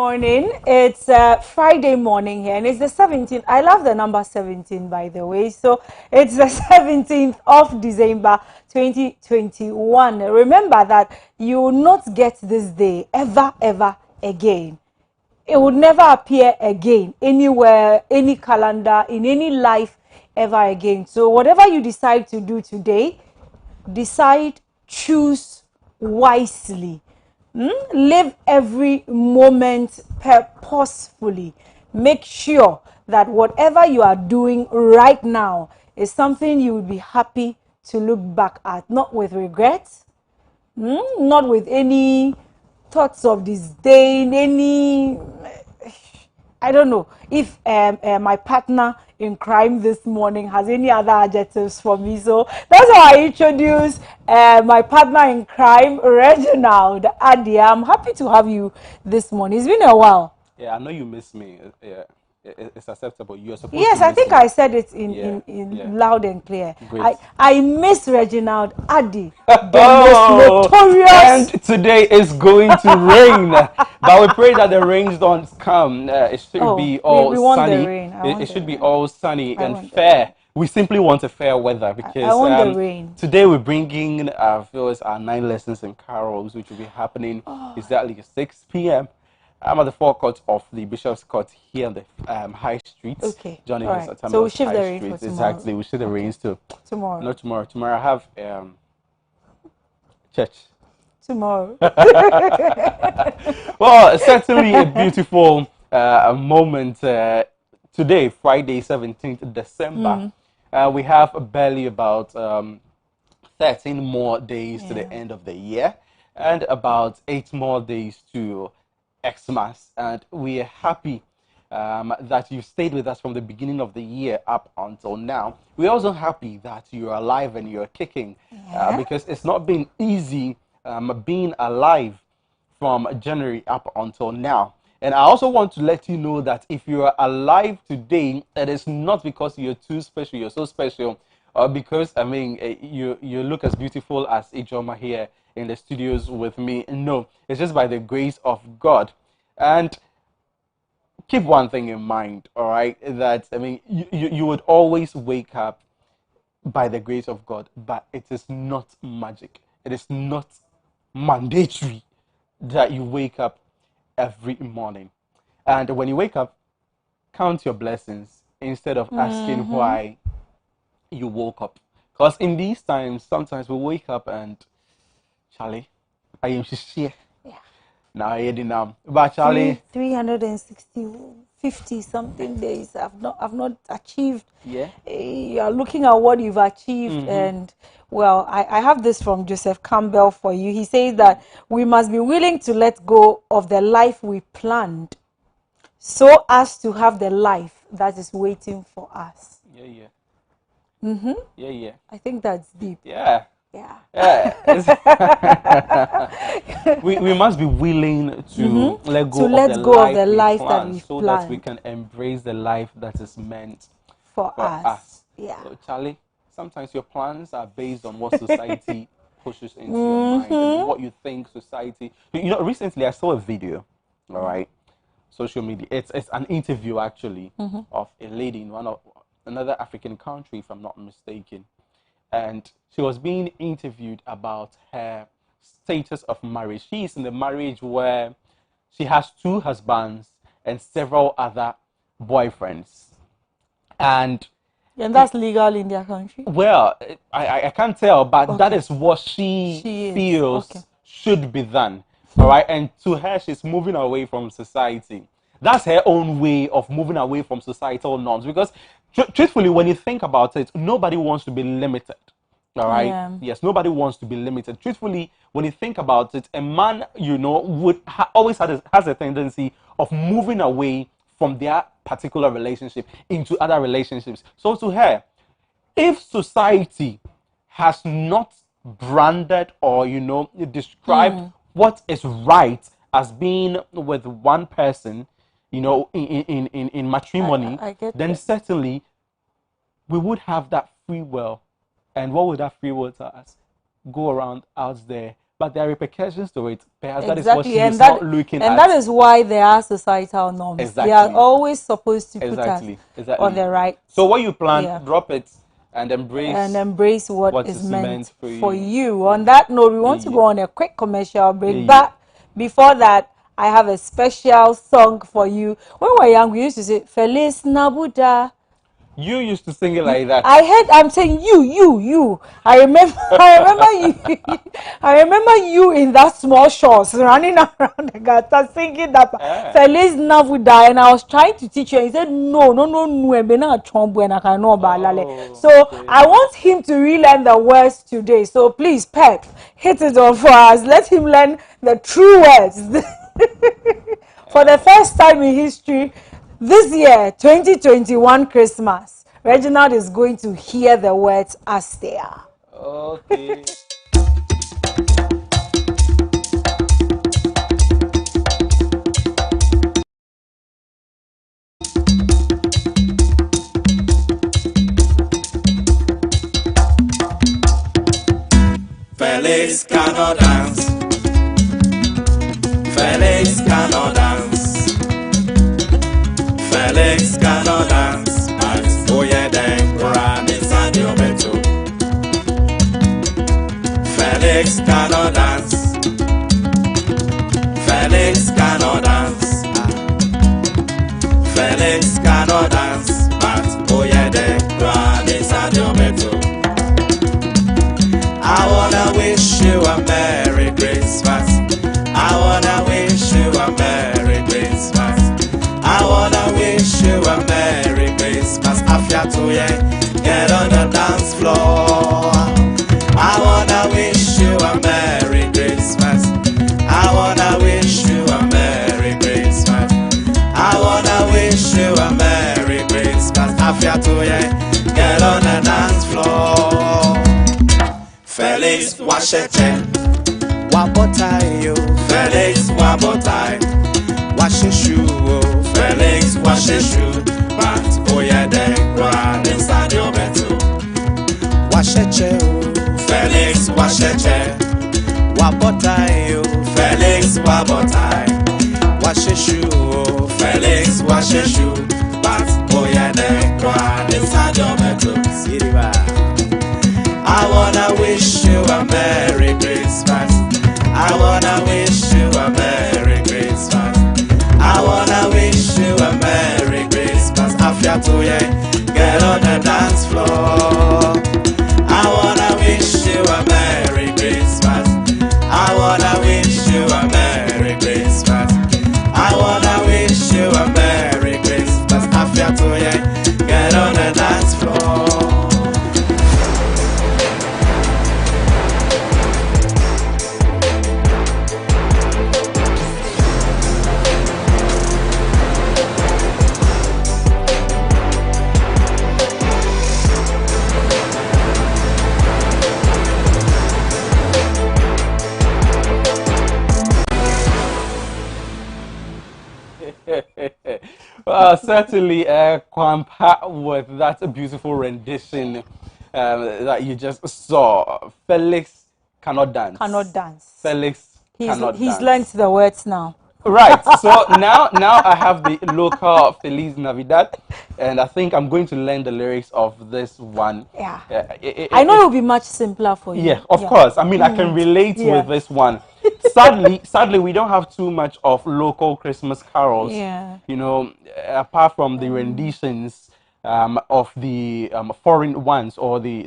morning. It's Friday morning here, and it's the 17th. I love the number 17, by the way. So it's the 17th of December 2021. Remember that you will not get this day ever again. It would never appear again anywhere, any calendar, in any life ever again. So whatever you decide to do today, choose wisely. Live every moment purposefully. Make sure that whatever you are doing right now is something you will be happy to look back at, not with regrets, not with any thoughts of disdain, any I don't know if my partner in crime this morning has any other adjectives for me. So that's how I introduce my partner in crime, Reginald Adia. I'm happy to have you this morning. It's been a while. Yeah, I know you miss me. Yeah, it's acceptable. You're supposed Yes, to I miss think me. I said it Yeah. loud and clear. Great. I miss Reginald Adi, the Oh, most notorious. and today is going to rain, but we pray that the rains don't come. It should Oh, be all we want the sunny. rain. I It, want it the should be rain. all sunny I and want the rain. fair. We simply want a fair weather I because want the rain. today we're bringing our 9 lessons and carols, which will be happening exactly at 6 p.m. I'm at the forecourt of the Bishop's Court here on the High Street. Okay. Johnny All Hills right. at So we Tamils shift the High rain for Street. tomorrow. Exactly. We shift the rains to Tomorrow. not tomorrow. Tomorrow I have church. Tomorrow. Well, certainly a beautiful moment today, Friday, 17th December. We have barely about 13 more days to the end of the year and about 8 more days to Xmas. And we are happy that you stayed with us from the beginning of the year up until now. We're also happy that you're alive and you're kicking because it's not been easy being alive from January up until now. And I also want to let you know that if you are alive today, it is not because you're too special, you're so special, or because, you look as beautiful as Ijoma here in the studios with me. No, it's just by the grace of God. And keep one thing in mind, all right, that, you would always wake up by the grace of God, but it is not magic. It is not mandatory that you wake up every morning. And when you wake up, count your blessings instead of asking why you woke up. Because in these times, sometimes we wake up and, Charlie, I am here. Yeah. Now I hear now. But Charlie, 360, 50 something days. I've not achieved. Yeah. You are looking at what you've achieved, and well, I have this from Joseph Campbell for you. He says that we must be willing to let go of the life we planned so as to have the life that is waiting for us. Yeah. Yeah. I think that's deep. Yeah. Yeah. We must be willing to let go of the life that we so planned that we can embrace the life that is meant for us. Yeah. So, Charlie, sometimes your plans are based on what society pushes into your mind and what you think society. Recently I saw a video, all right, social media. It's an interview actually of a lady in another African country, if I'm not mistaken. And she was being interviewed about her status of marriage. She is in the marriage where she has 2 husbands and several other boyfriends. And that's legal in their country? Well, I can't tell, but that is what she feels should be done. All right. And to her, she's moving away from society. That's her own way of moving away from societal norms. Because truthfully, when you think about it, nobody wants to be limited. All right. Yeah. Yes, nobody wants to be limited. Truthfully, when you think about it, a man, would always has a tendency of moving away from their particular relationship into other relationships. So to her, if society has not branded or described what is right as being with one person, in matrimony, I get then that. certainly we would have that free will. And what would that free will tell us? Go around out there, but there are repercussions to it. Perhaps that is what Exactly, she's not looking and at. that is why there are societal norms. Exactly. They are always supposed to put us Exactly. on the right. So what you plan, Yeah. drop it and embrace what is meant for you. you. On that note, we want to Yeah. go on a quick commercial break. Yeah. But before that, I have a special song for you. When we were young, we used to say Feliz Nabuda. You used to sing it like that. I'm saying you. I remember you. I remember you in that small shorts running around the gutter singing that Feliz Navuda, and I was trying to teach you. And he said no, so okay. I want him to relearn the words today. So please, Pep, hit it on for us. Let him learn the true words. For the first time in history, this year, 2021 Christmas, Reginald is going to hear the words as they are. Okay. Felix cannot dance. Felix cannot dance. Felix cannot dance. But oh yeah, then Quran inside your beto. Felix cannot dance. Felix cannot dance. Felix cannot dance. But oh yeah, then Quran inside your beto. I wanna wish you a Merry Christmas. I wanna wish you a Merry Christmas. I wanna wish you a Merry Christmas. Afia to ye, get on the dance floor. I wanna wish you a Merry Christmas. I wanna wish you a Merry Christmas. I wanna wish you a Merry Christmas. Afia to ye, get on the dance floor. Felix Washeche Wabotai yo Felix Wabotai Washeshu Felix Washeshu But oh yeah then grand inside your beto Washeche Felix Washeche Wabotai yo Felix Wabotai Washeshu Felix Washeshu But oh yeah then grand inside your beto Siriba I wanna wish you a Merry Christmas. I wanna wish you a Merry Christmas. I wanna wish you a Merry Christmas. Afia to ye, get on the dance floor. I wanna wish you a Merry Christmas. I wanna wish you a Merry Christmas. I wanna wish you a Merry Christmas. Afia to ye, get on the dance floor. Certainly, Kwampa, with that beautiful rendition that you just saw. Felix cannot dance. Cannot dance. Felix cannot He's dance. learned the words now. Right. So now I have the local Feliz Navidad, and I think I'm going to learn the lyrics of this one. Yeah. I know it will be much simpler for you. Yeah, of course. I mean, I can relate with this one. Sadly, we don't have too much of local Christmas carols. Yeah. You know, apart from the renditions of the foreign ones or the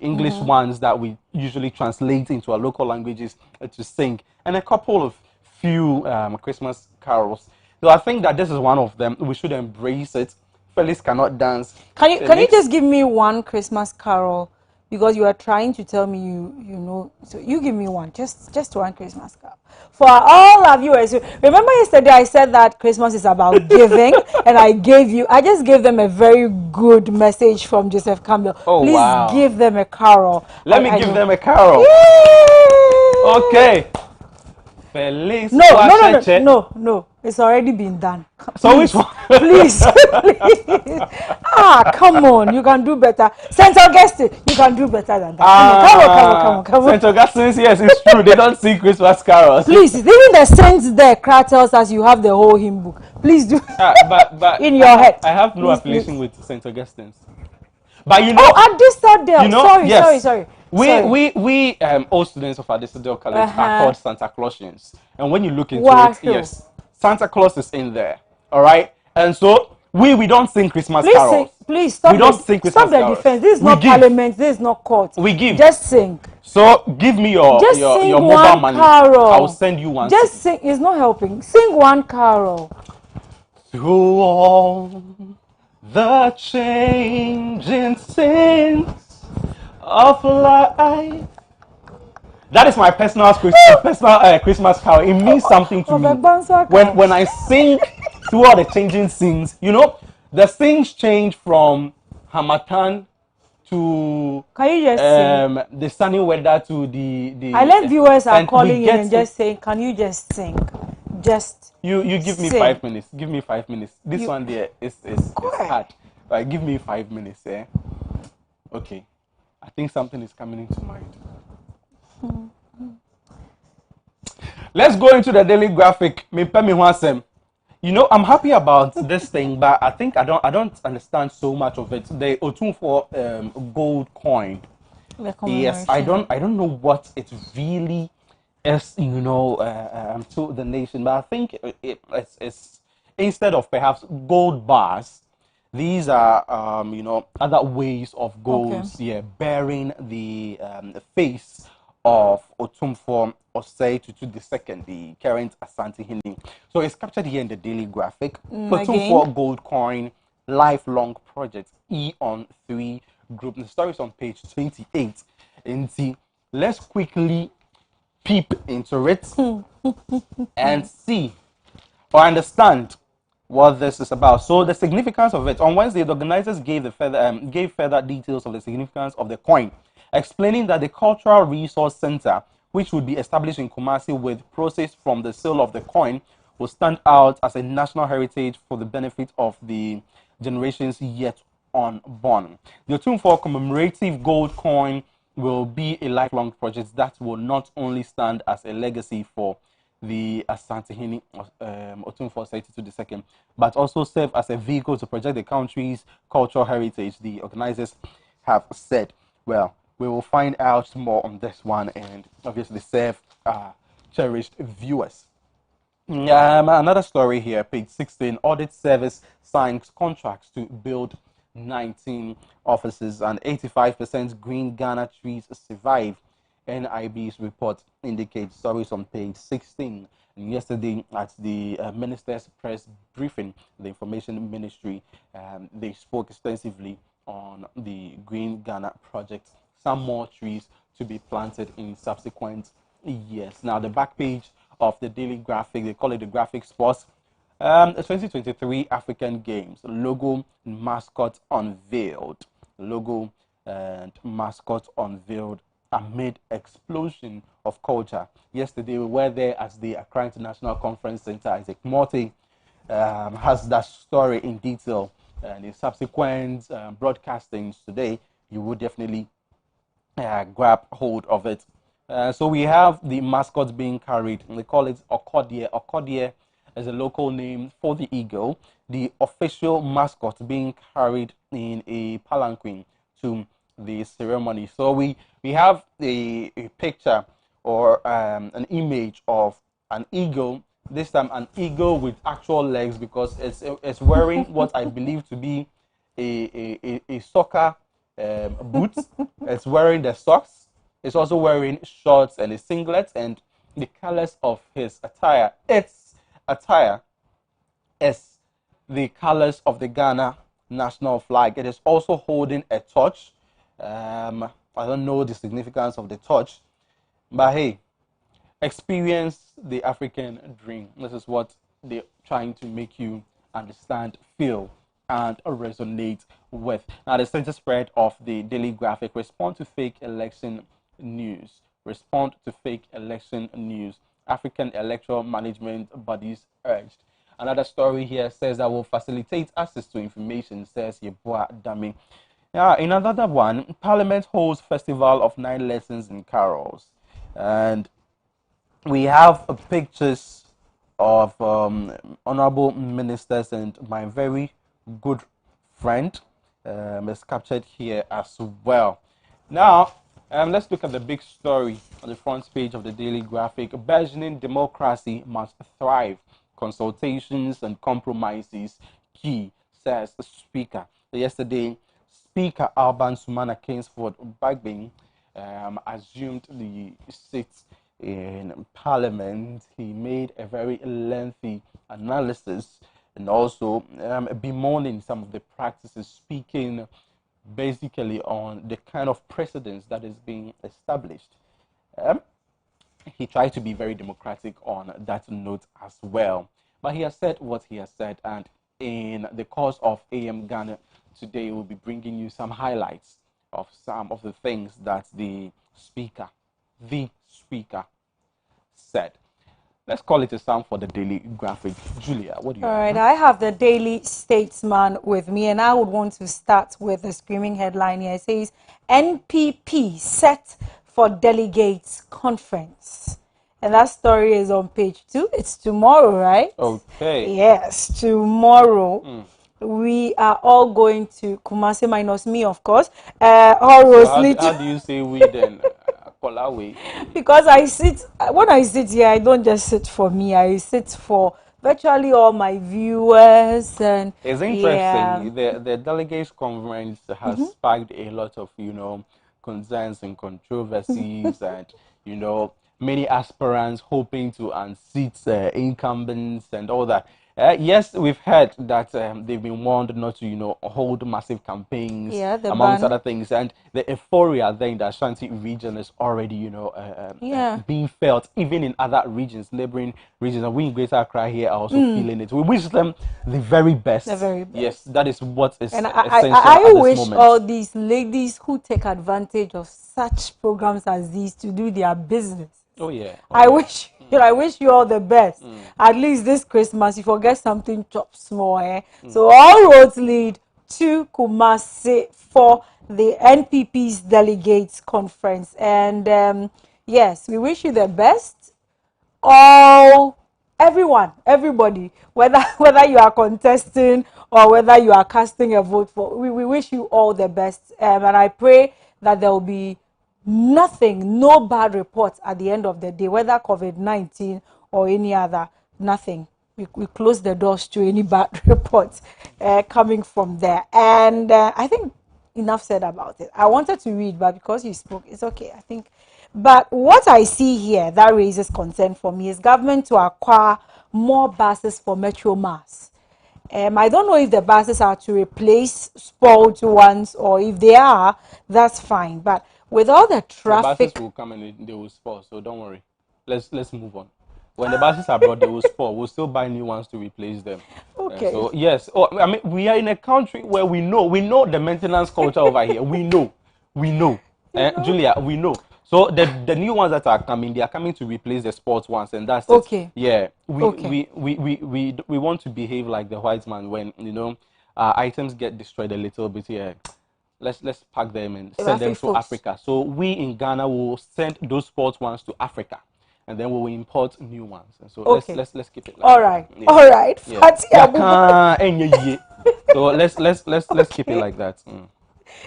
English ones that we usually translate into our local languages to sing, and a couple of few Christmas carols. So I think that this is one of them. We should embrace it. Felix cannot dance. Can you just give me one Christmas carol? Because you are trying to tell me you know. So you give me one, just one Christmas carol. For all our viewers, remember yesterday I said that Christmas is about giving, and I just gave them a very good message from Joseph Campbell. Oh, please wow. give them a carol. Let me give them a carol. Yay! Okay. Feliz No. It's already been done. So which one? Please, please. Ah, come on, you can do better. Saint Augustine, you can do better than that. Come on. St. Augustine's, yes, it's true. They don't sing Christmas carols. Please, even the saints there, cry tells us you have the whole hymn book. Please do But in your head. I have no Please, affiliation please. with St. Augustine's. But Oh, at this third day. Sorry, yes, sorry. we all students of Adisadel College are called Santa Clausians, and when you look into Wow. it, yes, Santa Claus is in there. All right, and so we don't sing Christmas Please carols. sing, please stop. We don't sing Christmas Stop the carols. defense. This is We not give. parliament. This is not court. We give. Just sing. So give me your Just sing your one mobile money. carol. I will send you one. Just sing. It's not helping. Sing one carol. Through all the changing scenes of life. That is my personal Christmas carol. It means something to me. When I sing through all the changing scenes, you know, the scenes change from Hamatan to Can you just sing? the sunny weather to the I let viewers are and calling we in get and just saying, can you just sing? Just you give me sing. 5 minutes. Give me 5 minutes. This one there is hard. Right, give me 5 minutes, eh? Okay. I think something is coming into mind. Let's go into the daily graphic. You know, I'm happy about this thing, but I think I don't understand so much of it. The Otumfor gold coin. Yes, I don't know what it really is, you know, to the nation. But I think it's instead of perhaps gold bars, these are you know, other ways of golds, yeah, bearing the face of Otumfor Osei Tutu II, the current Asante Hini. So it's captured here in the daily graphic. Otumfor gold coin lifelong project E on 3 group. The story is on page 28. And see, let's quickly peep into it and see or understand what this is about. So the significance of it. On Wednesday, the organizers gave further details of the significance of the coin, explaining that the Cultural Resource Center, which would be established in Kumasi with proceeds from the sale of the coin, will stand out as a national heritage for the benefit of the generations yet unborn. The Otumfor commemorative gold coin will be a lifelong project that will not only stand as a legacy for the Asante-Hini Otumfor Osei Tutu II, but also serve as a vehicle to project the country's cultural heritage, the organizers have said. Well, we will find out more on this one and obviously serve cherished viewers. Another story here, page 16. Audit Service signs contracts to build 19 offices and 85% green Ghana trees survive. NIB's report indicates. Stories on page 16. And yesterday at the minister's press briefing, the information ministry, they spoke extensively on the Green Ghana project. Some more trees to be planted in subsequent years. Now, the back page of the daily graphic, they call it the graphic sports. 2023 African Games logo and mascot unveiled. Logo and mascot unveiled amid explosion of culture. Yesterday we were there at the Accra International Conference Center. Isaac Morte has that story in detail, and in subsequent broadcastings today, you will definitely grab hold of it. So we have the mascots being carried, and they call it Okodie. Okodie is a local name for the eagle. The official mascot being carried in a palanquin to the ceremony. So we have a picture or an image of an eagle. This time an eagle with actual legs, because it's wearing what I believe to be a soccer boots. It's wearing the socks. It's also wearing shorts and a singlet, and the colors of his attire. Its attire is the colors of the Ghana national flag. It is also holding a torch. I don't know the significance of the torch, but hey, experience the African dream. This is what they're trying to make you understand, feel, and resonate with. Now, the center spread of the daily graphic: respond to fake election news. Respond to fake election news. African electoral management bodies urged. Another story here says that will facilitate access to information, says Yeboah Dami. Yeah, in another one, Parliament holds Festival of Nine Lessons and Carols. And we have pictures of honorable ministers, and my very good friend is captured here as well. Now, let's look at the big story on the front page of the Daily Graphic. Burgeoning democracy must thrive. Consultations and compromises key, says Speaker. Yesterday, Speaker Alban Sumana Kingsford Bagbin assumed the seat in Parliament. He made a very lengthy analysis and also bemoaning some of the practices, speaking basically on the kind of precedence that is being established. He tried to be very democratic on that note as well. But he has said what he has said, and in the course of A.M Ghana today, we'll be bringing you some highlights of some of the things that the speaker said. Let's call it a sound for the Daily Graphic. Julia, what do you All have? right, I have the Daily Statesman with me, and I would want to start with the screaming headline here. It says, NPP set for delegates conference. And that story is on page 2. It's tomorrow, right? Okay. Yes, tomorrow. We are all going to Kumasi, minus me, of course. So how do you say we then? Because when I sit here, I don't just sit for me. I sit for virtually all my viewers. And it's interesting. The delegates conference has sparked a lot of concerns and controversies, and many aspirants hoping to unseat incumbents and all that. Yes, we've heard that they've been warned not to, hold massive campaigns, amongst other things, and the euphoria there in the Ashanti region is already, being felt, even in other regions, neighboring regions, and we in Greater Accra here are also feeling it. We wish them the very best. The very best. Yes, that is what is and essential I at this wish moment. all these ladies who take advantage of such programs as these to do their business. Oh yeah. I wish you all the best. At least this Christmas, you forget something chop small. So all roads lead to Kumasi for the NPP's delegates conference. And yes, we wish you the best. Everybody, whether you are contesting or whether you are casting a vote for, we wish you all the best. And I pray that there will be no bad reports at the end of the day, whether COVID-19 or any other, nothing. We close the doors to any bad reports coming from there. And I think enough said about it. I wanted to read, but because you spoke, it's okay, I think. But what I see here that raises concern for me is government to acquire more buses for Metro Mass. I don't know if the buses are to replace spoiled ones, or if they are, that's fine. But with all the traffic, the buses will come and they will spoil, so don't worry. Let's move on. When the buses are brought, they will spoil. We'll still buy new ones to replace them. Okay. So yes, I mean, we are in a country where we know the maintenance culture over here. We know. Julia, we know. So the new ones that are coming, they are coming to replace the sports ones, and that's okay. It. Yeah, we want to behave like the white man when items get destroyed a little bit here. Let's pack them and send them to Africa. So we in Ghana will send those sports ones to Africa, and then we will import new ones. And so let's keep it. Like all right, that. Yeah. All right. Yeah. So let's keep it like that.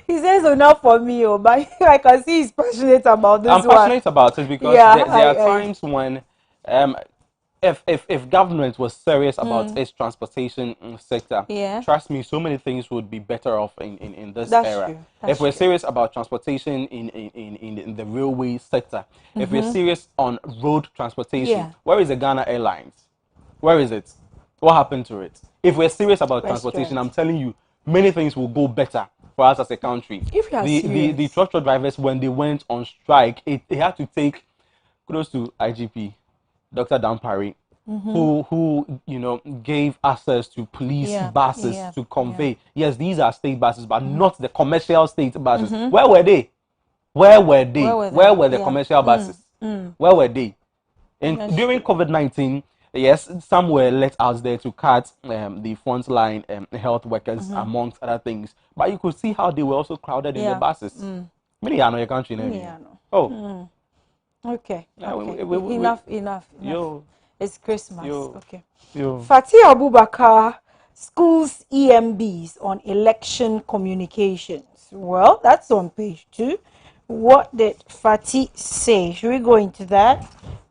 He says enough for me, but I can see he's passionate about this. I'm passionate about it because there are times when if government was serious about its transportation sector, trust me, so many things would be better off in this era. If we're serious about transportation in the railway sector, if we're serious on road transportation, where is the Ghana Airlines? Where is it? What happened to it? If we're serious about transportation, I'm telling you, many things will go better for us as a country. If you are the truck drivers, when they went on strike, they had to take kudos to IGP Dr. Dampari, who gave access to police buses to convey. Yes, these are state buses, but not the commercial state buses. Where were they? Where were they? Where were the commercial buses? Where were they? And during COVID-19, Yes, some were let out there to cut the frontline health workers, amongst other things. But you could see how they were also crowded in the Yeah. buses. Many are not your country, Yeah, no. Oh, Okay, yeah, okay. we, Enough. yo, It's Christmas. yo, Okay. yo. Fatih Abubakar schools EMBs on election communications. Well, that's on page 2. What did Fatih say? Should we go into that?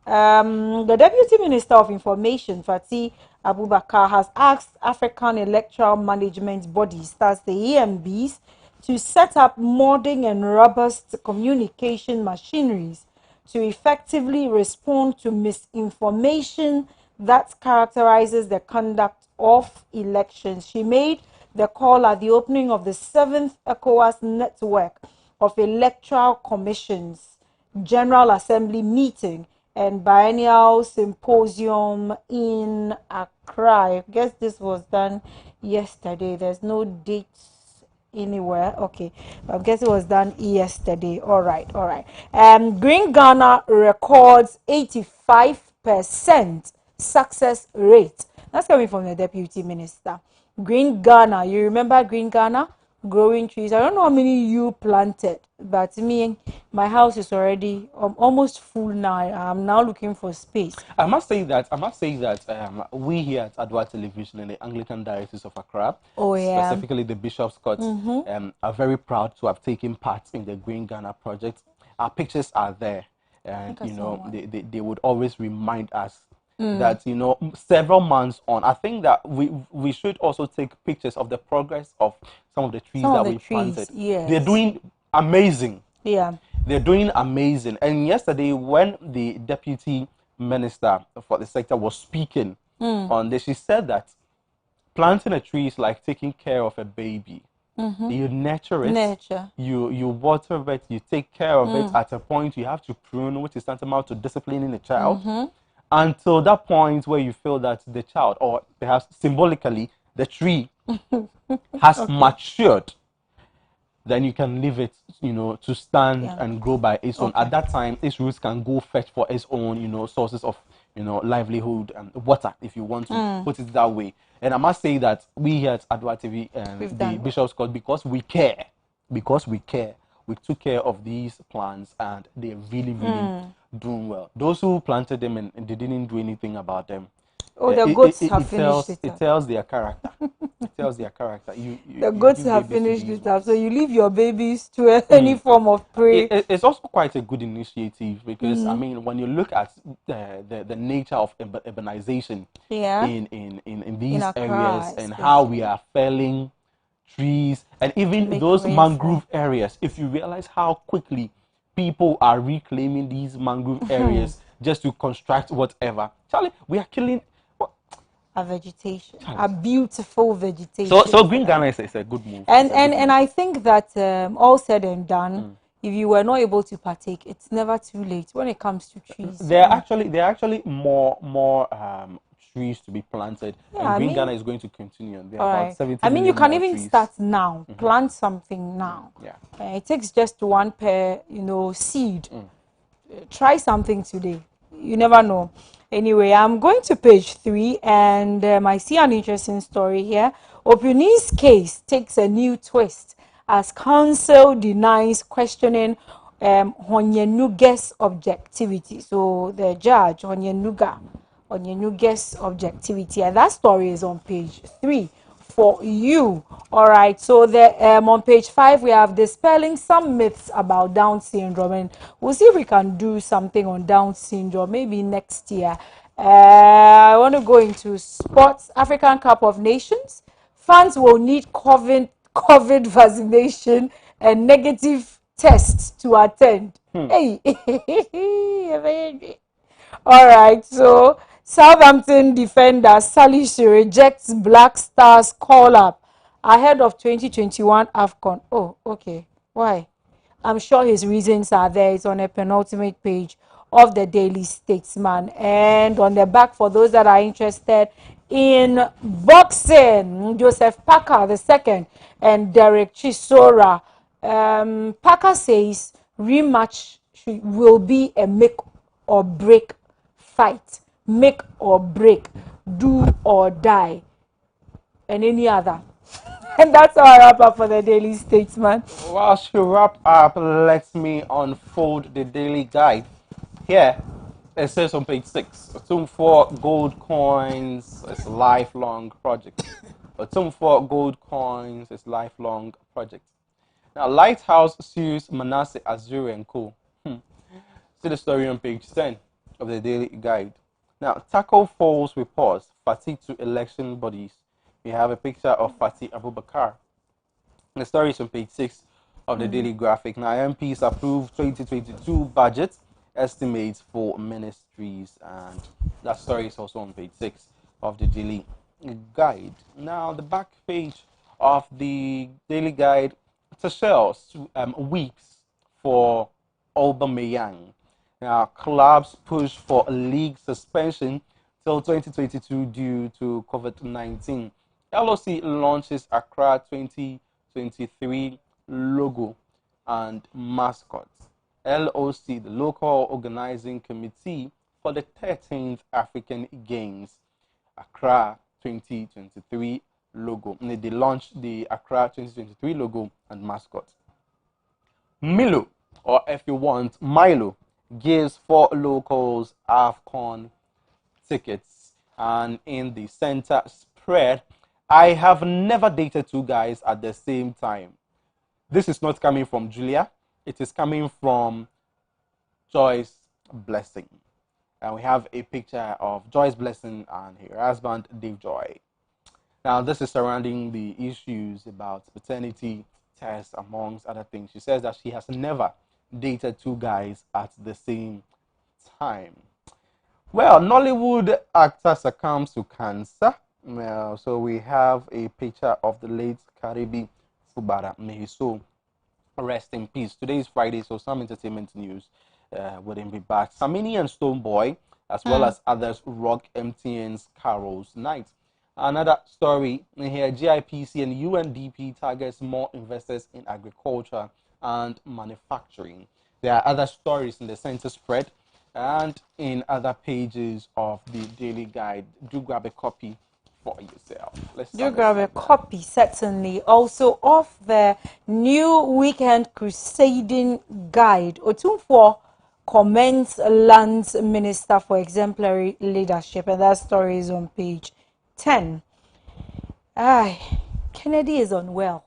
The Deputy Minister of Information, Fatih Abubakar, has asked African electoral management bodies, that's the EMBs, to set up modern and robust communication machineries to effectively respond to misinformation that characterizes the conduct of elections. She made the call at the opening of the 7th ECOWAS Network of Electoral Commissions General Assembly meeting and biennial symposium in Accra. I guess this was done yesterday. There's no dates anywhere. Okay, I guess it was done yesterday. All right. Green Ghana records 85% success rate. That's coming from the Deputy Minister. Green Ghana, you remember Green Ghana? Growing trees. I don't know how many you planted, but me, my house is already almost full now. I'm now looking for space. I must say that we here at Adwa Television in the Anglican Diocese of Accra, Oh yeah, specifically the Bishop's Court, are very proud to have taken part in the Green Ghana project. Our pictures are there, and I saw one. they would always remind us that several months on. I think that we should also take pictures of the progress of some of the trees Some of that the we trees, planted. yes. They're doing amazing. Yeah. They're doing amazing. And yesterday, when the deputy minister for the sector was speaking on this, she said that planting a tree is like taking care of a baby. You nurture it, you water it, you take care of it. At a point, you have to prune, which is tantamount to disciplining the child, until that point where you feel that the child, or perhaps symbolically, the tree has matured. Then you can leave it, to stand and grow by its own. At that time, its roots can go fetch for its own, sources of, livelihood and water, if you want to put it that way. And I must say that we here at Adwa TV and the Bishop's Court, because we care, we took care of these plants, and they're really, really doing well. Those who planted them and they didn't do anything about them, oh, the goats have finished it. It tells their character. It tells their character. The goats have finished it up. So you leave your babies to any form of prey. It's also quite a good initiative, because I mean, when you look at the nature of urbanization in these areas, and how we are felling trees, and even those mangrove areas, if you realize how quickly people are reclaiming these mangrove areas just to construct whatever. Charlie, we are killing a vegetation, a beautiful vegetation. So Green Ghana is a good move. And I think that all said and done, if you were not able to partake, it's never too late when it comes to trees. There are actually more trees to be planted, and Green Ghana is going to continue. There are about 70 I mean, you can even trees. start now, plant something now. It takes just one per seed. Try something today. You never know. Anyway, I'm going to page 3, and I see an interesting story here. Opuni's case takes a new twist as counsel denies questioning Honyenuge's objectivity. So the judge, Honyenuge's objectivity, and that story is on page 3 for you. All right, so on page 5 we have dispelling some myths about Down syndrome, and we'll see if we can do something on Down syndrome maybe next year. I want to go into sports. African Cup of Nations, fans will need COVID vaccination and negative tests to attend. Hey. All right, so Southampton defender Salisu rejects Black Stars call-up ahead of 2021 AFCON. Oh, okay. Why? I'm sure his reasons are there. It's on a penultimate page of the Daily Statesman. And on the back, for those that are interested in boxing, Joseph Parker II and Derek Chisora. Parker says rematch will be a make or break fight. make or break, do or die, and any other. And that's how I wrap up for the Daily Statesman. While she wrap up, let me unfold the daily guide. Here, it says on page 6, Atum for gold coins is a lifelong project. Atum for gold coins is lifelong project. Now, Lighthouse sues Manasseh Azuri and Co. See the story on page 10 of the daily guide. Now, tackle false reports, fatigue to election bodies. We have a picture of Fatih Abubakar. The story is on page 6 of the daily graphic. Now, MPs approved 2022 budget estimates for ministries, and that story is also on page 6 of the daily guide. Now, the back page of the daily guide, Tashel weeps for Aubameyang. Now, clubs push for a league suspension till 2022 due to COVID-19. LOC launches Accra 2023 logo and mascot. LOC, the local organizing committee for the 13th African Games, Accra 2023 logo. And they launched the Accra 2023 logo and mascot. Milo, or if you want, Milo, gives 4 locals AFCON tickets. And in the center spread, I have never dated 2 guys at the same time. This is not coming from Julia. It is coming from Joyce Blessing. And we have a picture of Joyce Blessing and her husband, Dave Joy. Now, this is surrounding the issues about paternity tests, amongst other things. She says that she has never dated 2 guys at the same time. Well, Nollywood actor succumbs to cancer. Well, so we have a picture of the late Karibi Fubara. May his soul rest in peace. Today is Friday, so some entertainment news wouldn't be back. Samini and Stoneboy, as well as others, rock MTN's Carol's Night. Another story here, GIPC and UNDP targets more investors in agriculture and manufacturing. There are other stories in the center spread and in other pages of the daily guide. Do grab a copy for yourself. Do grab a copy, certainly. Also of the new weekend crusading guide. Otumfuo commends Lands Minister for exemplary leadership, and that story is on page 10. Kennedy is unwell.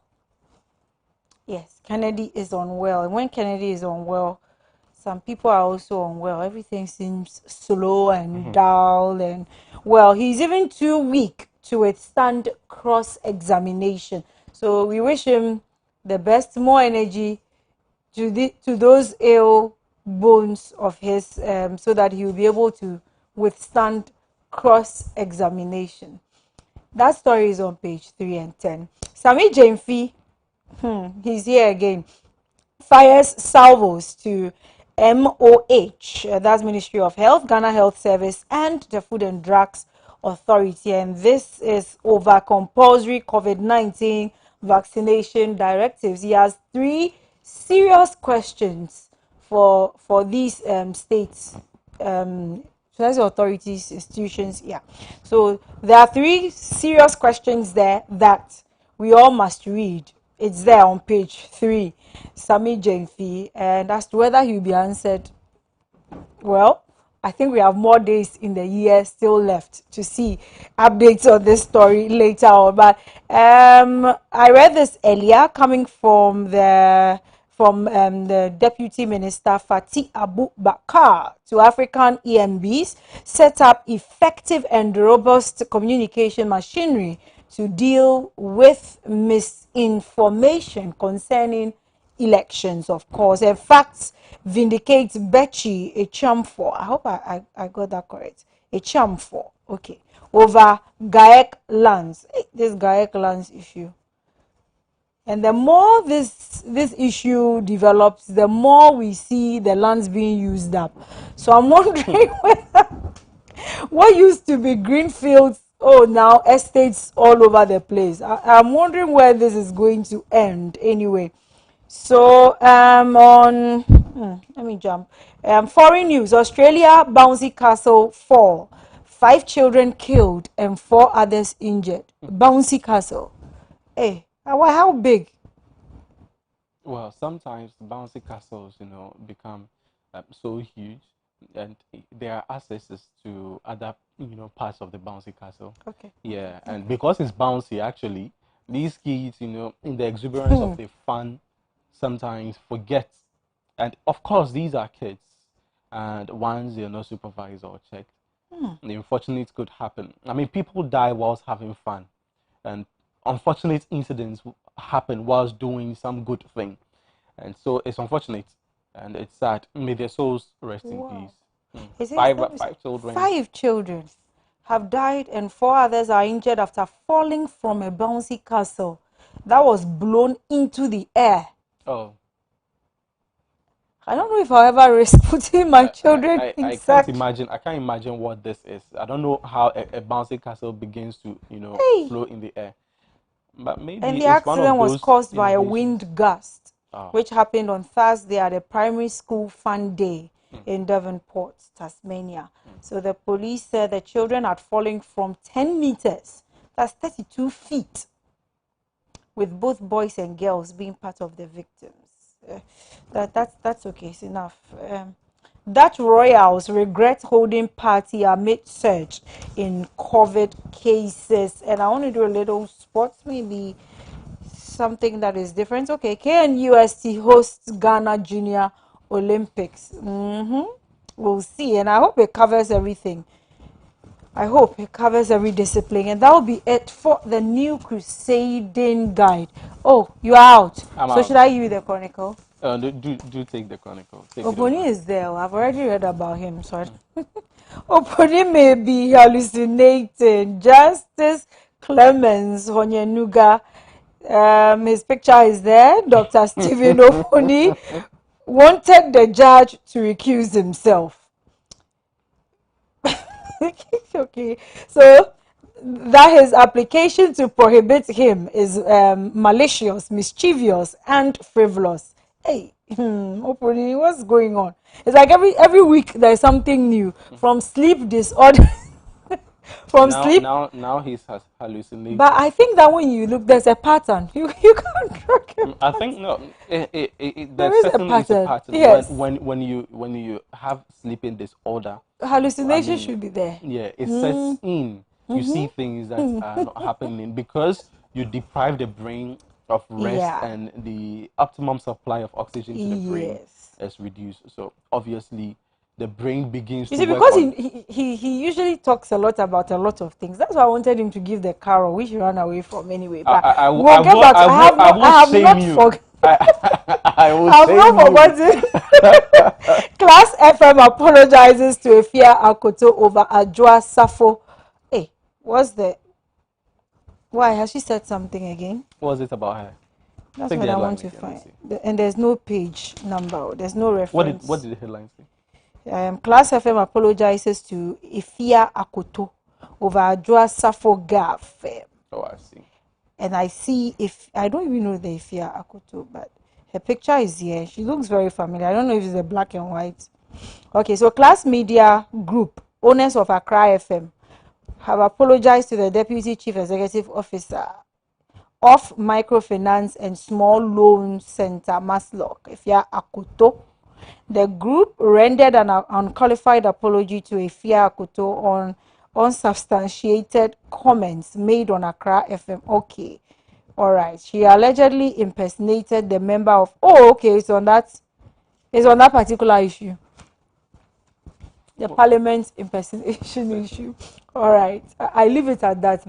Yes, Kennedy is unwell. And when Kennedy is unwell, some people are also unwell. Everything seems slow and dull. And, well, he's even too weak to withstand cross-examination. So we wish him the best, more energy to those ill bones of his, so that he will be able to withstand cross-examination. That story is on page 3 and 10. Sami Jemfi, he's here again, fires salvos to MOH, that's Ministry of Health, Ghana Health Service, and the Food and Drugs Authority. And this is over compulsory COVID-19 vaccination directives. He has 3 serious questions for these states, authorities, institutions. Yeah. So there are 3 serious questions there that we all must read. It's there on page 3, Sami Jemfi, and as to whether he will be answered, well, I think we have more days in the year still left to see updates on this story later on. But I read this earlier, coming from the Deputy Minister Fatih Abubakar to African EMBs, set up effective and robust communication machinery to deal with misinformation concerning elections, of course. And facts vindicate Bechi Echamfor. I hope I got that correct. Echamfor, okay, over GAEC lands. This GAEC lands issue. And the more this issue develops, the more we see the lands being used up. So I'm wondering whether what used to be green fields, now estates all over the place. I'm wondering where this is going to end anyway. So let me jump. Foreign news: Australia bouncy castle fall. 5 children killed and 4 others injured. Bouncy castle. Hey, how big? Well, sometimes bouncy castles, become so huge, and there are accesses to other, parts of the bouncy castle. Okay. Yeah, and because it's bouncy, actually, these kids, in the exuberance of the fun, sometimes forget. And of course, these are kids, and once they're not supervised or checked, the unfortunate could happen. I mean, people die whilst having fun, and unfortunate incidents happen whilst doing some good thing, and so it's unfortunate and it's sad. May their souls rest in Wow. peace. It says, Five children. 5 children have died and 4 others are injured after falling from a bouncy castle that was blown into the air. Oh, I don't know if I'll ever risk putting my children in I such. can't imagine. I can't imagine what this is. I don't know how a bouncy castle begins to, Hey. float in the air. But maybe And the it's one accident of was those caused by a innovations. wind gust, Oh. which happened on Thursday at a primary school fun day in Devonport, Tasmania. So the police said the children had fallen from 10 meters, that's 32 feet, with both boys and girls being part of the victims. That's okay, it's enough. Dutch royals regret holding party amid surge in COVID cases. And I want to do a little sports, maybe something that is different. Okay, KNUST hosts Ghana Junior Olympics. We'll see, and I hope it covers everything. I hope it covers every discipline, and that will be it for the new Crusading Guide. Oh, you are out. I'm So out. should I give you the chronicle? Do take the chronicle. Take it Oponi over. is there. I've already read about him. So Oponi may be hallucinating. Justice Clemens Honyenuga. His picture is there. Dr. Stephen Oponi wanted the judge to recuse himself. Okay, so that his application to prohibit him is malicious, mischievous, and frivolous. Hey, Oponi, what's going on? It's like every week there's something new, from sleep disorder, from sleep. Now he's hallucinating. But I think that when you look, there's a pattern. You can't track it. I think no. There There is a certainly is a pattern. pattern. Yes. When you have sleeping disorder, Hallucination I mean, should be there. yeah, it sets in. You see things that are not happening because you deprive the brain of rest, Yeah. and the optimum supply of oxygen to the brain Yes. is reduced. So obviously, the brain begins You to see, work because on. he usually talks a lot about a lot of things. That's why I wanted him to give the carol, which he ran away from anyway. But we'll get back to. I have not forgotten. I will I've shame not you. forgotten. Class FM apologizes to Efia Akoto over Ajua Safo. Hey, what's the? Why has she said something again? What was it about her? That's Take what the I headline want to again, let's find. see. And there's no page number. There's no reference. What did the headline say? Class FM apologizes to Ifia Akoto over Ajua Safo Gaf. Oh, I see. And I see, if I don't even know the Ifia Akoto, but her picture is here. She looks very familiar. I don't know if it's a black and white. Okay, so Class Media Group, owners of Accra FM, have apologized to the Deputy Chief Executive Officer of Microfinance and Small Loan Center, Maslock, Ifia Akoto. The group rendered an unqualified apology to Ifia Akoto on unsubstantiated comments made on Accra FM. Okay, all right. She allegedly impersonated the member of. Oh, okay. It's on that particular issue. The Parliament impersonation issue. All right. I leave it at that.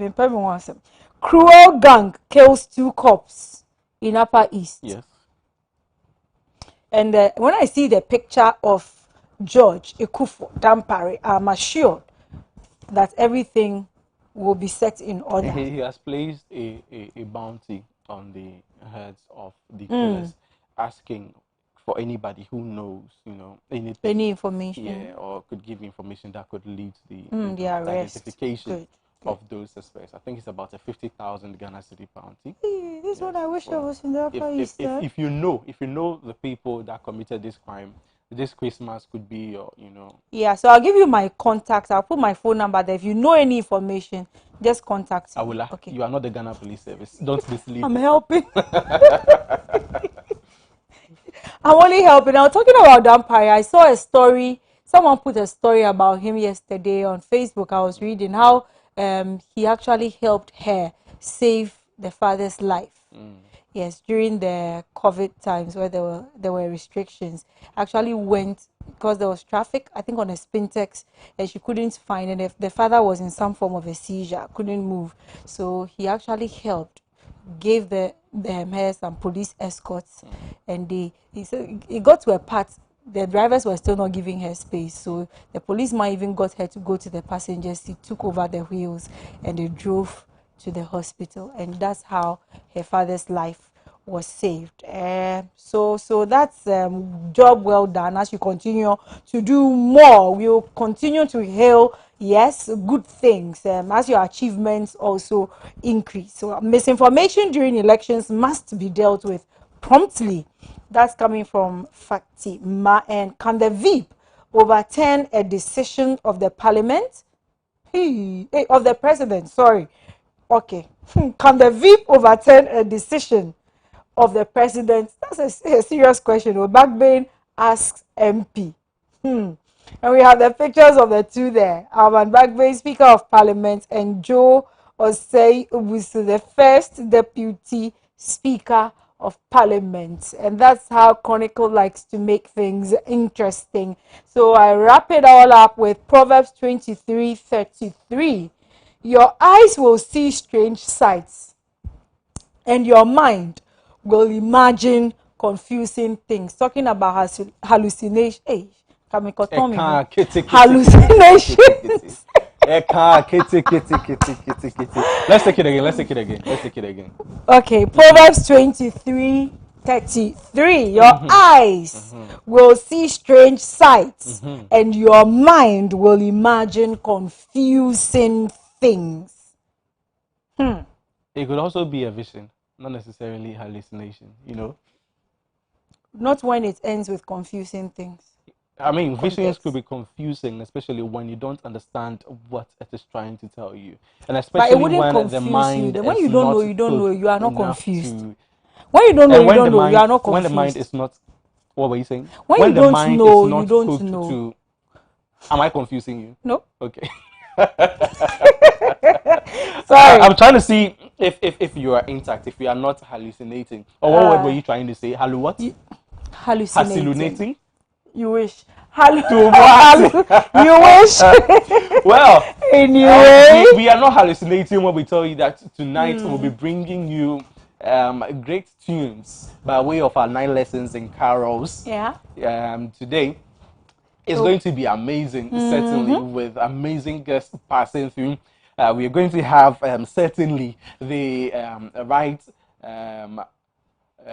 Cruel gang kills 2 cops in Upper East. Yes. And when I see the picture of George Ekufo Dampare, I'm assured that everything will be set in order. He has placed a bounty on the heads of the killers, asking for anybody who knows, anything. Any information. Yeah, or could give information that could lead to the arrest. identification of those suspects. I think it's about a 50,000 Ghana city bounty. Hey, this one I wish I was in the Upper East. If you know the people that committed this crime, this Christmas could be your, you know. Yeah, so I'll give you my contacts. I'll put my phone number there. If you know any information, just contact me. Awula, Okay. you are not the Ghana Police Service. Don't mislead I'm them. helping. I'm only helping. Now, talking about Dampire, I saw a story. Someone put a story about him yesterday on Facebook. I was reading how he actually helped her save the father's life. Yes, during the COVID times where there were restrictions, actually went because there was traffic, I think on a Spintex, and she couldn't find it. The father was in some form of a seizure, couldn't move. So he actually helped, gave her some police escorts, and he said it got to a part the drivers were still not giving her space, so the policeman even got her to go to the passenger seat, took over the wheels, and they drove to the hospital, and that's how her father's life was saved. So that's job well done. As you continue to do more, we'll continue to hail, yes, good things, as your achievements also increase. So misinformation during elections must be dealt with promptly. That's coming from Fakti Ma. And can the VIP overturn a decision of the parliament? Of the president, sorry. Okay. Can the VIP overturn a decision of the president? That's a serious question. Backbane asks MP. And we have the pictures of the two there. Alban Bagbane, Speaker of Parliament, and Joe Osei Owusu, the first Deputy Speaker of Parliament. And that's how Chronicle likes to make things interesting. So I wrap it all up with Proverbs 23:33. Your eyes will see strange sights, and your mind will imagine confusing things. Talking about hallucination. Hey, hallucinations. Let's take it again. Let's take it again. Okay, Proverbs 23:33. Your eyes will see strange sights, and your mind will imagine confusing things. It could also be a vision, not necessarily hallucination, you know. Not when it ends with confusing things. I mean, visions Context. could be confusing, especially when you don't understand what it is trying to tell you, and But it especially wouldn't when the confuse you. mind Then when is you don't not know, you don't know. good You are not enough confused. to- When you don't know, and you when don't the know. mind, You are not when the confused. mind is not, what were you saying? When you the don't mind know, is not you don't hooked know. to. Am I confusing you? No. Okay. Sorry. I'm trying to see if you are intact, if you are not hallucinating. Or what word were you trying to say? Hallu what? Hallucinating. Hallucinating? You wish. To what? You wish. Well, Anyway. we are not hallucinating when we tell you that tonight we'll be bringing you great tunes by way of our 9 lessons in carols. Yeah. Today is going to be amazing, certainly, with amazing guests passing through. We are going to have certainly the right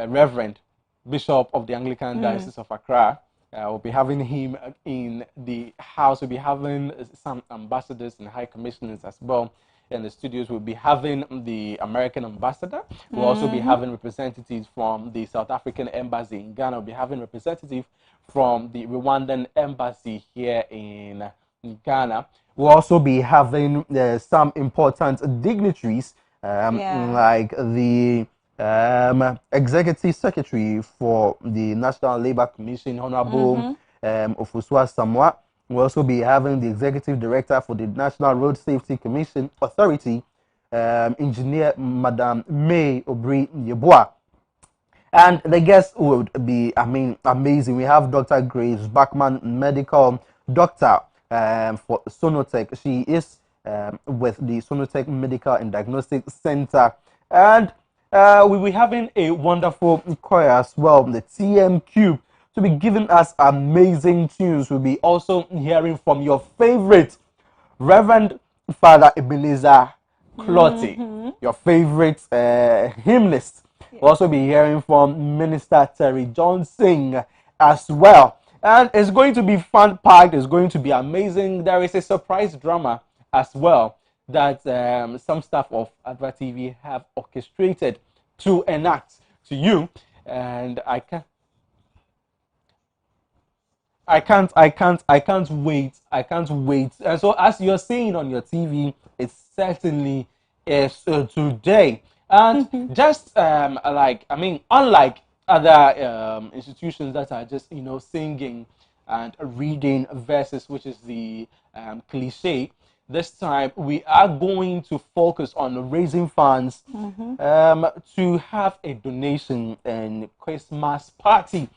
Reverend Bishop of the Anglican Diocese of Accra. We'll be having him in the house. We'll be having some ambassadors and high commissioners as well in the studios. We'll be having the American ambassador. We'll also be having representatives from the South African embassy in Ghana. We'll be having representatives from the Rwandan embassy here in Ghana. We'll also be having some important dignitaries like the Executive Secretary for the National Labour Commission, Honorable Ofusua Samoa. We'll also be having the Executive Director for the National Road Safety Commission Authority, Engineer Madam May Obri Yeboah. And the guests would be, amazing. We have Dr. Grace Bachman, medical doctor for Sonotech. She is with the Sonotech Medical and Diagnostic Center. And we'll be having a wonderful choir as well, the TM Cube, to be giving us amazing tunes. We'll be also hearing from your favorite Reverend Father Ebenezer Clotty, your favorite hymnist. We'll also be hearing from Minister Terry Johnson as well. And it's going to be fun-packed. It's going to be amazing. There is a surprise drama as well that some staff of Adva TV have orchestrated to enact to you. And I can... I can't wait. I can't wait. And so, as you're seeing on your TV, it certainly is today. And just like, I mean, unlike other institutions that are just, singing and reading verses, which is the cliche, this time we are going to focus on raising funds to have a donation and Christmas party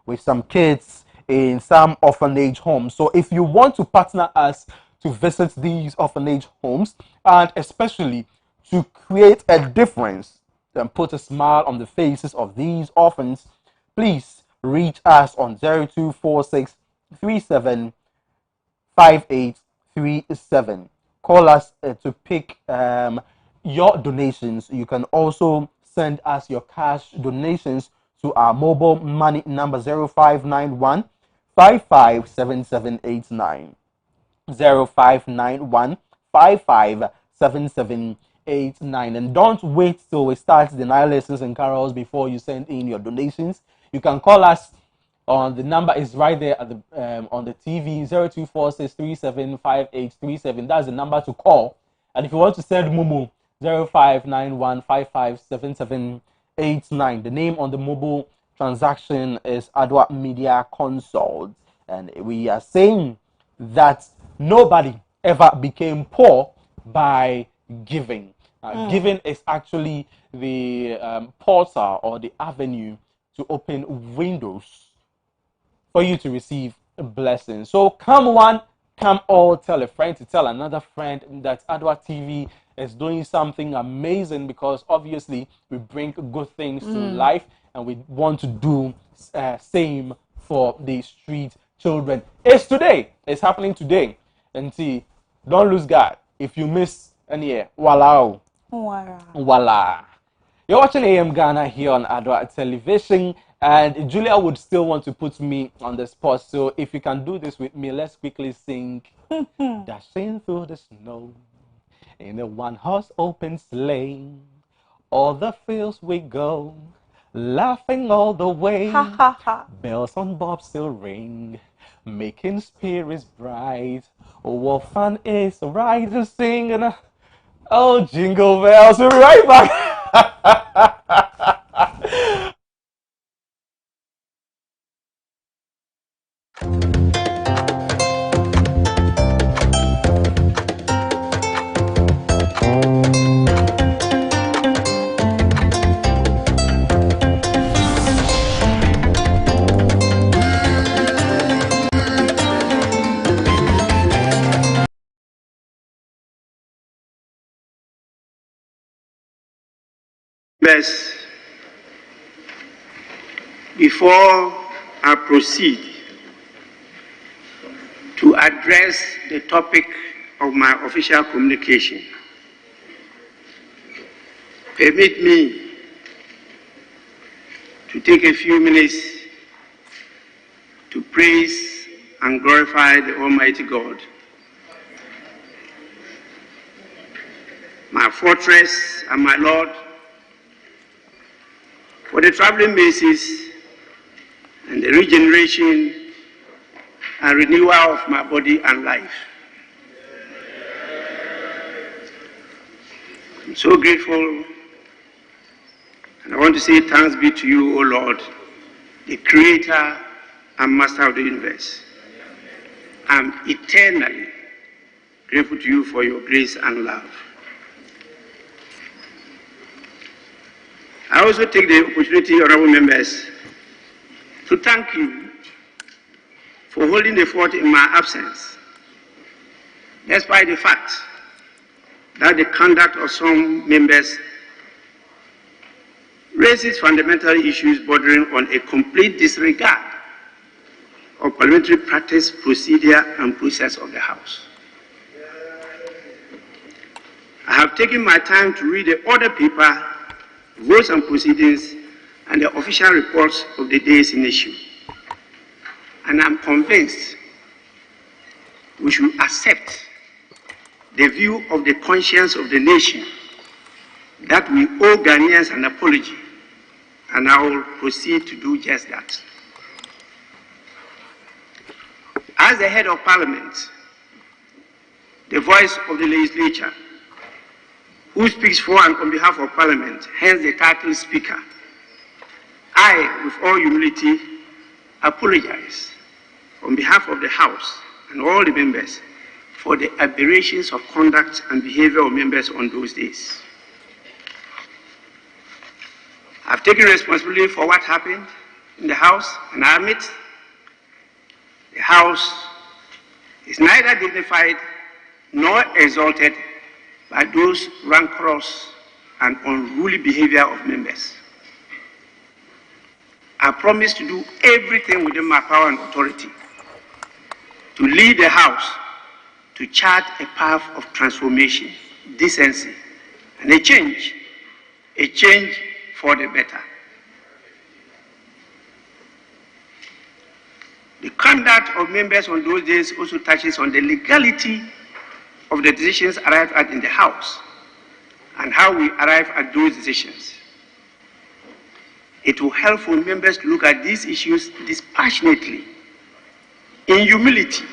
with some kids in some orphanage homes. So if you want to partner us to visit these orphanage homes and especially to create a difference and put a smile on the faces of these orphans, please reach us on 0246 5837. Call us to pick your donations. You can also send us your cash donations to our mobile money number 0591 557789. 0591 557789. And don't wait till we start the Nile lessons and carols before you send in your donations. You can call us on the number is right there at the on the TV 0246375837. That's the number to call. And if you want to send Mumu 0591557789. The name on the mobile transaction is Adwa Media Consult, and we are saying that nobody ever became poor by giving. Giving is actually the portal or the avenue to open windows for you to receive a blessing. So come one, come all, tell a friend to tell another friend that Adwa TV is doing something amazing, because obviously we bring good things to life and we want to do same for the street children. It's today. It's happening today. And see, don't lose God. If you miss any year, voila. Voila. You're watching AM Ghana here on Adwa Television, and Julia would still want to put me on the spot. So if you can do this with me, let's quickly sing Dashing Through the Snow in a one-horse open sleigh. All the fields we go, laughing all the way. Ha ha ha. Bells on bobs ring, making spirits bright. Oh, what fun is to ride and sing and oh, jingle bells, we're right back. Members, before I proceed to address the topic of my official communication, permit me to take a few minutes to praise and glorify the Almighty God, my fortress and my Lord, for the traveling mercies and the regeneration and renewal of my body and life. I'm so grateful, and I want to say thanks be to you, O Lord, the Creator and Master of the universe. I'm eternally grateful to you for your grace and love. I also take the opportunity, honorable members, to thank you for holding the fort in my absence, despite the fact that the conduct of some members raises fundamental issues bordering on a complete disregard of parliamentary practice, procedure, and process of the House. I have taken my time to read the order paper, votes and proceedings, and the official reports of the days in issue. And I'm convinced we should accept the view of the conscience of the nation that we owe Ghanaians an apology, and I will proceed to do just that. As the head of Parliament, the voice of the legislature, who speaks for and on behalf of Parliament, hence the title Speaker, I, with all humility, apologize on behalf of the House and all the members for the aberrations of conduct and behavior of members on those days. I've taken responsibility for what happened in the House, and I admit the House is neither dignified nor exalted by those rancorous and unruly behavior of members. I promise to do everything within my power and authority to lead the House to chart a path of transformation, decency, and a change for the better. The conduct of members on those days also touches on the legality of the decisions arrived at in the House and how we arrive at those decisions. It will help for members to look at these issues dispassionately, in humility,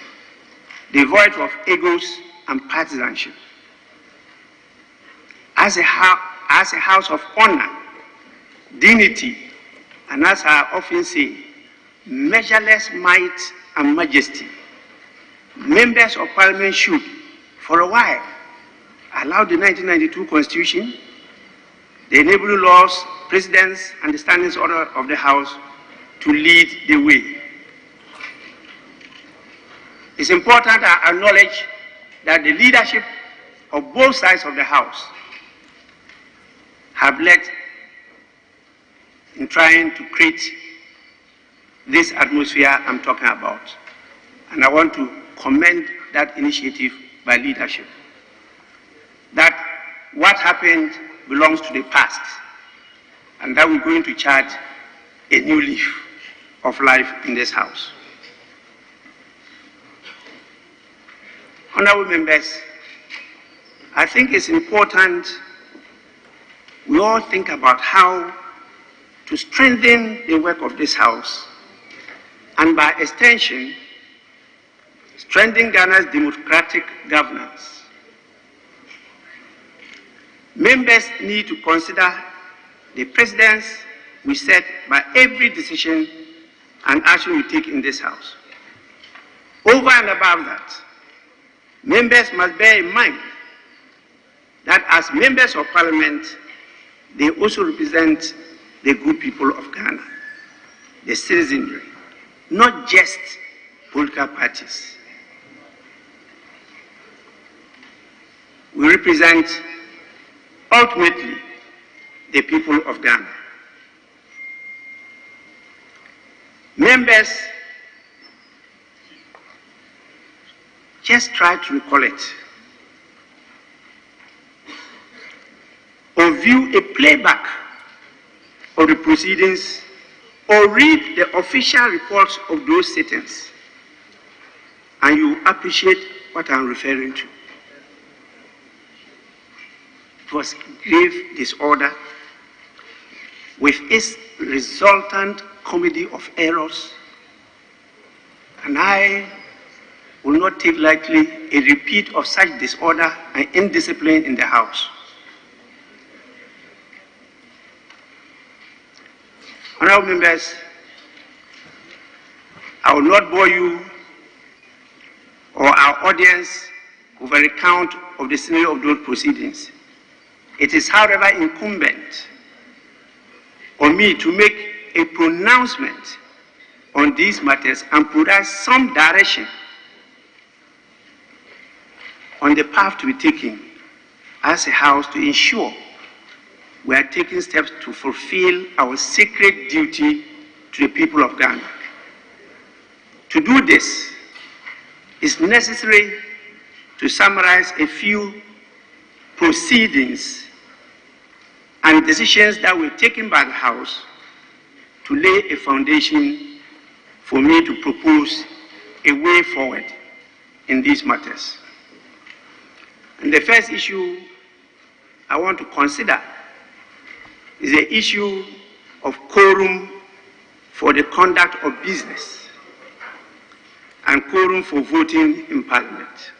devoid of egos and partisanship. As a house of honor, dignity, and as I often say, measureless might and majesty, members of Parliament should, for a while, allow the 1992 Constitution, the enabling laws, precedents, and the standing order of the House to lead the way. It's important I acknowledge that the leadership of both sides of the House have led in trying to create this atmosphere I'm talking about. And I want to commend that initiative by leadership. That what happened belongs to the past, and that we're going to chart a new leaf of life in this House. Honorable members, I think it's important we all think about how to strengthen the work of this House and by extension, strengthen Ghana's democratic governance. Members need to consider the precedents we set by every decision and action we take in this House. Over and above that, members must bear in mind that as members of Parliament, they also represent the good people of Ghana, the citizenry, not just political parties. We represent ultimately the people of Ghana. Members, just try to recall it, or view a playback of the proceedings, or read the official reports of those sittings, and you appreciate what I'm referring to. It was grave disorder with its resultant comedy of errors, and I will not take lightly a repeat of such disorder and indiscipline in the House. Honorable members, I will not bore you or our audience with a recount of the scenario of those proceedings. It is, however, incumbent on me to make a pronouncement on these matters and provide some direction on the path to be taken as a House to ensure we are taking steps to fulfill our sacred duty to the people of Ghana. To do this, it's necessary to summarize a few proceedings and decisions that were taken by the House to lay a foundation for me to propose a way forward in these matters. And the first issue I want to consider is the issue of quorum for the conduct of business. and quorum for voting in Parliament.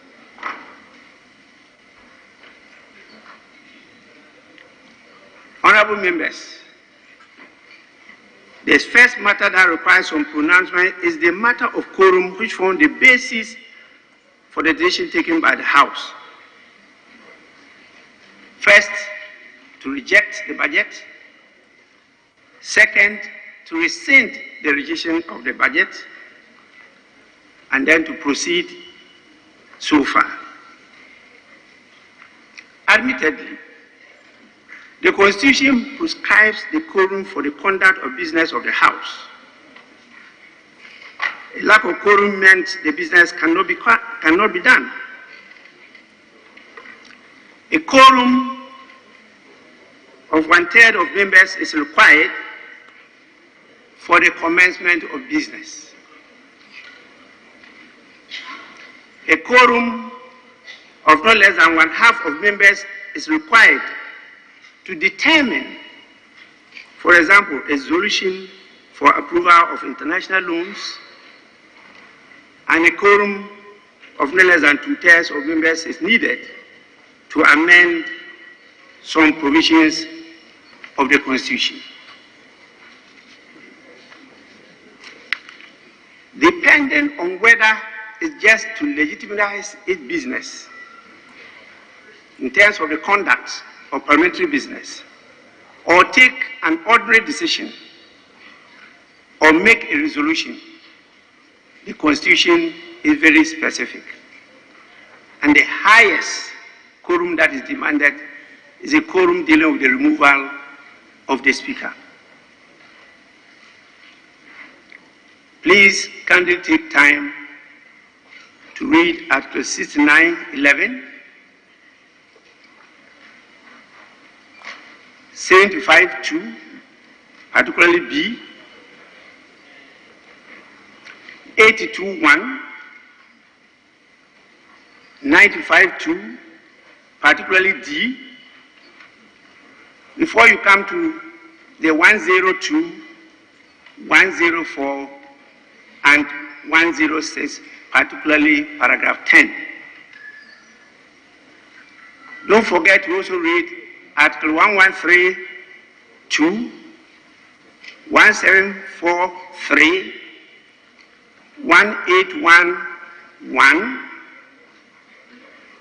Honorable members, the first matter that requires some pronouncement is the matter of quorum, which forms the basis for the decision taken by the House. First, to reject the budget. Second, to rescind the rejection of the budget. And then to proceed so far. Admittedly, the Constitution prescribes the quorum for the conduct of business of the House. A lack of quorum meant the business cannot be done. A quorum of 1/3 of members is required for the commencement of business. A quorum of no less than 1/2 of members is required to determine, for example, a resolution for approval of international loans, and a quorum of no less than 2/3 of members is needed to amend some provisions of the Constitution. Depending on whether it's just to legitimize its business in terms of the conduct of parliamentary business, or take an ordinary decision, or make a resolution, the Constitution is very specific. And the highest quorum that is demanded is a quorum dealing with the removal of the Speaker. Please kindly take time to read Article 69(11), 75(2), particularly B, 82(1), 95(2), particularly D, before you come to the 102, 104, and 106, particularly paragraph 10. Don't forget to also read Article 113(2), 1743, 1811,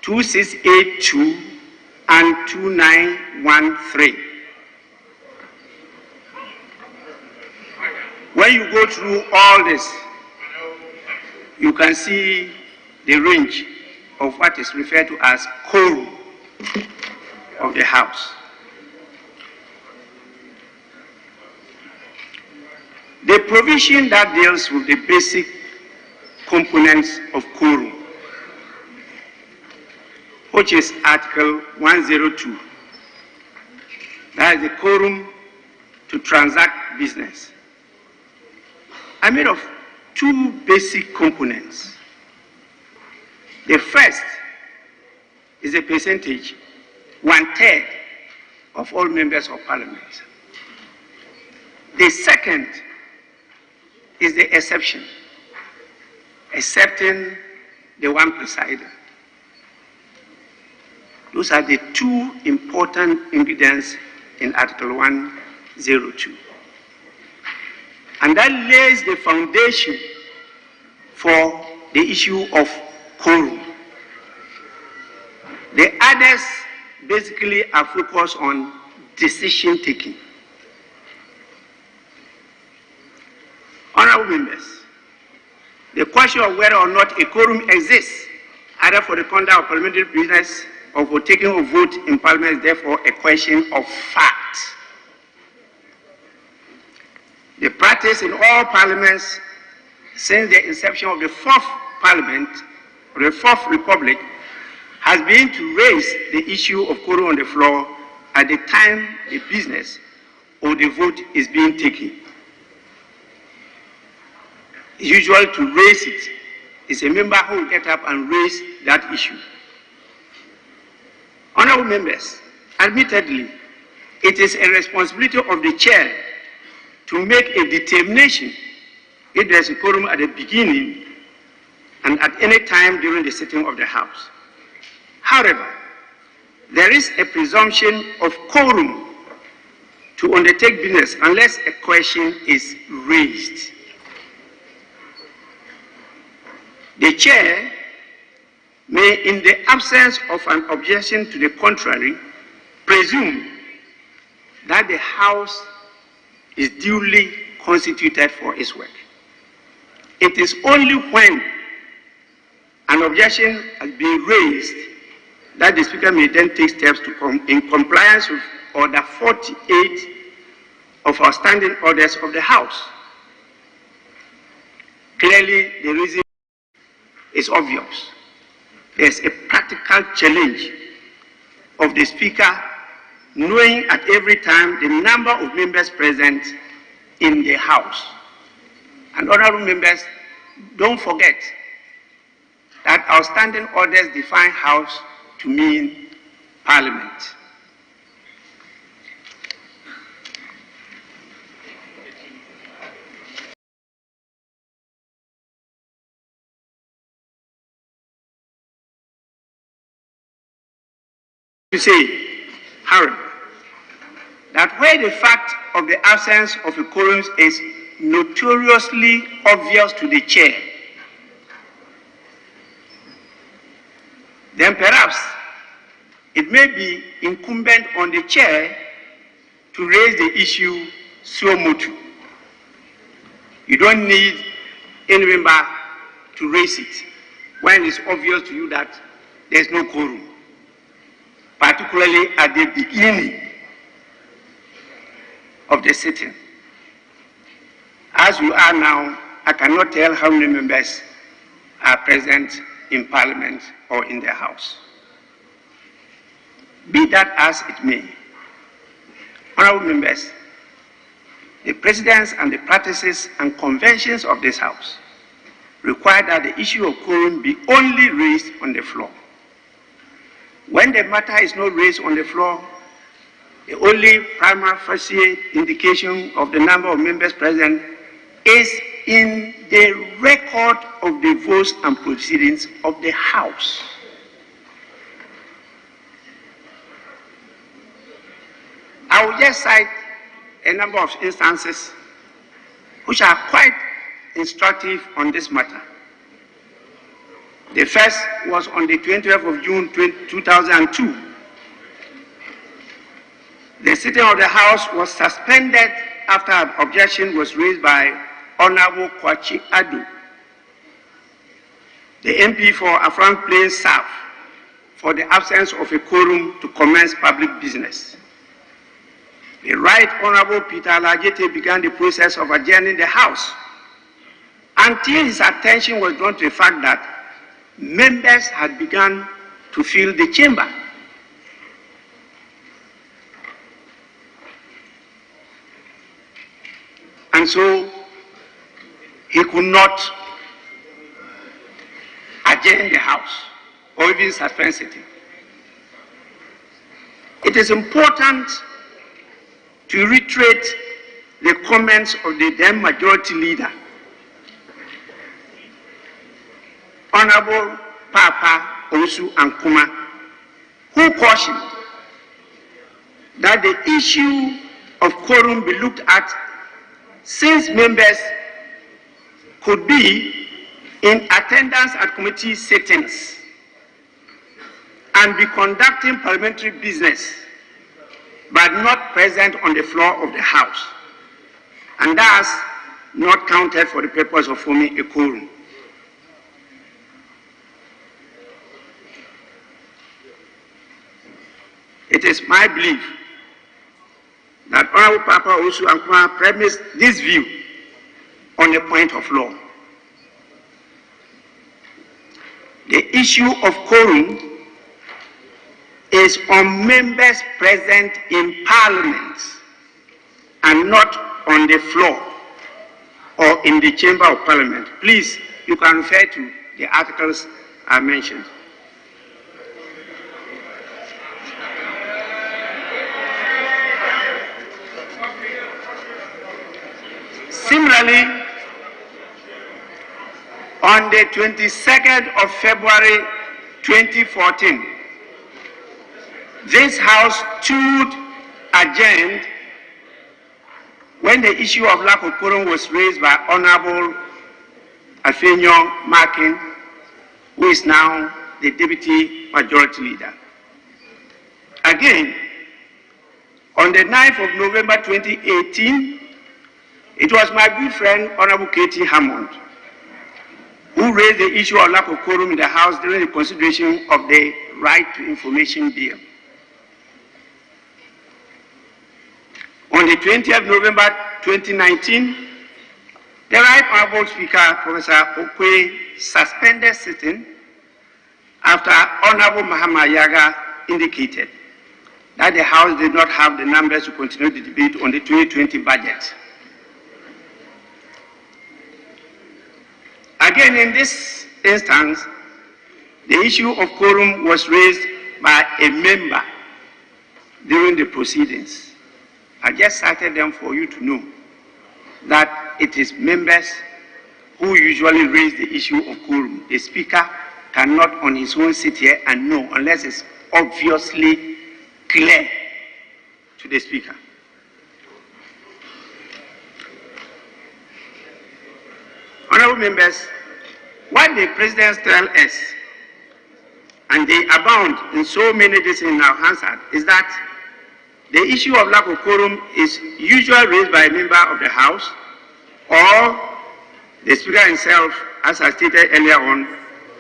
2682, and 2913. When you go through all this, you can see the range of what is referred to as quorum of the House. The provision that deals with the basic components of quorum, which is Article 102, that is the quorum to transact business, are made of two basic components. The first is a percentage, 1/3 of all members of Parliament. The second is the exception, excepting the one presider. Those are the two important ingredients in Article 102. And that lays the foundation for the issue of quorum. The others basically are focused on decision taking. Honorable members, the question of whether or not a quorum exists, either for the conduct of parliamentary business or for taking a vote in Parliament, is therefore a question of fact. The practice in all parliaments since the inception of the Fourth Parliament, or the Fourth Republic, has been to raise the issue of quorum on the floor at the time the business or the vote is being taken. Usually to raise it is a member who will get up and raise that issue. Honorable members, admittedly, it is a responsibility of the chair to make a determination if there's a quorum at the beginning and at any time during the sitting of the House. However, there is a presumption of quorum to undertake business unless a question is raised. The chair may, in the absence of an objection to the contrary, presume that the House is duly constituted for its work. It is only when an objection has been raised that the Speaker may then take steps to in compliance with Order 48 of our standing orders of the House. Clearly, the reason is obvious. There's a practical challenge of the Speaker knowing at every time the number of members present in the House. And honorable members, don't forget that our standing orders define House to mean Parliament. To say, however, that where the fact of the absence of a quorum is notoriously obvious to the chair, then perhaps it may be incumbent on the chair to raise the issue suo motu. You don't need any member to raise it when it's obvious to you that there's no quorum, particularly at the beginning of the sitting. As we are now, I cannot tell how many members are present in Parliament or in the House. Be that as it may, honorable members, the precedents and the practices and conventions of this House require that the issue of quorum be only raised on the floor. When the matter is not raised on the floor, the only prima facie indication of the number of members present is in the record of the votes and proceedings of the House. I will just cite a number of instances which are quite instructive on this matter. The first was on the 20th of June 2002. The sitting of the House was suspended after an objection was raised by Honorable Kwachi Adu, the MP for Afran Plains South, for the absence of a quorum to commence public business. The Right Honorable Peter Alajete began the process of adjourning the House until his attention was drawn to the fact that members had begun to fill the chamber. And so he could not adjourn the House or even suspend sitting. It is important to reiterate the comments of the then majority leader, Honorable Papa Osu Ankuma, who cautioned that the issue of quorum be looked at since members could be in attendance at committee sittings and be conducting parliamentary business but not present on the floor of the House, and thus not counted for the purpose of forming a quorum. It is my belief that Honorable Papa Osu Ankuma premised this view on a point of law. The issue of quorum is on members present in Parliament and not on the floor or in the chamber of Parliament. Please, you can refer to the articles I mentioned. Similarly, On the 22nd of February 2014, this House stood adjourned when the issue of lack of quorum was raised by Honorable Alfenyo Markin, who is now the Deputy Majority Leader. Again, on the 9th of November 2018, it was my good friend, Honorable Katie Hammond, who raised the issue of lack of quorum in the House during the consideration of the Right to Information Bill. On the 20th of November 2019, the Right Honorable Speaker, Professor Okwe, suspended sitting after Honorable Mahama Yaga indicated that the House did not have the numbers to continue the debate on the 2020 budget. Again, in this instance, the issue of quorum was raised by a member during the proceedings. I just cited them for you to know that it is members who usually raise the issue of quorum. The Speaker cannot on his own sit here and know unless it's obviously clear to the Speaker. Honorable members, what the presidents tell us, and they abound in so many days in our Hansard, is that the issue of lack of quorum is usually raised by a member of the House or the Speaker himself, as I stated earlier on,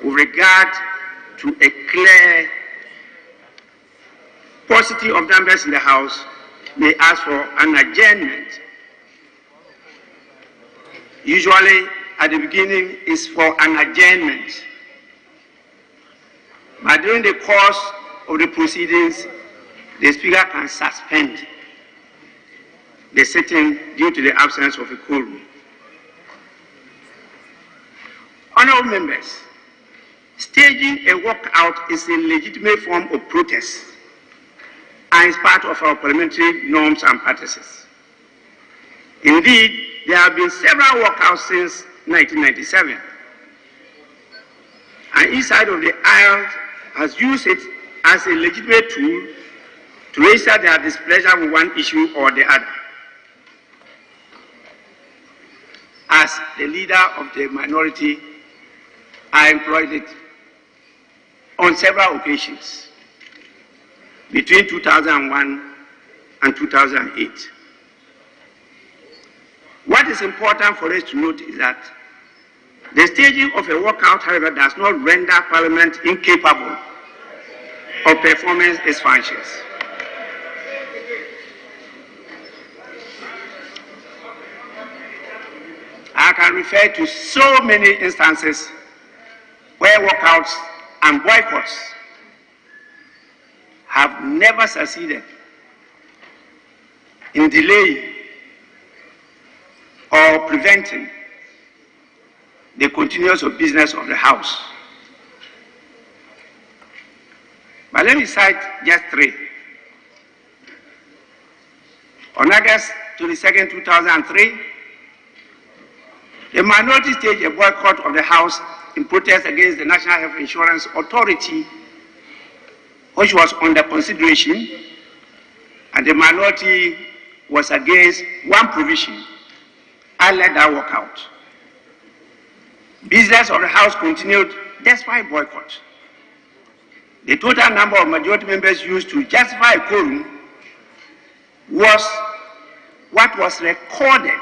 with regard to a clear paucity of numbers in the House, may ask for an adjournment. Usually, at the beginning, is for an adjournment. But during the course of the proceedings, the Speaker can suspend the sitting due to the absence of a quorum. Honorable members, staging a walkout is a legitimate form of protest and is part of our parliamentary norms and practices. Indeed, there have been several walkouts since 1997, and each side of the aisle has used it as a legitimate tool to register their displeasure with one issue or the other. As the leader of the minority, I employed it on several occasions between 2001 and 2008. What is important for us to note is that the staging of a walkout, however, does not render Parliament incapable of performing its functions. I can refer to so many instances where walkouts and boycotts have never succeeded in delaying or preventing the continuance of business of the House. But let me cite just three. On August 22, 2003, the minority staged a boycott of the House in protest against the National Health Insurance Authority, which was under consideration, and the minority was against one provision. I led that walkout. Business of the House continued despite boycott. The total number of majority members used to justify a quorum was what was recorded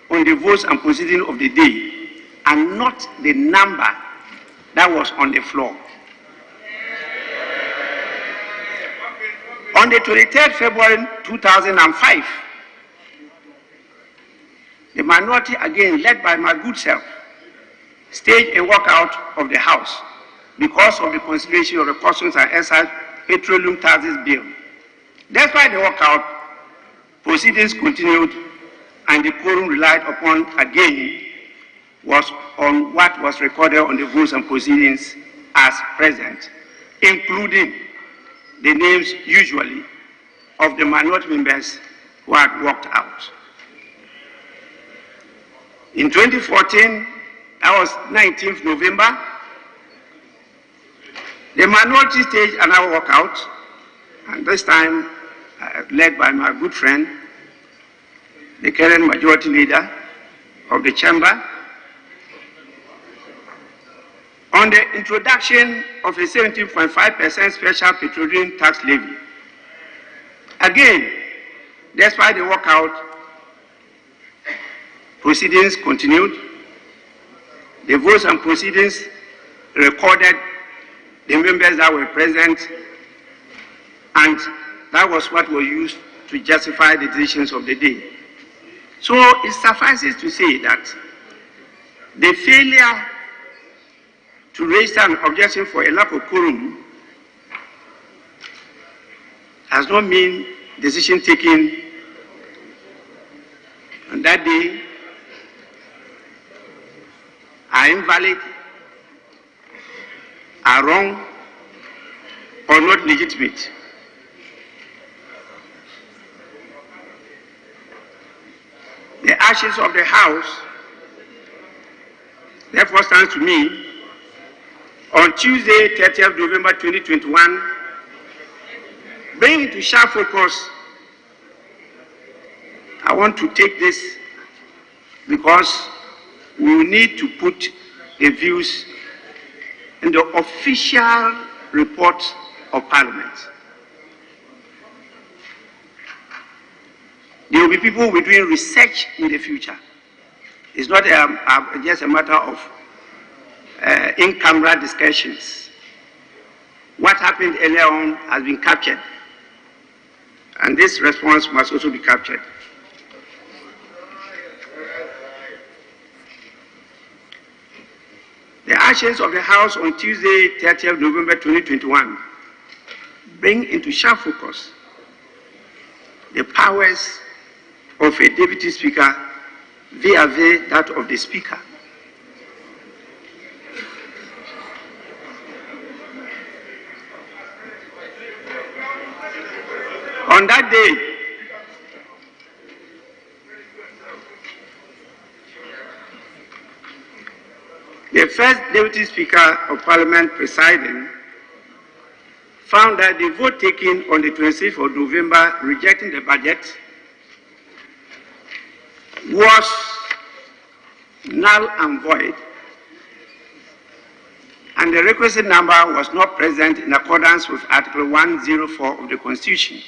on the votes and proceedings of the day, and not the number that was on the floor. On the 23rd February 2005, the minority, again led by my good self, staged a walkout of the House because of the consideration of the Customs and Excise Petroleum Taxes Bill. Despite the walkout, proceedings continued, and the quorum relied upon again was on what was recorded on the votes and proceedings as present, including the names usually of the minority members who had walked out. In 2014, That was 19th November. The minority staged another walkout, and this time led by my good friend, the current majority leader of the chamber, on the introduction of a 17.5% special petroleum tax levy. Again, despite the walkout, proceedings continued. The votes and proceedings recorded the members that were present, and that was what was used to justify the decisions of the day. So it suffices to say that the failure to raise an objection for a lack of quorum does not mean decision taken on that day are invalid, are wrong, or not legitimate. The actions of the House therefore stands to me on Tuesday, 30th November 2021, bring into sharp focus. I want to take this because we will need to put the views in the official report of Parliament. There will be people who will be doing research in the future. It's not just a matter of in-camera discussions. What happened earlier on has been captured, and this response must also be captured. The actions of the House on Tuesday, 30th November 2021, bring into sharp focus the powers of a Deputy Speaker vis-à-vis that of the Speaker. On that day, the first Deputy Speaker of Parliament presiding found that the vote taken on the 26th of November rejecting the budget was null and void, and the requisite number was not present in accordance with Article 104 of the Constitution.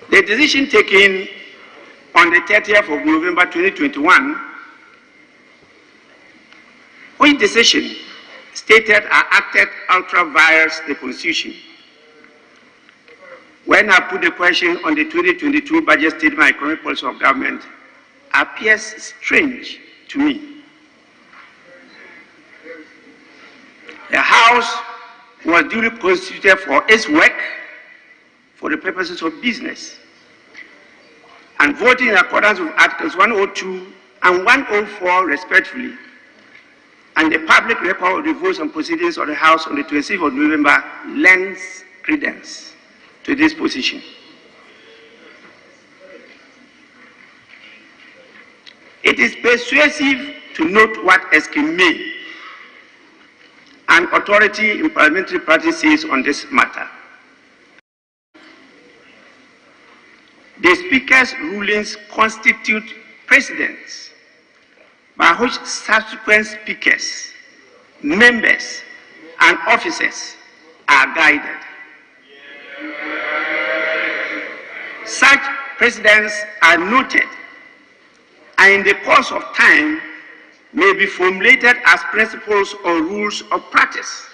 The decision taken on the 30th of November 2021, which decision stated I acted ultra vires the Constitution. When I put the question on the 2022 budget statement and economic policy of government, appears strange to me. The House was duly constituted for its work for the purposes of business, and voting in accordance with Articles 102 and 104 respectively, and the public record of the votes and proceedings of the House on the 26th of November lends credence to this position. It is persuasive to note what Eskime, an authority in parliamentary practice, says on this matter. The Speaker's rulings constitute precedents by which subsequent speakers, members, and officers are guided. Such precedents are noted and in the course of time may be formulated as principles or rules of practice.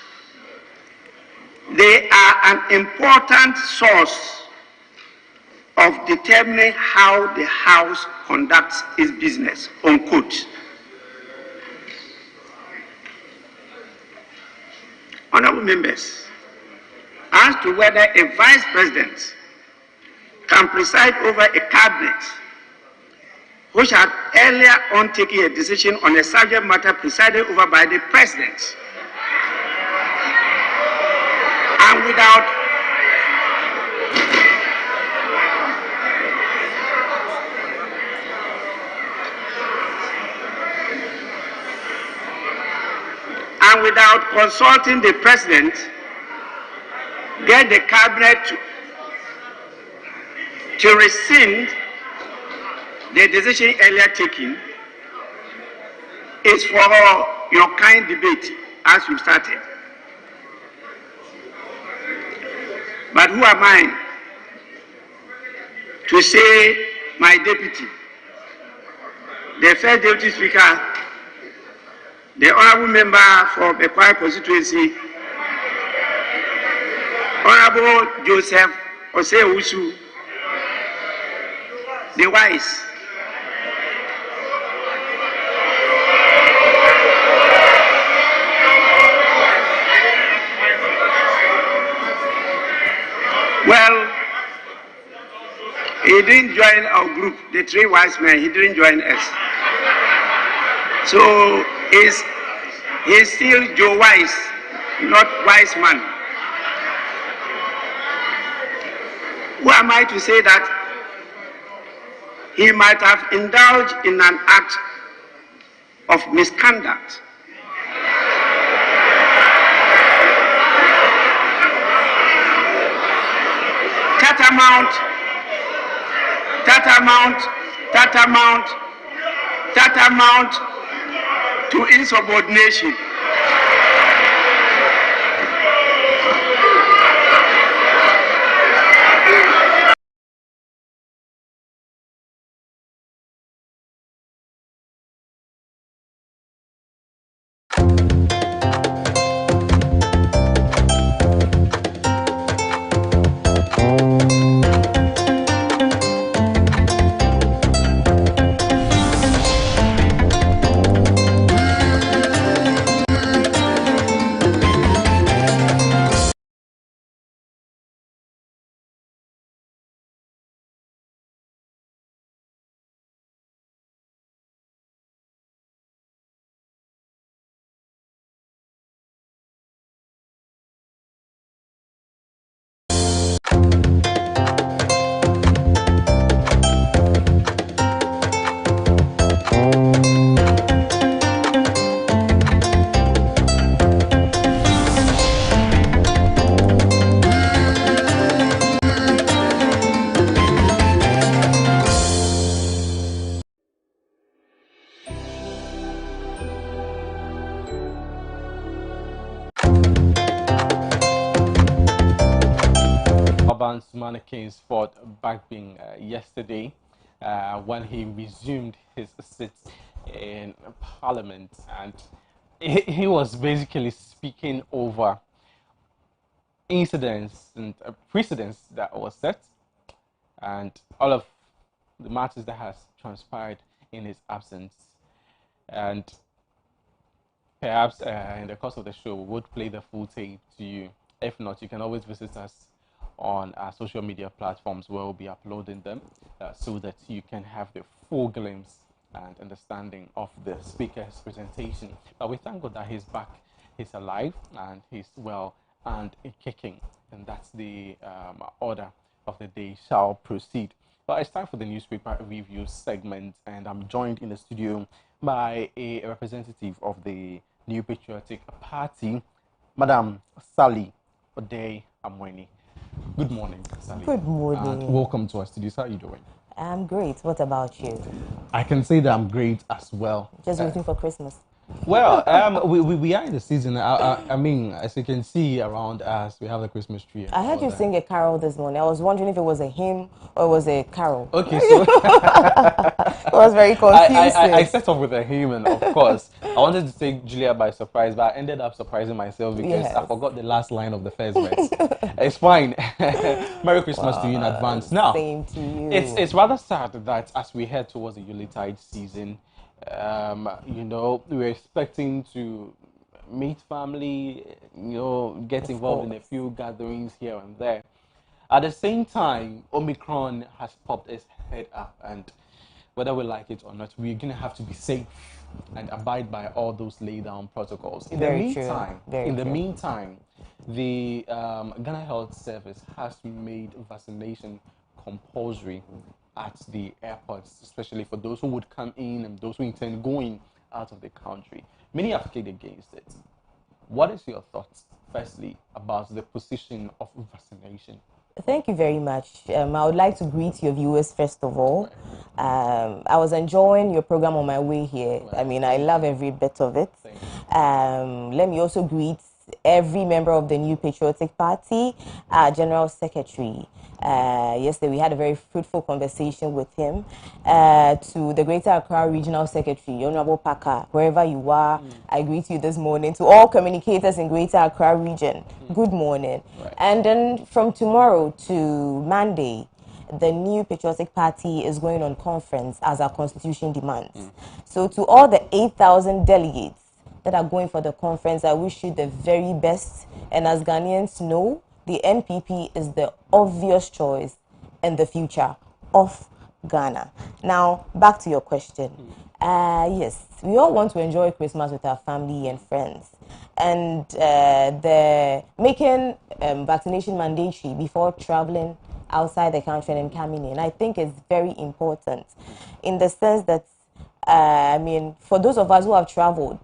They are an important source of determining how the House conducts its business, unquote. Honorable members, as to whether a vice president can preside over a cabinet which had earlier on taken a decision on a subject matter presided over by the president, and and without consulting the president, get the cabinet to rescind the decision earlier taken is for your kind debate as you started. But who am I to say my deputy, the first deputy speaker, the honorable member for Bekwai constituency, Honorable Joseph Osei-Usu, the wise, well, he didn't join our group, the three wise men, he didn't join us. So he's still Joe Wise, not wise man. Who am I to say that he might have indulged in an act of misconduct? Tantamount to insubordination. Mannequins fought backbeing yesterday when he resumed his seat in Parliament, and he was basically speaking over incidents and precedents that was set, and all of the matters that has transpired in his absence. And perhaps in the course of the show, we would play the full tape to you. If not, you can always visit us on our social media platforms where we'll be uploading them so that you can have the full glimpse and understanding of the speaker's presentation. But we thank God that he's back, he's alive, and he's well and kicking. And that's the order of the day shall proceed. But it's time for the newspaper review segment, and I'm joined in the studio by a representative of the New Patriotic Party, Madam Sally Odei Amweni. Good morning, Sally. Good morning. And welcome to our studios. How are you doing? I'm great. What about you? I can say that I'm great as well. Just waiting for Christmas. Well, we are in the season. I mean, as you can see around us, we have the Christmas tree. I heard you sing a carol this morning. I was wondering if it was a hymn or it was a carol. Okay, so it was very confusing. I set off with a hymn, and of course, I wanted to take Julia by surprise, but I ended up surprising myself because Yes. I forgot the last line of the first verse. It's fine. Merry Christmas to you in advance. Now, Same to you. it's rather sad that as we head towards the Yuletide season, we're expecting to meet family, get involved in a few gatherings here and there. At the same time, Omicron has popped its head up, and whether we like it or not, we're going to have to be safe and abide by all those laid down protocols. In the meantime, the Ghana Health Service has made vaccination compulsory at the airports, especially for those who would come in and those who intend going out of the country. Many have played against it. What is your thoughts, firstly, about the position of vaccination? Thank you very much. I would like to greet your viewers first of all. I was enjoying your program on my way here. I mean, I love every bit of it. Let me also greet every member of the New Patriotic Party, our General Secretary. Yesterday we had a very fruitful conversation with him. To the Greater Accra Regional Secretary, Honorable Parker, wherever you are, I greet you this morning. To all communicators in Greater Accra region, good morning. And then from tomorrow to Monday, the New Patriotic Party is going on conference as our constitution demands. So to all the 8,000 delegates that are going for the conference, I wish you the very best. And as Ghanaians know, the NPP is the obvious choice in the future of Ghana. Now, back to your question. Yes, we all want to enjoy Christmas with our family and friends. And the making vaccination mandatory before traveling outside the country and coming in, I think is very important in the sense that, I mean, for those of us who have traveled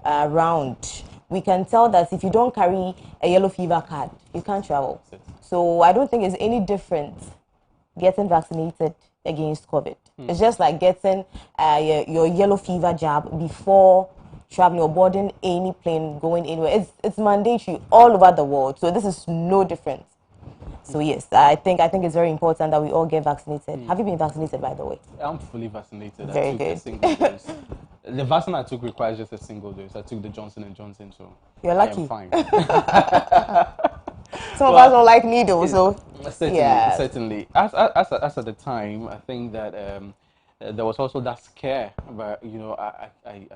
around, we can tell that if you don't carry a yellow fever card, you can't travel. So I don't think it's any different getting vaccinated against COVID. It's just like getting your yellow fever jab before traveling or boarding any plane going anywhere. It's mandatory all over the world. So this is no different. So yes, I think it's very important that we all get vaccinated. Have you been vaccinated, by the way? I'm fully vaccinated. Very I took good. a single dose. The vaccine I took requires just a single dose. I took the Johnson & Johnson, so You're lucky. I am fine. Some of us don't like needles, so certainly, yeah. certainly. As at the time, I think that there was also that scare, but you know, I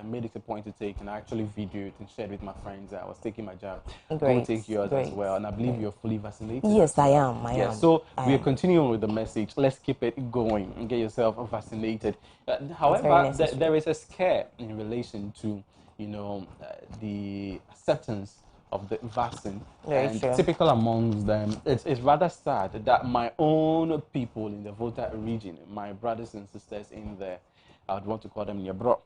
made it a point to take, and I actually videoed and shared with my friends that I was taking my jab. Go Great, take yours as great, well, and I believe you're fully vaccinated. Yes, I am. I am. So we are continuing with the message. Let's keep it going and get yourself vaccinated. However, there is a scare in relation to, you know, the acceptance of the vaccine. Very and true. typical amongst them, it's rather sad that my own people in the Volta region, my brothers and sisters in there, I would want to call them Nyabro.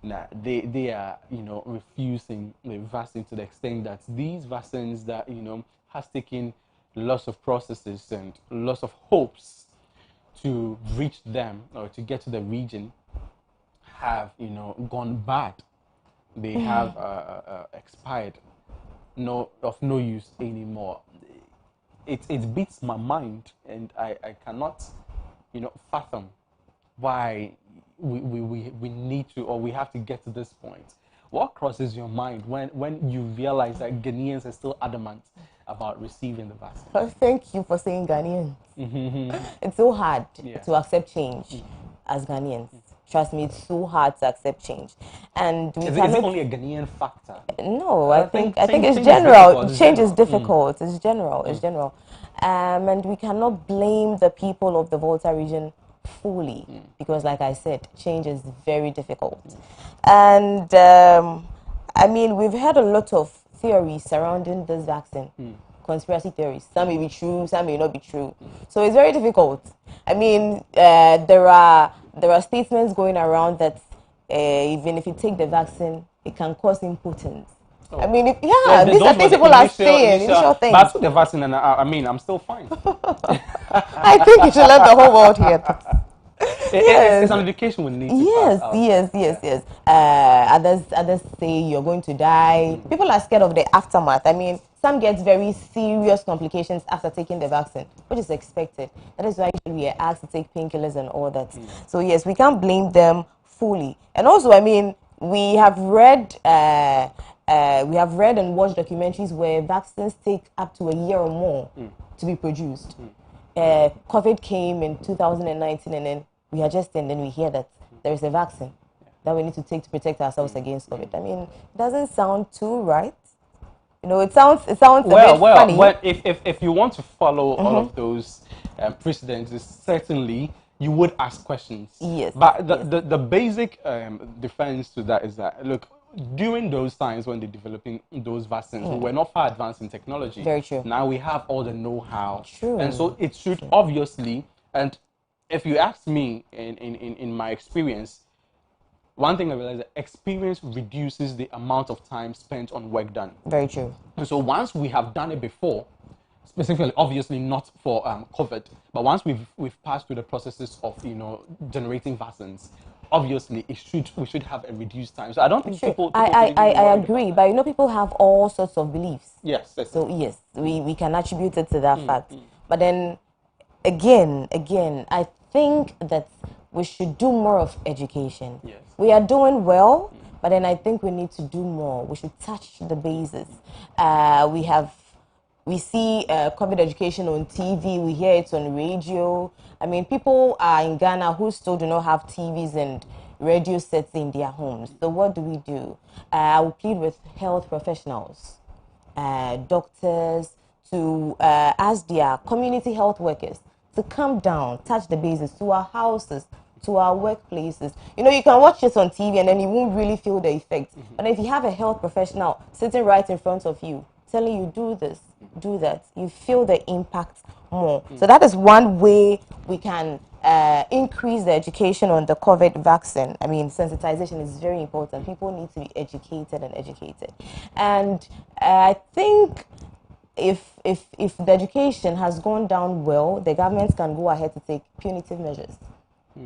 Now, they are, you know, refusing the vaccine to the extent that these vaccines that, you know, has taken lots of processes and lots of hopes to reach them or to get to the region have, you know, gone bad. They have expired, of no use anymore. It beats my mind, and I cannot, you know, fathom why we need to, or we have to get to this point. What crosses your mind when you realize that Ghanaians are still adamant about receiving the vaccine? Well, thank you for saying Ghanaians. It's so hard to accept change as Ghanaians. Trust me, it's so hard to accept change. And we Is cannot... it only a Ghanaian factor? No, I think it's change general. is Change is difficult. difficult. It's general. It's general. And we cannot blame the people of the Volta region fully because, like I said, change is very difficult. And I mean, we've heard a lot of theories surrounding this vaccine. Conspiracy theories. Some may be true, some may not be true. So it's very difficult. I mean, there are statements going around that even if you take the vaccine, it can cause impotence. I mean, these are things people are saying. Initial things. But I took the vaccine, and I mean, I'm still fine. I think you should let the whole world hear this. It's an education we need to pass out. Yes. Others say you're going to die. People are scared of the aftermath. I mean, some get very serious complications after taking the vaccine, which is expected. That is why we are asked to take painkillers and all that. So yes, we can't blame them fully. And also, I mean, we have read and watched documentaries where vaccines take up to a year or more to be produced. COVID came in 2019, and then we hear that there is a vaccine that we need to take to protect ourselves against COVID. I mean, it doesn't sound too right. You know, it sounds a bit funny. Well, if you want to follow all of those precedents, certainly you would ask questions. Yes. But the basic defense to that is that, look, during those times when they're developing those vaccines, we were not far advanced in technology. Very true. Now we have all the know-how. True. And so it should obviously, and if you ask me, in my experience, one thing I realized that experience reduces the amount of time spent on work done. Very true. And so once we have done it before, specifically, obviously not for COVID, but once we've passed through the processes of generating vaccines, obviously we should have a reduced time. So I don't think Sure. people I agree, but people have all sorts of beliefs. Yes. So yes, we can attribute it to that fact. But then again, I think that we should do more of education. Yes. We are doing well, but then I think we need to do more. We should touch the bases. We see COVID education on TV. We hear it on radio. I mean, people are in Ghana who still do not have TVs and radio sets in their homes. So what do? I will plead with health professionals, doctors, to ask their community health workers to come down, touch the bases, to our houses, to our workplaces. You know, you can watch it on TV and then you won't really feel the effect. But if you have a health professional sitting right in front of you, telling you do this, do that, you feel the impact more. So that is one way we can increase the education on the COVID vaccine. I mean, sensitization is very important. People need to be educated and educated. And I think if the education has gone down well, the government can go ahead to take punitive measures.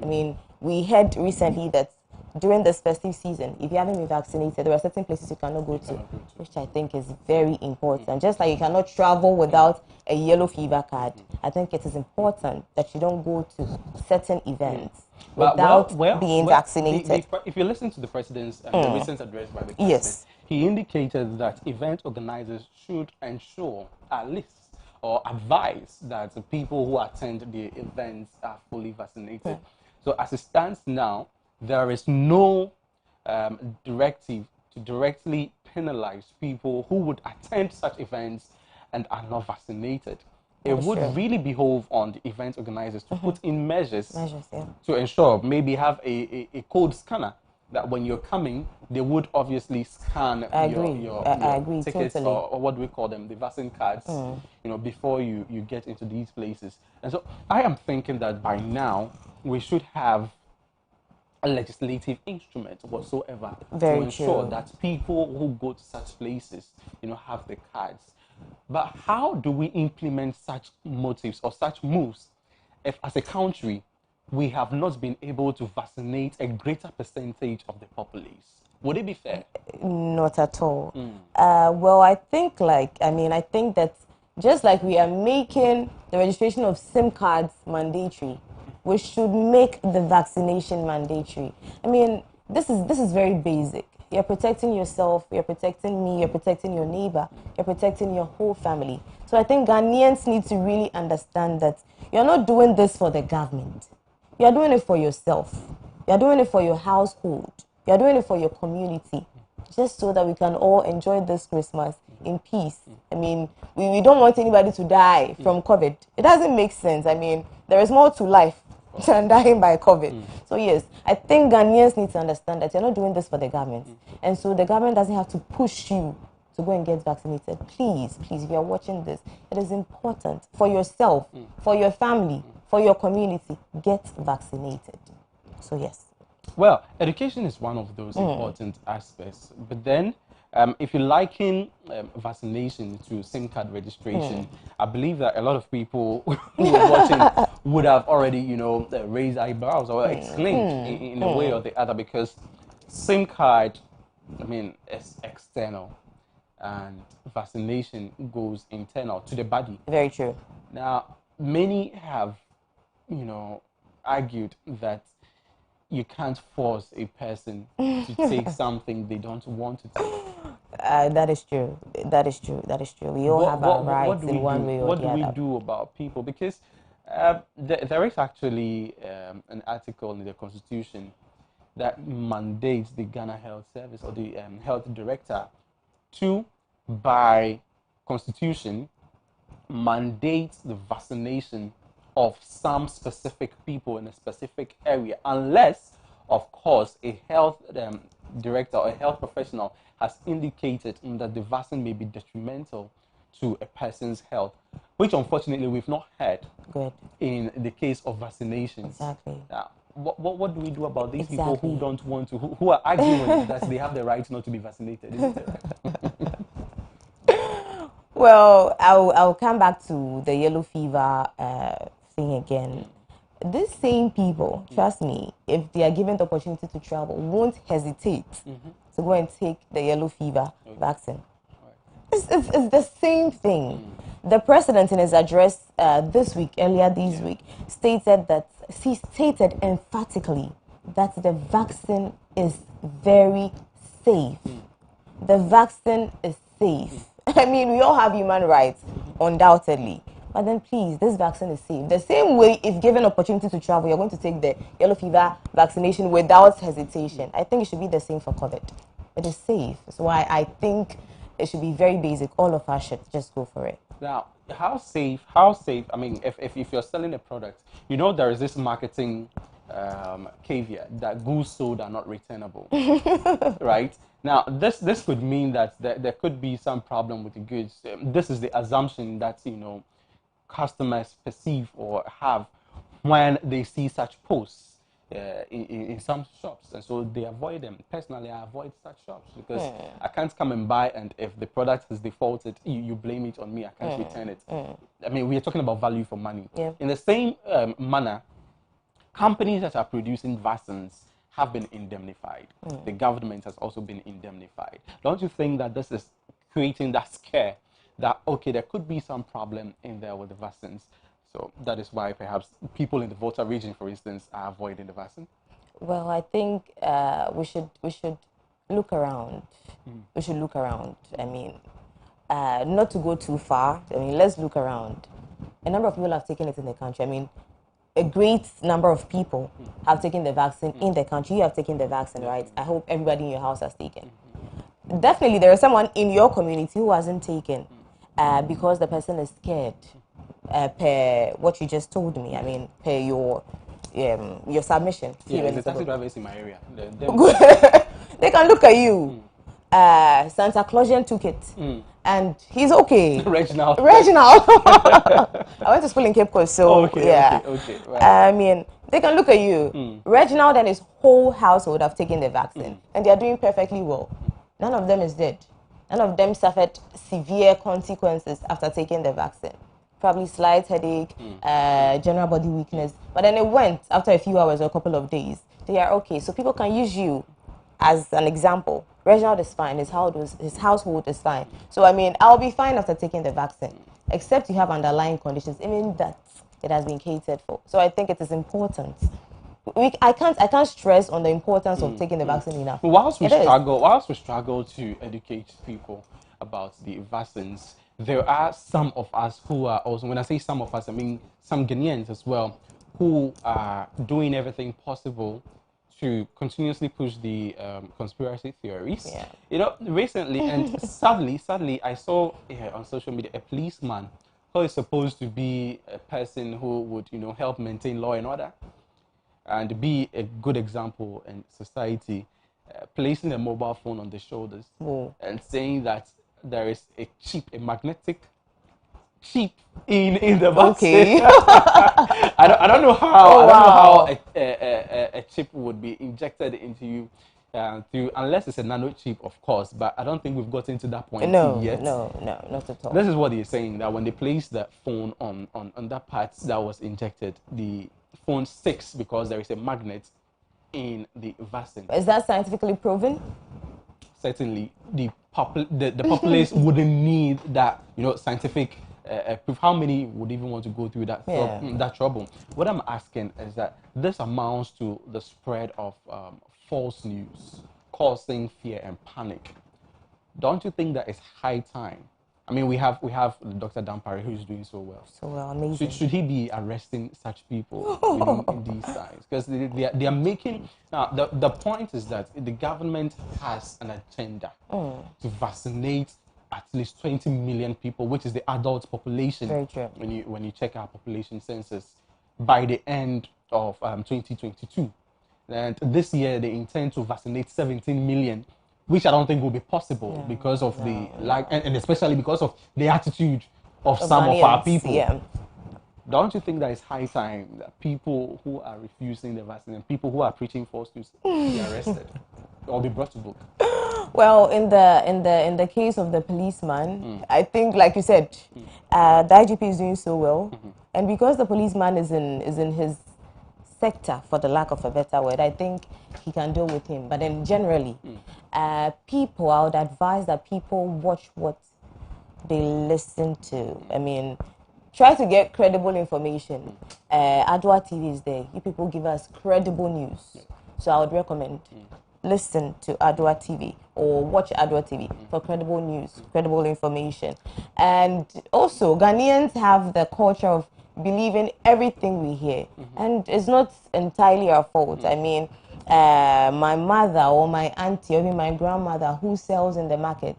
I mean, we heard recently that during this festive season, if you haven't been vaccinated, there are certain places you cannot go to, which I think is very important. Just like you cannot travel without a yellow fever card, I think it is important that you don't go to certain events without being vaccinated. If you listen to the president's the recent address by the president, Yes, he indicated that event organizers should ensure at least or advise that the people who attend the events are fully vaccinated. So as it stands now, there is no directive to directly penalize people who would attend such events and are not vaccinated. It would really behove on the event organizers to put in measures to ensure, maybe have a code scanner that when you're coming, they would obviously scan your tickets or what do we call them, the vaccine cards, before you get into these places. And so I am thinking that by now we should have a legislative instrument whatsoever to ensure that people who go to such places, have the cards. But how do we implement such motives or such moves if, as a country, we have not been able to vaccinate a greater percentage of the populace? Would it be fair? Not at all. Well, I think that just like we are making the registration of SIM cards mandatory, we should make the vaccination mandatory. I mean, this is very basic. You're protecting yourself, you're protecting me, you're protecting your neighbor, you're protecting your whole family. So I think Ghanaians need to really understand that you're not doing this for the government. You're doing it for yourself. You're doing it for your household. You're doing it for your community, just so that we can all enjoy this Christmas in peace. I mean, we don't want anybody to die from COVID. It doesn't make sense. I mean, there is more to life than dying by COVID. So yes, I think Ghanaians need to understand that you're not doing this for the government. And so the government doesn't have to push you to go and get vaccinated. Please, if you're watching this, it is important for yourself, for your family, for your community, get vaccinated. So yes. Well, education is one of those important aspects. But then, if you liken vaccination to SIM card registration, I believe that a lot of people who are watching would have already, raised eyebrows or exclaimed in a way or the other, because SIM card, is external and vaccination goes internal to the body. Very true. Now, many have, argued that you can't force a person to take something they don't want to take. That is true. We all have our rights in one way or the other. What do we do about people? Because there is actually an article in the Constitution that mandates the Ghana Health Service or the health director to, by Constitution, mandate the vaccination of some specific people in a specific area, unless, of course, a health director or a health professional has indicated that the vaccine may be detrimental to a person's health, which unfortunately we've not had in the case of vaccinations. Exactly. Now, what do we do about these people Exactly. who don't want to, who are arguing that they have the right not to be vaccinated? Isn't it right? Well, I'll come back to the yellow fever thing again. These same people, trust me, if they are given the opportunity to travel, won't hesitate to go and take the yellow fever vaccine. It's the same thing. The president, in his address earlier this week, stated emphatically that the vaccine is very safe. The vaccine is safe. I mean, we all have human rights, undoubtedly. But then please, this vaccine is safe. The same way, if given opportunity to travel, you're going to take the yellow fever vaccination without hesitation. I think it should be the same for COVID. It is safe. So I think it should be very basic. All of us should just go for it. Now, how safe, I mean, if you're selling a product, you know there is this marketing caveat that goods sold are not returnable, right? Now, this could mean that there could be some problem with the goods. This is the assumption that, you know, customers perceive or have when they see such posts in some shops, and so they avoid them. Personally, I avoid such shops because I can't come and buy, and if the product is defaulted, you blame it on me. I can't return it. I mean, we are talking about value for money. Yeah. In the same manner, companies that are producing vaccines have been indemnified. The government has also been indemnified. Don't you think that this is creating that scare that, okay, there could be some problem in there with the vaccines? So that is why perhaps people in the Volta region, for instance, are avoiding the vaccine. Well, I think we should look around. We should look around. I mean, not to go too far. I mean, let's look around. A number of people have taken it in the country. I mean, a great number of people have taken the vaccine in the country. You have taken the vaccine, right? I hope everybody in your house has taken. Definitely, there is someone in your community who hasn't taken because the person is scared. Per what you just told me, I mean, per your submission. Yeah, the taxi drivers in my area. They can look at you. Santa Clausian took it, and he's okay. Reginald. I went to school in Cape Coast, so yeah. Okay. Right. I mean, they can look at you. Reginald and his whole household have taken the vaccine, and they are doing perfectly well. None of them is dead. None of them suffered severe consequences after taking the vaccine. Probably slight headache, general body weakness. But then it went after a few hours or a couple of days. They are okay. So people can use you as an example. Reginald is fine. His household is fine. So, I mean, I'll be fine after taking the vaccine. Except you have underlying conditions, even that it has been catered for. So I think it is important. I can't stress on the importance of taking the vaccine enough. Whilst we struggle to educate people about the vaccines, there are some of us who are also, when I say some of us, I mean some Ghanaians as well, who are doing everything possible to continuously push the conspiracy theories. Yeah. You know, recently, and sadly, I saw on social media a policeman who is supposed to be a person who would, you know, help maintain law and order and be a good example in society, placing a mobile phone on the shoulders and saying that there is a magnetic chip in the vaccine. Okay. I don't know how a chip would be injected into you unless it's a nano chip, of course. But I don't think we've gotten to that point yet. No, not at all. This is what he's saying, that when they place the phone on that part that was injected, the phone sticks because there is a magnet in the vaccine. Is that scientifically proven? Certainly, the populace wouldn't need that, you know, scientific proof. How many would even want to go through that trouble? What I'm asking is that this amounts to the spread of false news, causing fear and panic. Don't you think that it's high time? I mean, we have Dr. Dampare, who is doing so well. So well, amazing. Should he be arresting such people in these times? Because they are making... Now, the point is that the government has an agenda to vaccinate at least 20 million people, which is the adult population. Very true. When you check our population census, by the end of 2022. And this year, they intend to vaccinate 17 million, which I don't think will be possible because of the and especially because of the attitude of some of our people. Yeah. don't you think that it's high time that people who are refusing the vaccine and people who are preaching false news be arrested or be brought to book? Well, in the case of the policeman, I think, like you said, the IGP is doing so well, and because the policeman is in his sector, for the lack of a better word, I think he can deal with him. But then generally, people, I would advise that people watch what they listen to. I mean, try to get credible information. Adwa TV is there. You people give us credible news. So I would recommend listen to Adwa TV or watch Adwa TV for credible news, credible information. And also, Ghanaians have the culture of believing everything we hear. And it's not entirely our fault. I mean, my mother or my auntie or even my grandmother who sells in the market,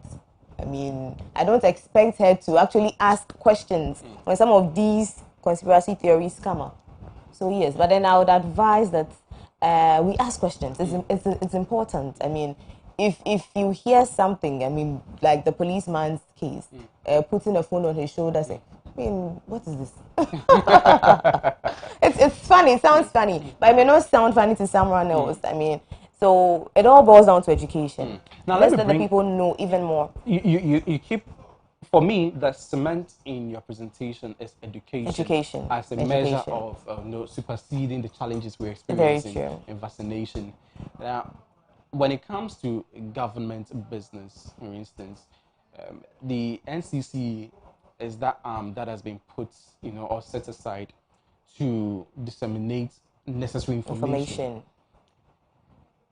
I mean, I don't expect her to actually ask questions when some of these conspiracy theories come up. So yes, but then I would advise that we ask questions. It's important. I mean, if you hear something, I mean, like the policeman's case, putting a phone on his shoulder, saying, I mean, what is this? It's funny. It sounds funny, but it may not sound funny to someone else. I mean, so it all boils down to education. Now Let's let the people know even more. You keep, for me, the cement in your presentation is education. Education. As a Education. measure of superseding the challenges we're experiencing Very true. in vaccination. Now, when it comes to government business, for instance, the NCC is that arm that has been put, or set aside to disseminate necessary information.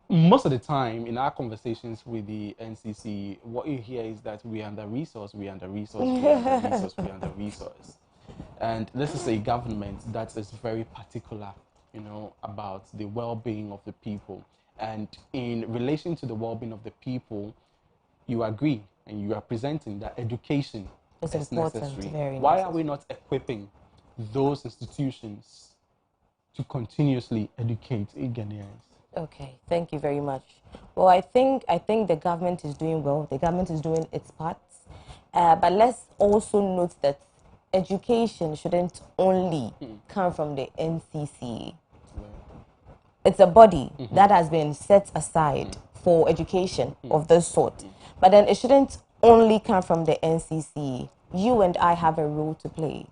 Most of the time in our conversations with the NCC, what you hear is that we are under-resourced, we are under-resourced, we are under-resourced, we are under-resourced. And this is a government that is very particular, about the well-being of the people. And in relation to the well-being of the people, you agree and you are presenting that education is necessary. Why are we not equipping those institutions to continuously educate Ghanaians? Okay, thank you very much. Well, I think the government is doing well. The government is doing its part. But let's also note that education shouldn't only come from the NCC. It's a body that has been set aside for education of this sort. But then it shouldn't only come from the NCC. You and I have a role to play.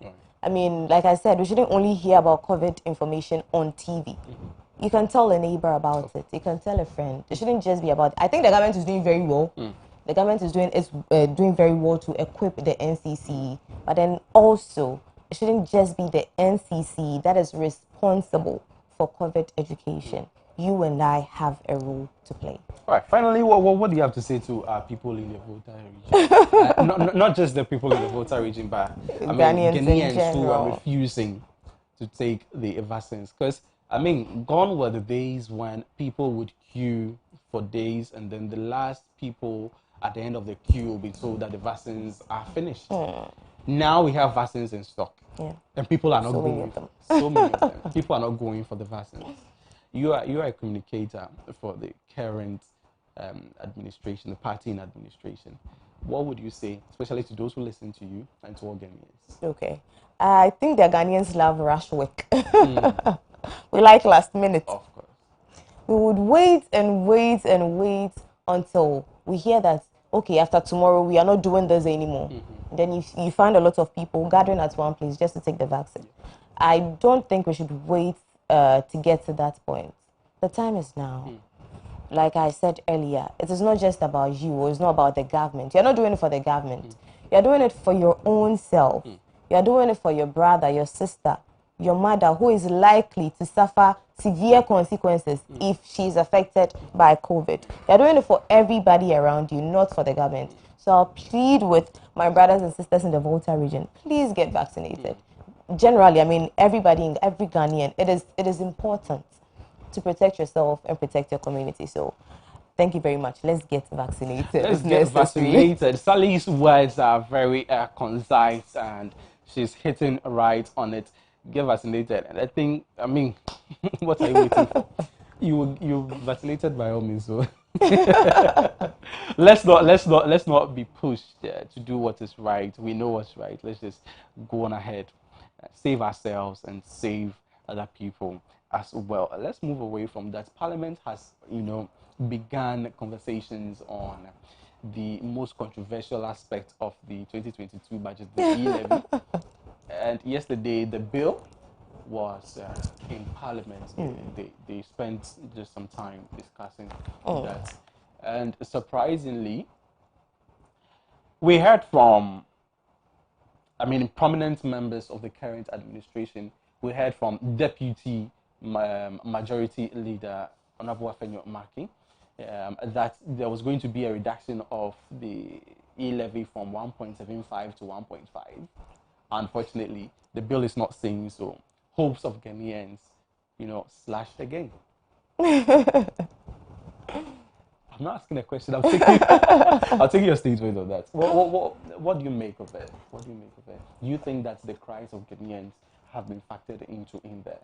I mean, like I said, we shouldn't only hear about COVID information on TV. You can tell a neighbor about it. You can tell a friend. It shouldn't just be about. I think the government is doing very well. The government is doing very well to equip the NCC. But then also, it shouldn't just be the NCC that is responsible for COVID education. You and I have a role to play. All right. Finally, what do you have to say to people in the Volta region? Not just the people in the Volta region, but Ghanaians who are refusing to take the vaccines. Because gone were the days when people would queue for days, and then the last people at the end of the queue will be told that the vaccines are finished. Now we have vaccines in stock, and people are not going. So many of them. People are not going for the vaccines. You are a communicator for the current administration, the party in administration. What would you say, especially to those who listen to you and to all Ghanaians? Okay, I think the Ghanaians love rush work. We like last minute. Of course. We would wait and wait and wait until we hear that, okay, after tomorrow, we are not doing this anymore. Then you find a lot of people gathering at one place just to take the vaccine. I don't think we should wait to get to that point. The time is now. Like I said earlier, it is not just about you, or it's not about the government. You're not doing it for the government. You're doing it for your own self. You're doing it for your brother, your sister, your mother, who is likely to suffer severe consequences if she's affected by COVID. You're doing it for everybody around you, not for the government. So I'll plead with my brothers and sisters in the Volta region, please get vaccinated. Generally, everybody, every Ghanaian, it is important to protect yourself and protect your community. So thank you very much. Let's get vaccinated. Let's get vaccinated. Sally's words are very concise, and she's hitting right on it. Get vaccinated. And I think, what are you waiting for? You vaccinated by all means. So let's not be pushed to do what is right. We know what's right. Let's just go on ahead save ourselves and save other people as well. Let's move away from that. Parliament has, begun conversations on the most controversial aspect of the 2022 budget, the e-levy. And yesterday, the bill was in Parliament. They spent just some time discussing that. And surprisingly, we heard from, prominent members of the current administration. We heard from Deputy Majority Leader Honorable Afenyo Maki that there was going to be a reduction of the e-levy from 1.75 to 1.5. Unfortunately, the bill is not saying so. Hopes of Ghanaians, slashed again. I'm not asking a question. I'll take your statement on that. What do you make of it? What do you make of it? Do you think that the cries of Ghanaians have been factored into in there?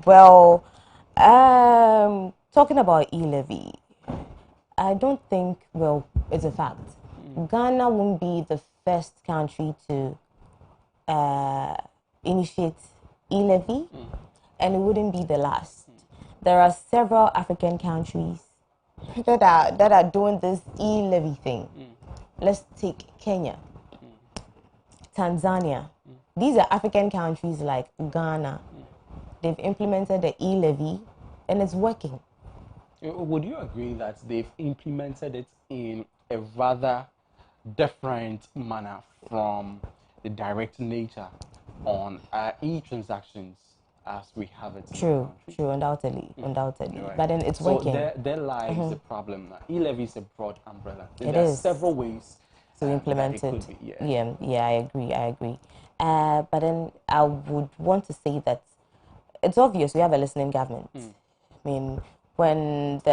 Well, talking about e-levy, I don't think, it's a fact. Ghana won't be the first country to initiate e-levy, and it wouldn't be the last. There are several African countries that are doing this e-levy thing. Let's take Kenya, Tanzania. These are African countries like Ghana. They've implemented the e-levy and it's working. Would you agree that they've implemented it in a rather different manner from the direct nature on e-transactions as we have it? True, undoubtedly. Right. But then it's working. So there lies the problem. E-levy is a broad umbrella. There are several ways to implement it. Could be, yeah, I agree. But then I would want to say that it's obvious we have a listening government. I mean, when the...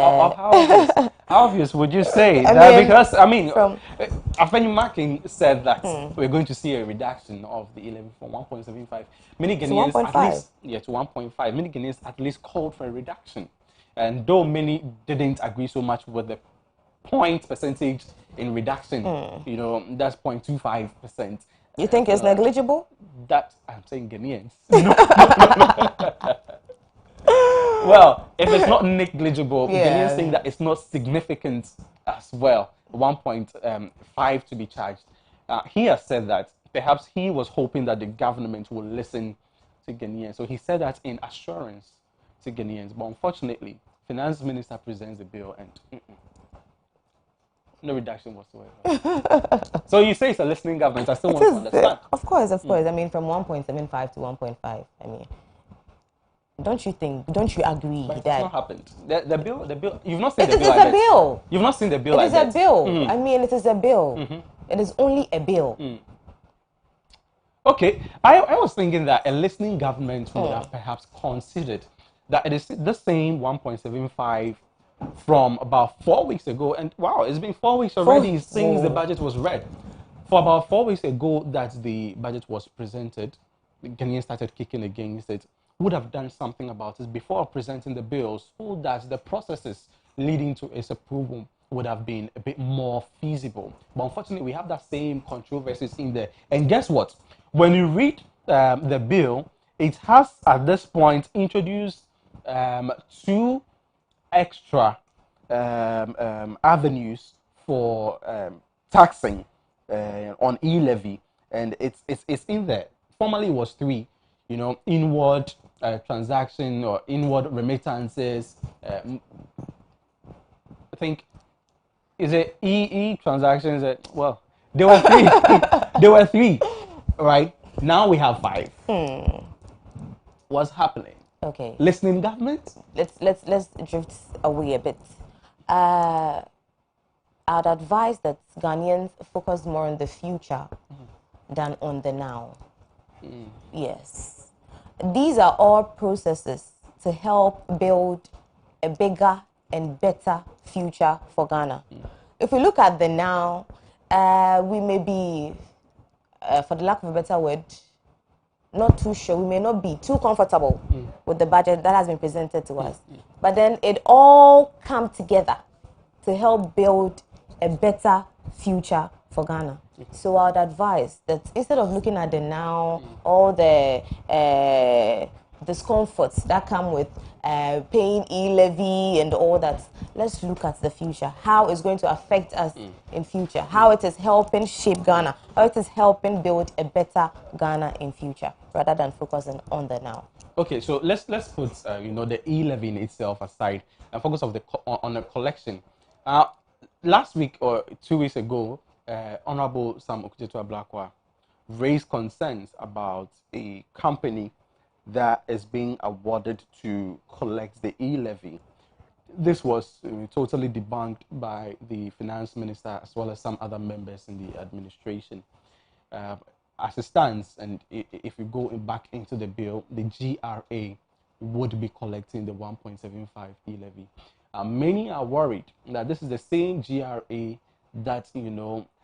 How obvious would you say? Because, Afeni Marking said that we're going to see a reduction of the e-levy from 1.75. Many Ghanaians to 1.5. Many Ghanaians at least called for a reduction. And though many didn't agree so much with the point percentage in reduction, that's 0.25%. You think it's negligible? That, I'm saying Ghanaians. Well, if it's not negligible, Ghanaians think that it's not significant as well. 1.5 to be charged. He has said that perhaps he was hoping that the government will listen to Ghanaians. So he said that in assurance to Ghanaians. But unfortunately, Finance Minister presents the bill and no reduction whatsoever. So you say it's a listening government. I still want to understand. Of course. From 1.75 to 1.5. Don't you agree but that it's not happened? The bill. You've not seen the bill. It is a bill. You've not seen the bill. It is a bill. It is a bill. It is only a bill. Okay, I was thinking that a listening government would have perhaps considered that it is the same 1.75 from about 4 weeks ago. And wow, it's been 4 weeks already since the budget was read. For about 4 weeks ago that the budget was presented, the Ghanaians started kicking against it. Would have done something about it before presenting the bill so that the processes leading to its approval would have been a bit more feasible. But unfortunately, we have that same controversies in there. And guess what? When you read the bill, it has at this point introduced two extra avenues for taxing on e-levy, and it's in there. Formerly, it was three. Inward transaction or inward remittances. I think is it transactions? Well, there were three. There were three, right? Now we have 5. What's happening? Okay. Listening government. Let's drift away a bit. I'd advise that Ghanaians focus more on the future than on the now. Yes. These are all processes to help build a bigger and better future for Ghana. If we look at the now, we may be, for the lack of a better word, not too sure. We may not be too comfortable with the budget that has been presented to us. But then it all comes together to help build a better future for Ghana. So I would advise that instead of looking at the now, all the discomforts that come with paying e-levy and all that, let's look at the future. How it's going to affect us in future. How it is helping shape Ghana. How it is helping build a better Ghana in future, rather than focusing on the now. Okay, so let's put the e-levy in itself aside and focus on the collection. Last week or 2 weeks ago, Honorable Sam Okudzeto-Ablakwa raised concerns about a company that is being awarded to collect the e-levy. This was totally debunked by the finance minister as well as some other members in the administration. As it stands, and if you go back into the bill, the GRA would be collecting the 1.75 e-levy. Many are worried that this is the same GRA that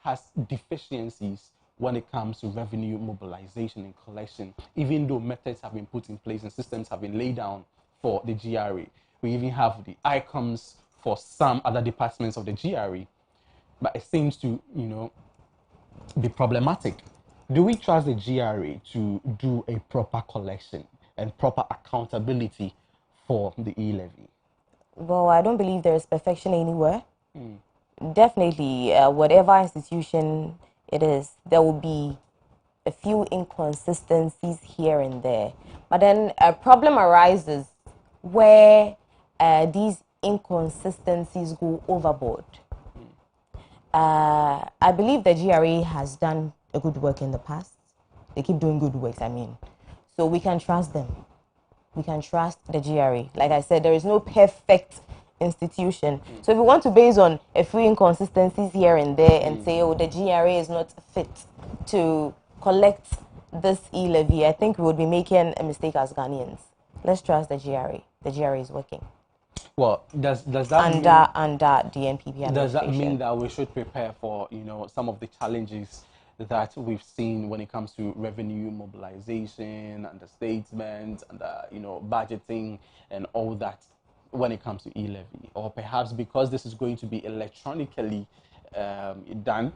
has deficiencies when it comes to revenue mobilization and collection, even though methods have been put in place and systems have been laid down for the GRA. We even have the icons for some other departments of the GRA, but it seems to be problematic. Do we trust the GRA to do a proper collection and proper accountability for the e-levy? Well, I don't believe there is perfection anywhere. Definitely, whatever institution it is, there will be a few inconsistencies here and there. But then a problem arises where these inconsistencies go overboard. I believe the GRA has done a good work in the past. They keep doing good works, so we can trust them. We can trust the GRA. Like I said, there is no perfect institution. So if we want to base on a few inconsistencies here and there and say, oh, the GRA is not fit to collect this e-levy, I think we would be making a mistake as Ghanaians. Let's trust the GRA. The GRA is working. Well, does that under the NPP administration? Does that mean that we should prepare for some of the challenges that we've seen when it comes to revenue mobilization and the statements and budgeting and all that when it comes to e-levy? Or perhaps because this is going to be electronically done,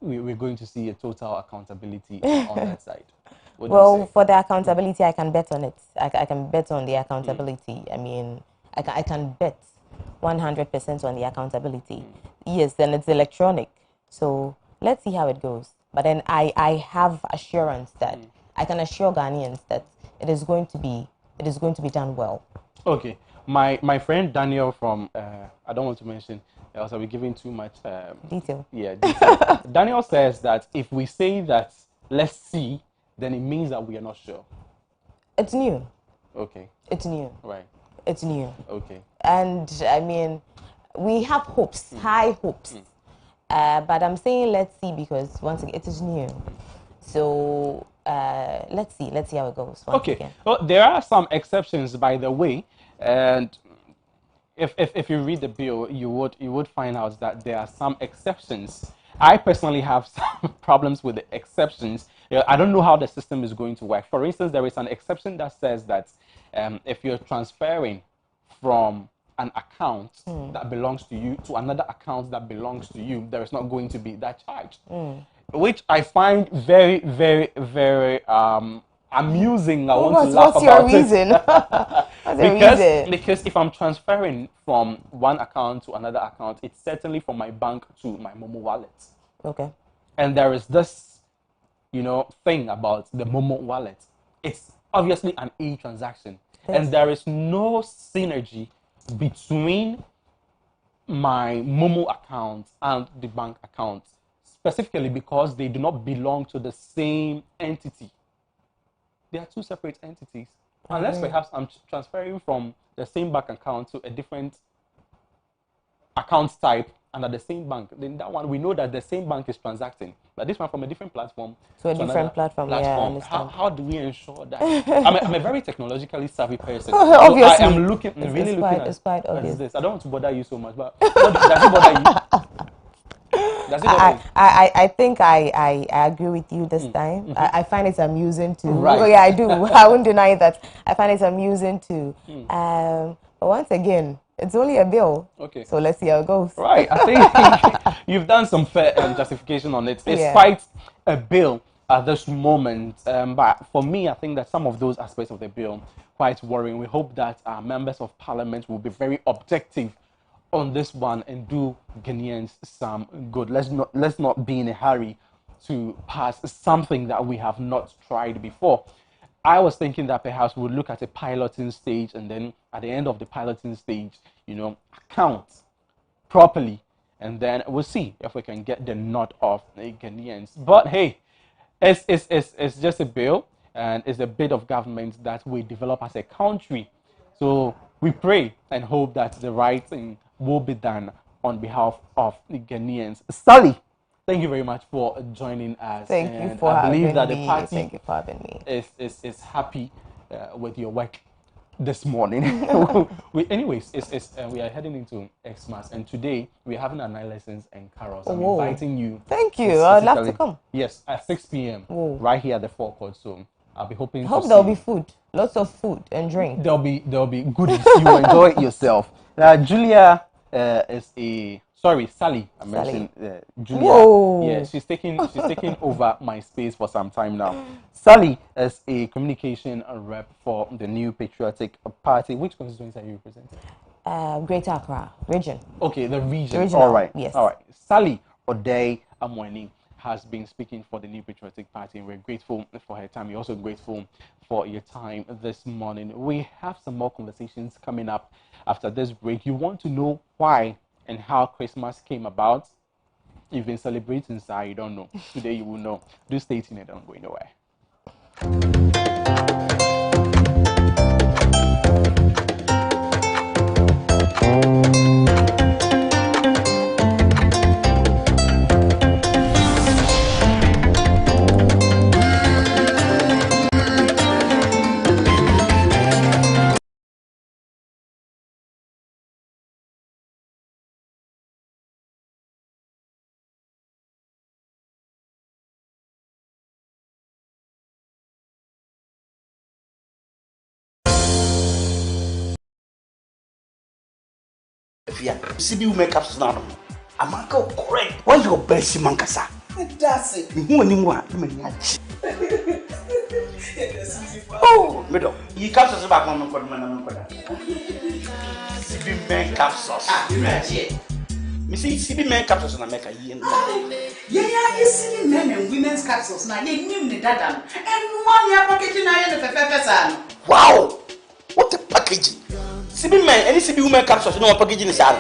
we're going to see a total accountability on that side? Well, for the accountability, I can bet on it. I can bet on the accountability. I can bet 100% on the accountability. Yes, then it's electronic. So let's see how it goes. But then I have assurance that I can assure Ghanaians that it is going to be done well. Okay. My friend Daniel from I don't want to mention, else I'll be giving too much detail. Yeah, detail. Daniel says that if we say that let's see, then it means that we are not sure. It's new. Okay. It's new. Right. It's new. Okay. And we have hopes, high hopes. But I'm saying let's see because once again it is new. So let's see how it goes. Okay. Well, there are some exceptions, by the way, and if you read the bill, you would find out that there are some exceptions. I personally have some problems with the exceptions. I don't know how the system is going to work. For instance, there is an exception that says that if you're transferring from an account that belongs to you to another account that belongs to you, there is not going to be that charge, which I find very, very, very amusing. I want to laugh what's about your reason? What's your reason? Because if I'm transferring from one account to another account, it's certainly from my bank to my Momo wallet. Okay. And there is this, thing about the Momo wallet. It's obviously an e-transaction, and there is no synergy between my Momo account and the bank account, specifically because they do not belong to the same entity. They are two separate entities. Unless perhaps I'm transferring from the same bank account to a different account type under the same bank, then that one we know that the same bank is transacting, but this one from a different platform to a different platform. Yeah, I understand. How do we ensure that? I'm a very technologically savvy person. Obviously, so I am looking looking at it's quite obvious. this. I don't want to bother you so much, but does it bother you? I think I agree with you this time. I find it amusing too. Right. Oh yeah, I do. I won't deny that. I find it amusing too. But once again, It's only a bill. Okay. So let's see how it goes. Right. I think you've done some fair justification on it. It's quite a bill at this moment. But for me, I think that some of those aspects of the bill quite worrying. We hope that our members of parliament will be very objective on this one and do Ghanaians some good. Let's not be in a hurry to pass something that we have not tried before. I was thinking that perhaps we'll look at a piloting stage, and then at the end of the piloting stage, account properly, and then we'll see if we can get the nod of the Ghanaians. But hey, it's just a bill, and it's a bit of government that we develop as a country. So we pray and hope that the right thing will be done on behalf of the Ghanaians. Sally, thank you very much for joining us. Thank you for having me. The party Thank you for having me. is happy with your work this morning. Anyways, we are heading into Xmas, and today we're having a night lessons and carols. I'm inviting you. Thank you. I'd love to come. Yes, at 6 p.m. right here at the forecourt. So I'll be hoping. Hope there'll be food, lots of food and drink. There'll be goodies. You enjoy it yourself. Julia Sally. I mentioned Julia. Whoa. Yeah, she's taking over my space for some time now. Sally is a communication rep for the New Patriotic Party. Which constituency are you representing? Greater Accra region. Okay, the region. Regional, all right. yes. All right. Sally Odei Amweni has been speaking for the New Patriotic Party, and we're grateful for her time. We're also grateful for your time this morning. We have some more conversations coming up after this break. You want to know why and how Christmas came about? You've been celebrating, so you don't know. Today you will know. Do stay tuned and don't go anywhere. Yeah, CB will make up now. I'm a go correct. What's your best, Mancasa? That's it. You want oh, middle. You captures back on CB men capsules. Missy CB men capsules and America. Yeah, you see men and women's capsules now. You knew the data. And 1 year packaging I had a wow! What a packaging! CB men, any CB women capsules, no packaging is out.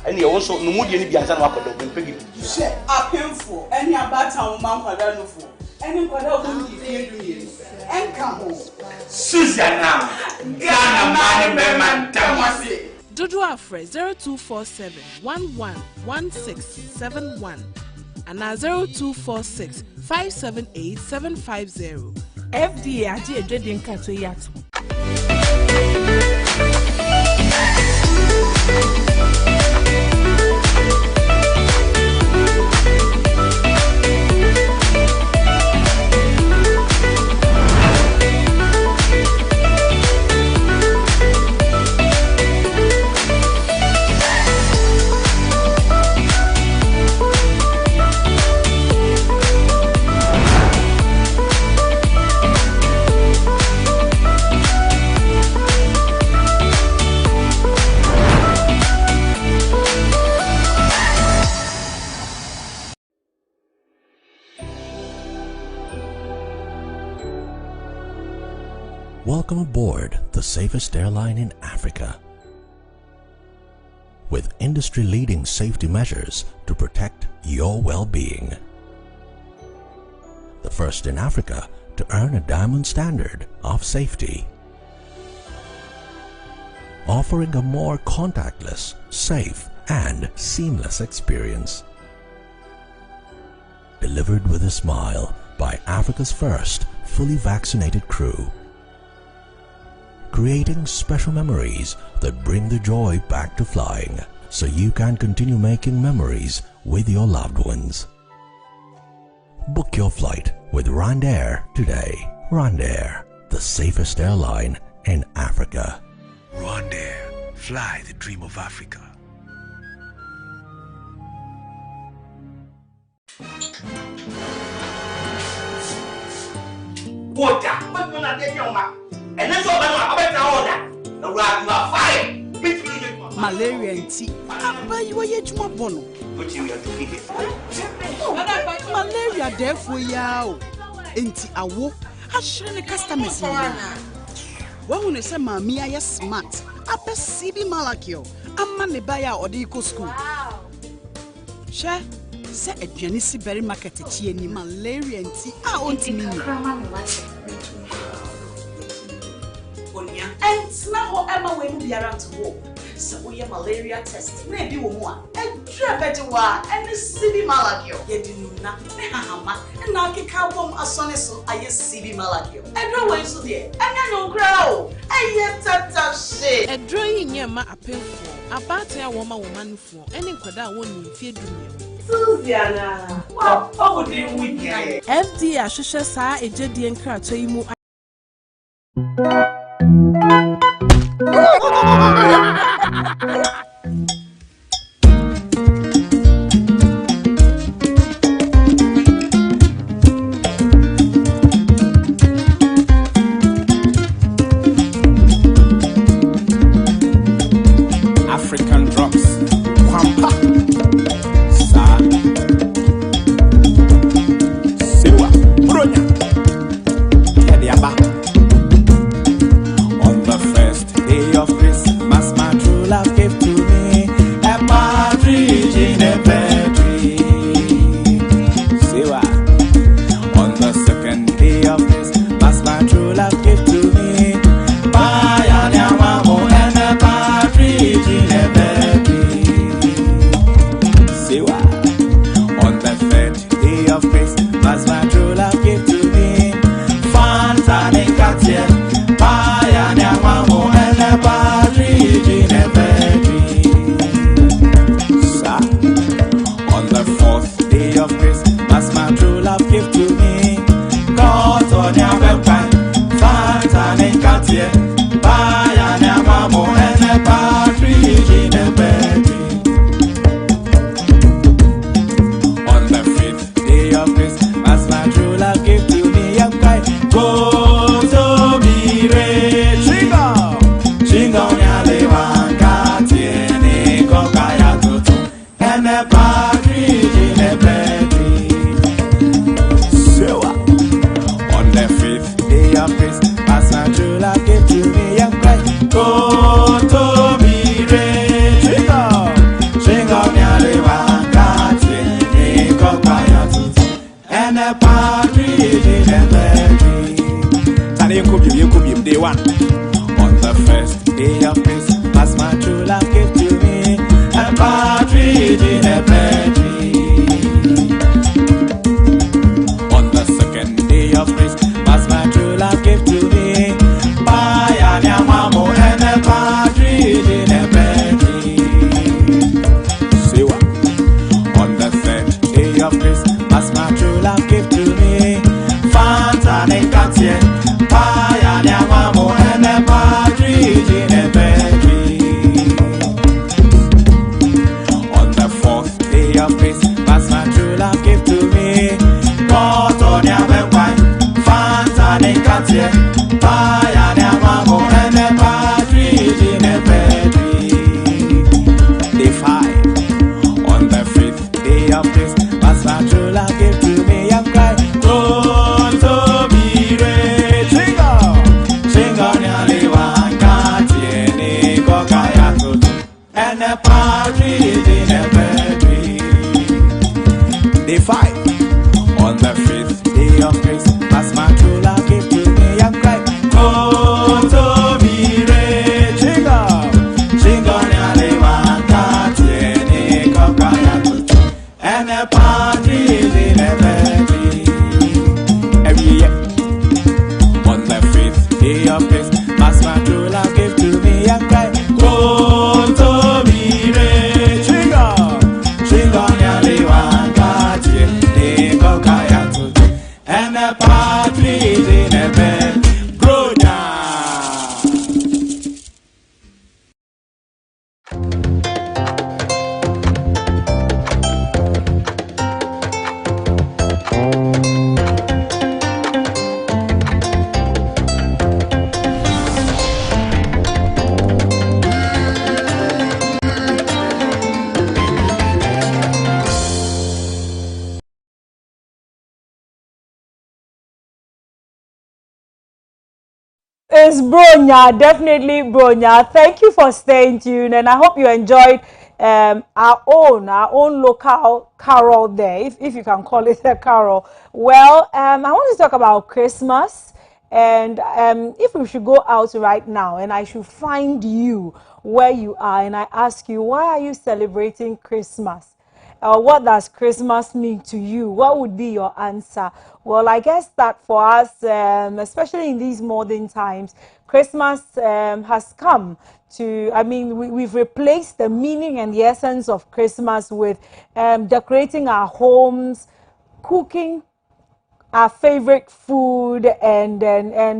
And you also no mood any Bianca Wako and Peggy. Share up painful, any about town, Mount Padano, any Padano, and come home. Susanna, Ghana man, Tamasi. Dodo Afre 0247 111671 and 0246 578 750. FDA aji edwedin kato yato. Welcome aboard the safest airline in Africa. With industry-leading safety measures to protect your well-being. The first in Africa to earn a diamond standard of safety. Offering a more contactless, safe, and seamless experience. Delivered with a smile by Africa's first fully vaccinated crew. Creating special memories that bring the joy back to flying, so you can continue making memories with your loved ones. Book your flight with Rwandair today. Rwandair, the safest airline in Africa. Rwandair, fly the dream of Africa. Water, but when I get your map, and that's all I bet the rock you are fire. Malaria and tea. Papa, you are yet more bono. Put you to feed it. Malaria, therefore, yao. Enti awo, ashire customers. When you say, Mammy, I am smart. Upper CB Malakio, a man buyer or the eco school. Share, say a Janisi berry market ni malaria and tea. I want to mean. And now Emma will be around to walk. So we have malaria test. Maybe one. And try better one. And the CB Malakio. You do not. And now kick out bomb as soon as I CB Malakio. And no way so there. And I don't grow. And yet that shit. A drawing your ma a pen for. A battery woman for. Any quada won't need fear. Susiana. What would you win here? FD Ashusha sa a jedi and crack to you. African drums, Kwampa, Sa, Siwa, Bronya, Yadiaba. On the first day of Christmas, my true love gave to me a partridge in a pear tree. Siwa. On the second day of Christmas, my true love gave to me Bayanyamamo and a partridge in a pear tree. Siwa. On the third day of Christmas, my true love gave to me Fanta and Katia. Bayanyamamo and a partridge in a pear tree. Sa. On the fourth day of Christmas, my true love gave to me God on your website, Fanta and Katia. Bayanyamamo and a partridge in a pear tree. On the fifth day of Christmas, my true love gave to me a guy. Go to me, Chingo, Chingo, Yalewan, Katiene, Kokaya Tutu, and a partridge in a pear tree. So, on the fifth day of Christmas, my true love gave to me a guy. Go to me, Chingo, Chingo, Yalewan, Katiene, Kokaya Tutu, and a partridge in a pear tree. You could be day one. On the first day of Christmas, my true love gave to me a partridge in a pear tree. On the second day of Christmas, my true love gave to me Bayanyamamo and a partridge in a pear tree. Siwa. On the third day of Christmas, my true love gave to me Fanta and Katia. Bayanyamamo and a partridge in a pear tree. is Bronya, definitely Bronya. Thank you for staying tuned, and I hope you enjoyed our own local carol there, if you can call it a carol. Well, I want to talk about Christmas, and if we should go out right now, and I should find you where you are, and I ask you, why are you celebrating Christmas? What does Christmas mean to you? What would be your answer? Well, I guess that for us, especially in these modern times, Christmas has come to, I mean, we've replaced the meaning and the essence of Christmas with decorating our homes, cooking our favorite food, and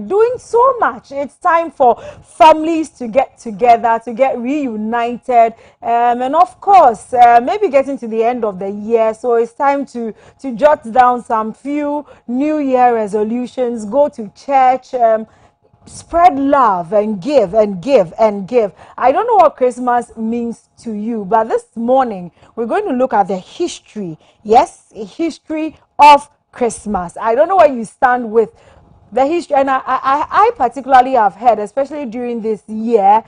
doing so much. It's time for families to get together, to get reunited, and of course maybe getting to the end of the year, so it's time to jot down some few new year resolutions, go to church, spread love and give and give and give. I don't know what Christmas means to you, but this morning we're going to look at the history. Yes, a history of Christmas. I don't know where you stand with the history, and I particularly have heard, especially during this year,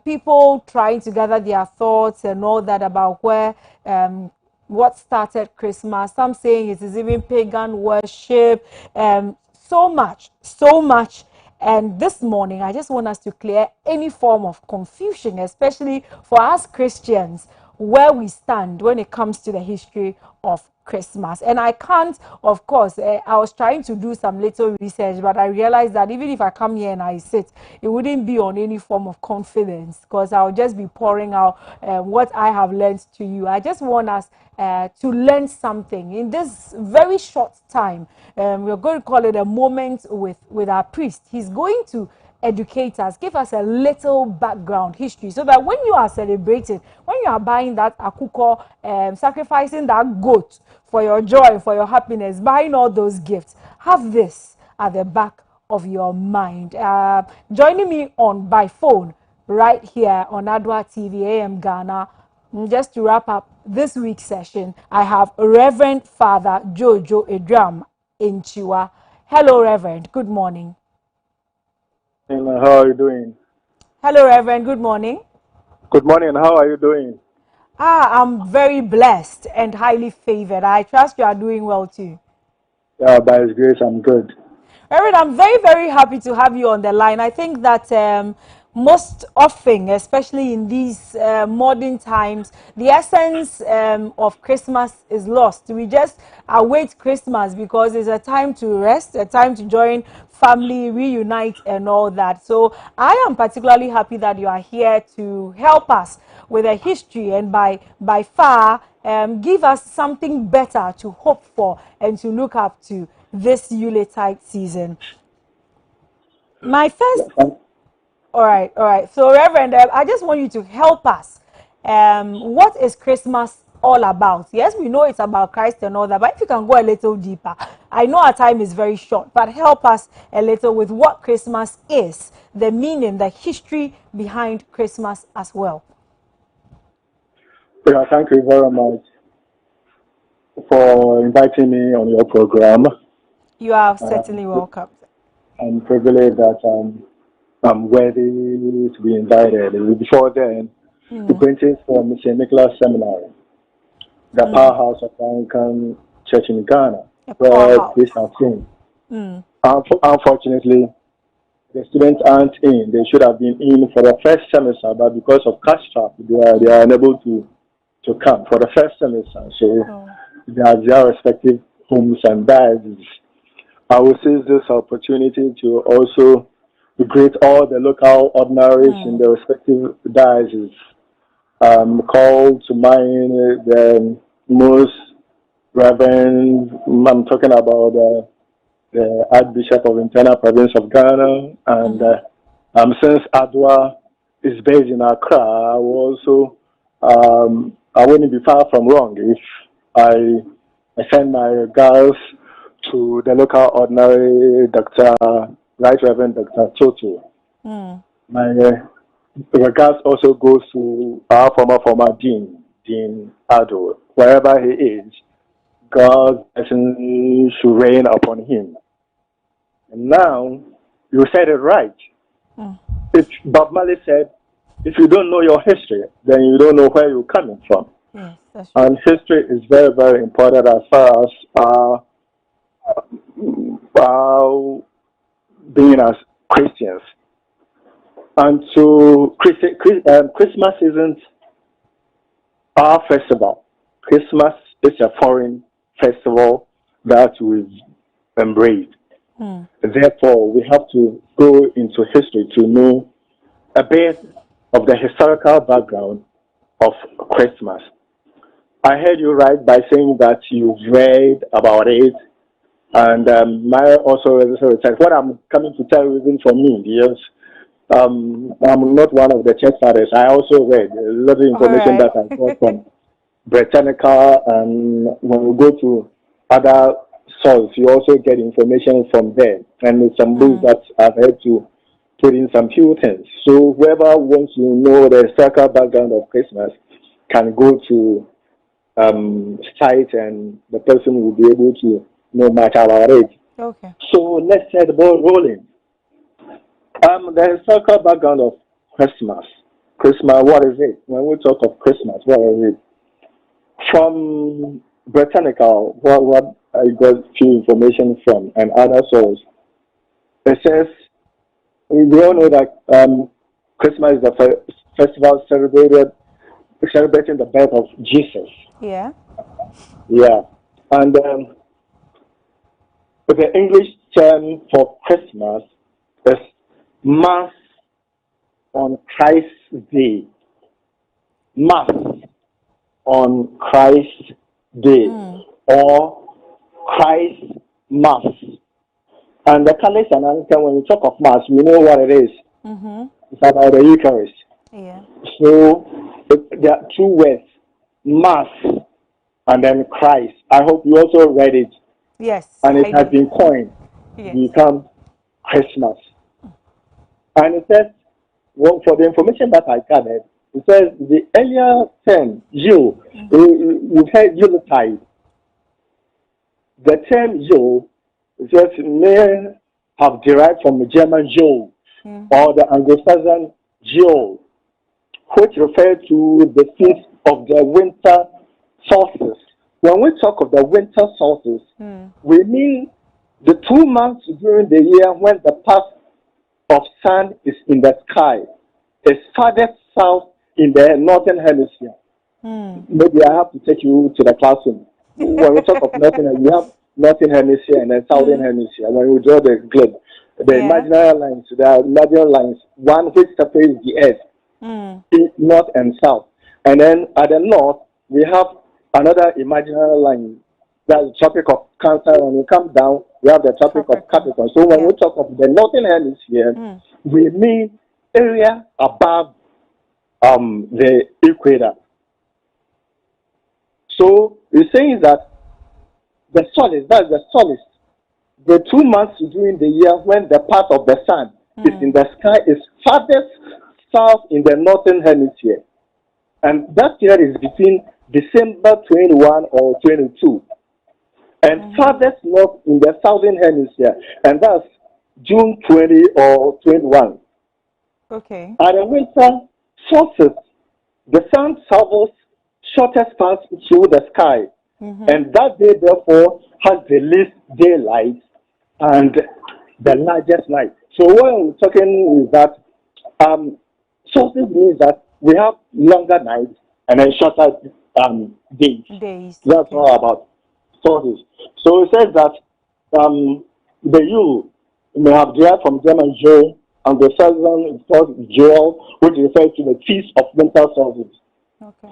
people trying to gather their thoughts and all that about where what started Christmas. Some saying it is even pagan worship. So much, so much. And this morning, I just want us to clear any form of confusion, especially for us Christians, where we stand when it comes to the history of Christmas. And I can't, of course, I was trying to do some little research, but I realized that even if I come here and I sit, it wouldn't be on any form of confidence, because I'll just be pouring out what I have learned to you. I just want us to learn something in this very short time. We're going to call it a moment with our priest. He's going to educate us, give us a little background history, so that when you are celebrating, when you are buying that akuko, sacrificing that goat for your joy, for your happiness, buying all those gifts, have this at the back of your mind. Joining me on by phone right here on Adwa TV, AM Ghana. Just to wrap up this week's session, I have Reverend Father Jojo Edram in Chiwa. Hello, Reverend. Good morning. And how are you doing? Hello, Reverend. Good morning. Good morning. How are you doing? I'm very blessed and highly favored. I trust you are doing well too. Yeah, by His grace, I'm good. Reverend, I'm very, very happy to have you on the line. I think that most often, especially in these modern times, the essence of Christmas is lost. We just await Christmas because it's a time to rest, a time to join family, reunite, and all that. So I am particularly happy that you are here to help us with a history, and by far give us something better to hope for and to look up to this Yuletide season. My first, all right. So, Reverend, I just want you to help us. What is Christmas all about? Yes, we know it's about Christ and all that, but if you can go a little deeper, I know our time is very short, but help us a little with what Christmas is, the meaning, the history behind Christmas as well. Yeah, thank you very much for inviting me on your program. You are certainly welcome. I'm privileged that I'm worthy to be invited. Before then, the acquaintance from St. Nicholas Seminary, the powerhouse of Anglican Church in Ghana, where this has been. Unfortunately, the students aren't in. They should have been in for the first semester, but because of cash trap, they are unable to come for the first semester. So they are their respective homes and dioceses. I will seize this opportunity to also greet all the local ordinaries in the respective dioceses. Call to mind the most reverend, I'm talking about the Archbishop of Internal Province of Ghana, and since Adwa is based in Accra, I will also I wouldn't be far from wrong if I send my regards to the local ordinary Dr. Right Reverend Dr. Toto. My regards also goes to our former Dean Ado, wherever he is. God's blessing should reign upon him. And now, You said it right. If Bob Marley said, if you don't know your history, then you don't know where you're coming from. Yes, that's right. And history is very, very important as far as being as Christians. And so Christmas isn't our festival. Christmas is a foreign festival that we've embraced. Therefore, we have to go into history to know a bit of the historical background of Christmas. I heard you right by saying that you've read about it, and my also said what I'm coming to tell you even for me, because I'm not one of the church fathers. I also read a lot of information that I got from Britannica, and when we go to other sources, you also get information from there, and some books that I've had to put in some few things. So whoever wants to know the historical background of Christmas can go to site, and the person will be able to know much about it. Okay. So let's set the ball rolling. The historical background of Christmas. Christmas, what is it? When we talk of Christmas, what is it? From Britannica, what I got few information from, and other sources, it says we all know that Christmas is the festival celebrating the birth of Jesus. Yeah. Yeah. And the English term for Christmas is Mass on Christ's Day. Mass on Christ's Day. Or Christ Mass. And the Catholics and Anglican, when we talk of Mass, we know what it is. It's about the Eucharist. Yeah. So there are two words, Mass and then Christ. I hope you also read it. Yes. And it has been coined to become Christmas. And it says, well, for the information that I gathered, it says the earlier term, Yule, you've heard Yuletide. The term Yule just may have derived from the German Yule or the Anglo-Saxon Yule, which refers to the feast of the winter solstice. When we talk of the winter solstice, we mean the 2 months during the year when the path of sun is in the sky. It's farthest south in the northern hemisphere. Maybe I have to take you to the classroom. When we talk of northern, we have northern hemisphere and then southern hemisphere. When we draw the globe, the imaginary lines, there are imaginary lines, one which separates the earth, north and south. And then at the north, we have another imaginary line, that's the Tropic of Cancer. When we come down, we have the Tropic of Capricorn. So when we talk of the northern hemisphere, we mean area above the equator. So it's saying that the solstice, that's the solstice, the 2 months during the year when the path of the sun is in the sky is farthest south in the northern hemisphere. And that period is between December 21 or 22. And farthest north in the southern hemisphere, and that's June 20 or 21. Okay. At the winter solstice, the sun travels shortest path through the sky, and that day therefore has the least daylight and the largest night. So what I'm talking is that solstice means that we have longer nights and then shorter days. That's all about solstice. So it says that the Yule may have derived from German Jule, and the Southern is called Jule, which refers to the feast of winter solstice. Okay.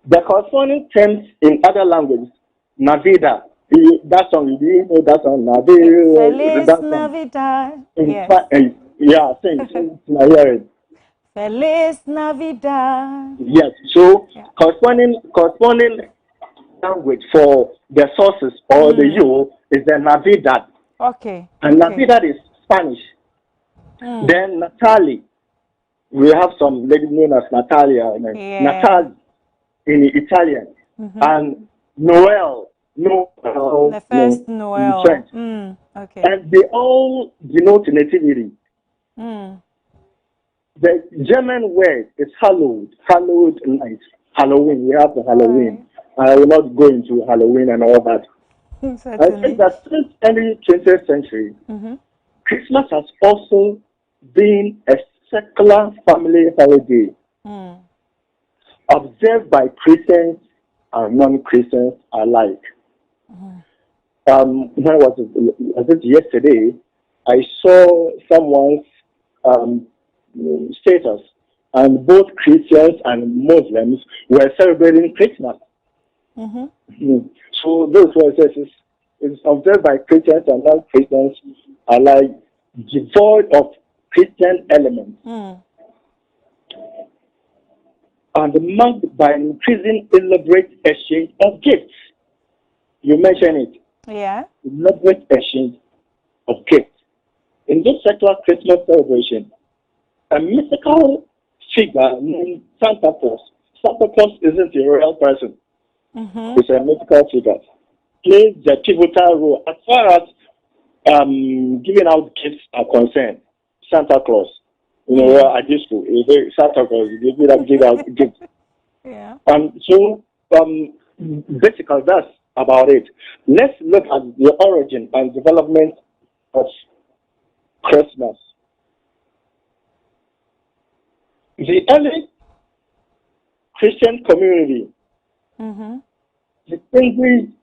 The corresponding terms in other languages, Navidad, that song, do you know that song? Feliz That song. Navidad. Sing, I hear it. Feliz Navidad. Yes, so corresponding language for the sources or the Yule is the Navidad. Okay. And Navidad is Spanish. Then Natali, we have some lady known as Natalia. Natali in Italian. And Noel. The first Noel. In French. Okay. And they all denote nativity. The German word is hallowed, hallowed night, Halloween. We have the Halloween. I will not go into Halloween and all that. I think that since early 20th century, Christmas has also been a secular family holiday observed by Christians and non-Christians alike. When was it yesterday? I saw someone's status, and both Christians and Muslims were celebrating Christmas. So those verses is observed by Christians and non-Christians alike, devoid of Christian elements, and marked by an increasing elaborate exchange of gifts. You mentioned it. Yeah. Elaborate exchange of gifts. In this secular Christmas celebration, a mythical figure named Santa Claus. Santa Claus isn't a real person. It's a mythical figure. Plays the pivotal role as far as giving out gifts are concerned. Santa Claus, at this school, Santa Claus, give out gifts. Yeah. So basically, that's about it. Let's look at the origin and development of Christmas. The early Christian community distinguished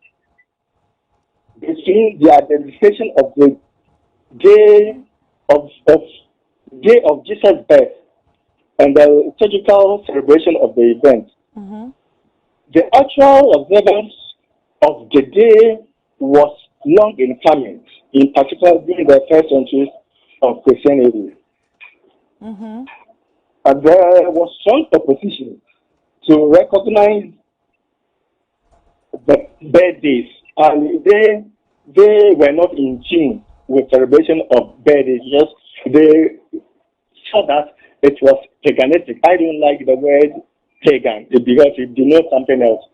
between the identification of the day of Jesus' birth and the liturgical celebration of the event. The actual observance of the day was long in coming, in particular during the first centuries of Christianity. And there was strong opposition to recognize the birthdays, and they were not in tune with celebration of birthdays. Just they saw that it was paganistic. I don't like the word pagan because it denotes something else.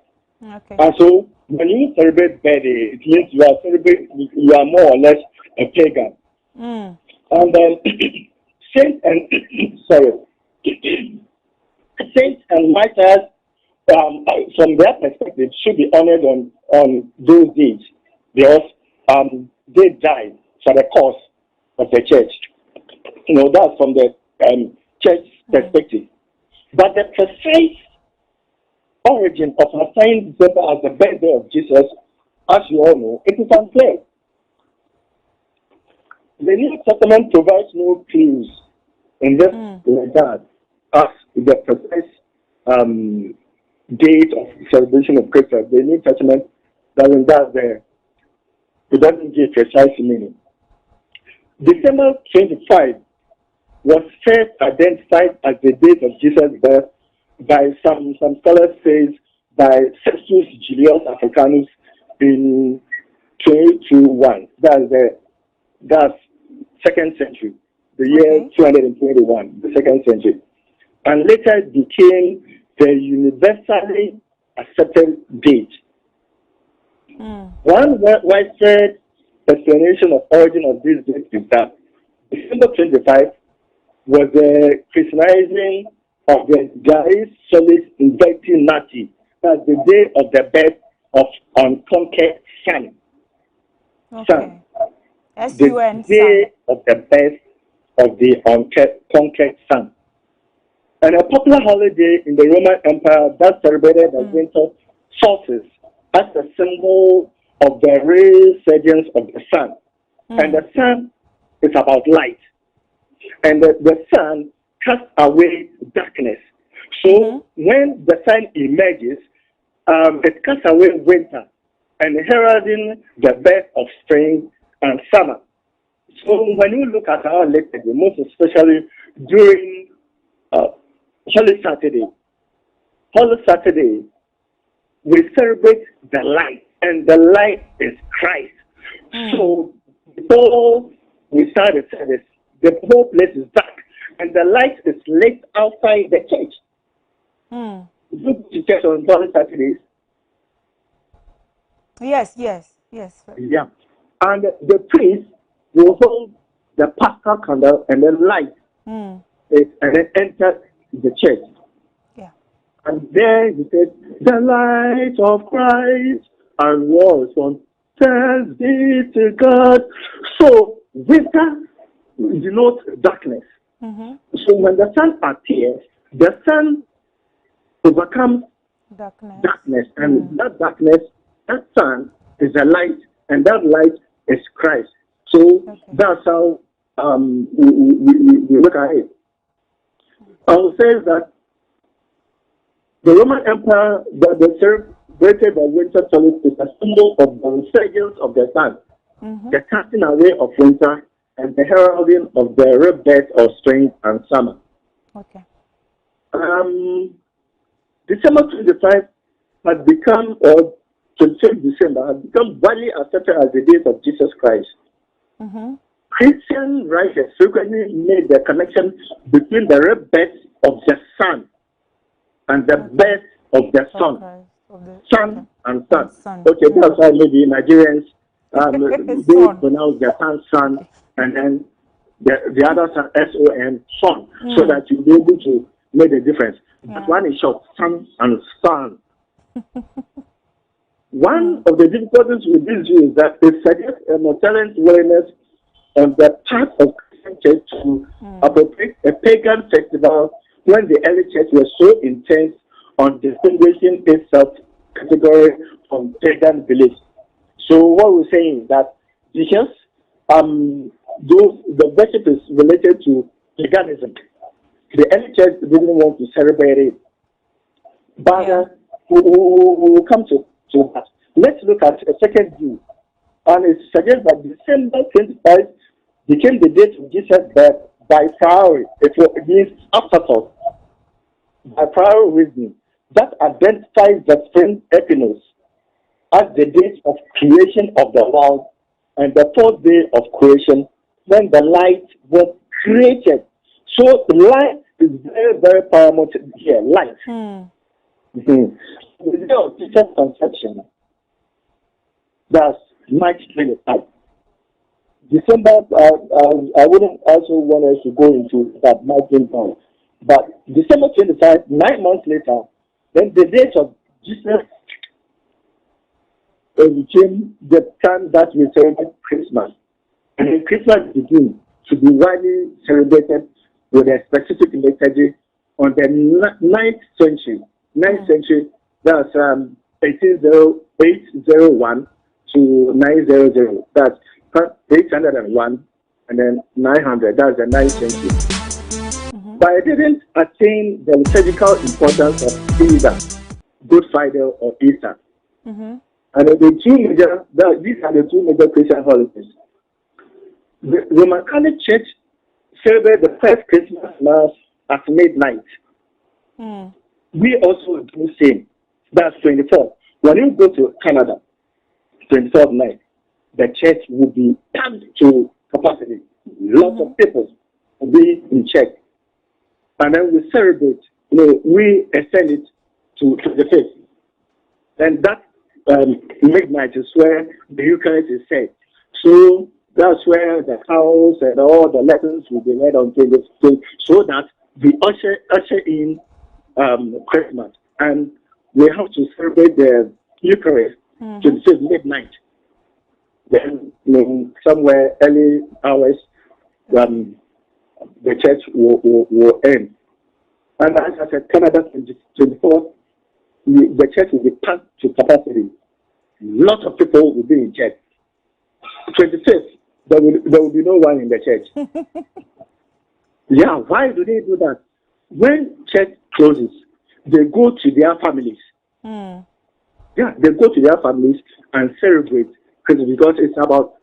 Okay. And so when you celebrate birthday, it means you are more or less a pagan. And then saints and saints and martyrs, from their perspective, should be honored on those days because they died for the cause of the church. That's from the church perspective. But the precise origin of assigning December as the birthday of Jesus, as you all know, it is unclear. The New Testament provides no clues in this regard as the precise date of celebration of Christmas. The New Testament doesn't give precise meaning. December 25 was first identified as the date of Jesus' birth by some scholars say by Sextus Julius Africanus in 221. That's second century, the year 221, the second century. And later became the universally accepted date. One widespread explanation of origin of this date is that December 25 was the Christianizing of the Gaius Solis Invicti Nati. That's the day of the birth of unconquered sun. Sun. S-U-N, the day of the birth of the unconquered sun. And a popular holiday in the Roman Empire that celebrated the winter solstice as a symbol of the resurgence of the sun. And the sun is about light. And the sun casts away darkness. So when the sun emerges, it casts away winter and heralding the birth of spring and summer. So when you look at our liturgy, most especially during Holy Saturday, we celebrate the light, and the light is Christ. So before we start the service, the whole place is dark, and the light is lit outside the church. Look to church on Holy Saturdays. Yes. Yeah. And the priest will hold the Paschal candle, and then light. And then entered the church. Yeah. And there he said, the light of Christ, and was on thanks be to God. So winter denotes darkness. So when the sun appears, the sun overcomes darkness. And that darkness, that sun is the light, and that light is Christ. So that's how we look at it. I will say that the Roman Empire, that they celebrated the winter solstice, is a symbol of the resurgence of the sun, the casting away of winter, and the heralding of the rebirth of spring and summer. Okay. December 25 has become, or 25th December, has become widely accepted as the date of Jesus Christ. Christian writers frequently made the connection between the rebirth of the sun and the birth of the sun. Sun and sun. Okay, that's why maybe Nigerians they pronounce the sun, and then the other sun, S-O-N, sun, so that you'll be able to make the difference. But one is short, sun and sun. One of the difficulties with this view is that it suggests an apparent willingness on the part of Christian church to appropriate a pagan festival when the early church was so intent on distinguishing itself category from pagan beliefs. So what we're saying is that because the worship is related to paganism, the early church didn't want to celebrate it. But we will come to that. Let's look at a second view. And it suggests that December 25 became the date of Jesus' birth by priori. It means afterthought. By prior reasoning. That identifies the spring equinox as the date of creation of the world and the fourth day of creation when the light was created. So light is very, very paramount here. Light. The day of Jesus' conception, that's March 25. December, I wouldn't also want us to go into that March 25. But December 25, 9 months later, then the date of Jesus became the time that we celebrate Christmas. And then Christmas began to be widely celebrated with a specific liturgy on the 9th century. 9th century, that's 801 to 900. That's 801 and then 900. That's the 9th century. But it didn't attain the liturgical importance of either Good Friday or Easter. And the two major, these are the two major Christian holidays. The Roman Catholic Church celebrates the first Christmas Mass at midnight. We also do the same. That's 24th. When you go to Canada, 24th night, the church will be packed to capacity. Lots of people will be in church. And then we celebrate, we extend it to the faith. And that midnight is where the Eucharist is said. So that's where the cows and all the lessons will be read on 25th, so that we usher in Christmas. And we have to celebrate the Eucharist to the midnight. Then somewhere early hours, the church will end. And as I said, Canada 24th, the church will be packed to capacity. Lots of people will be in church. 25th, there will be no one in the church. Yeah, why do they do that? When church closes, they go to their families. Yeah, they go to their families and celebrate because it's about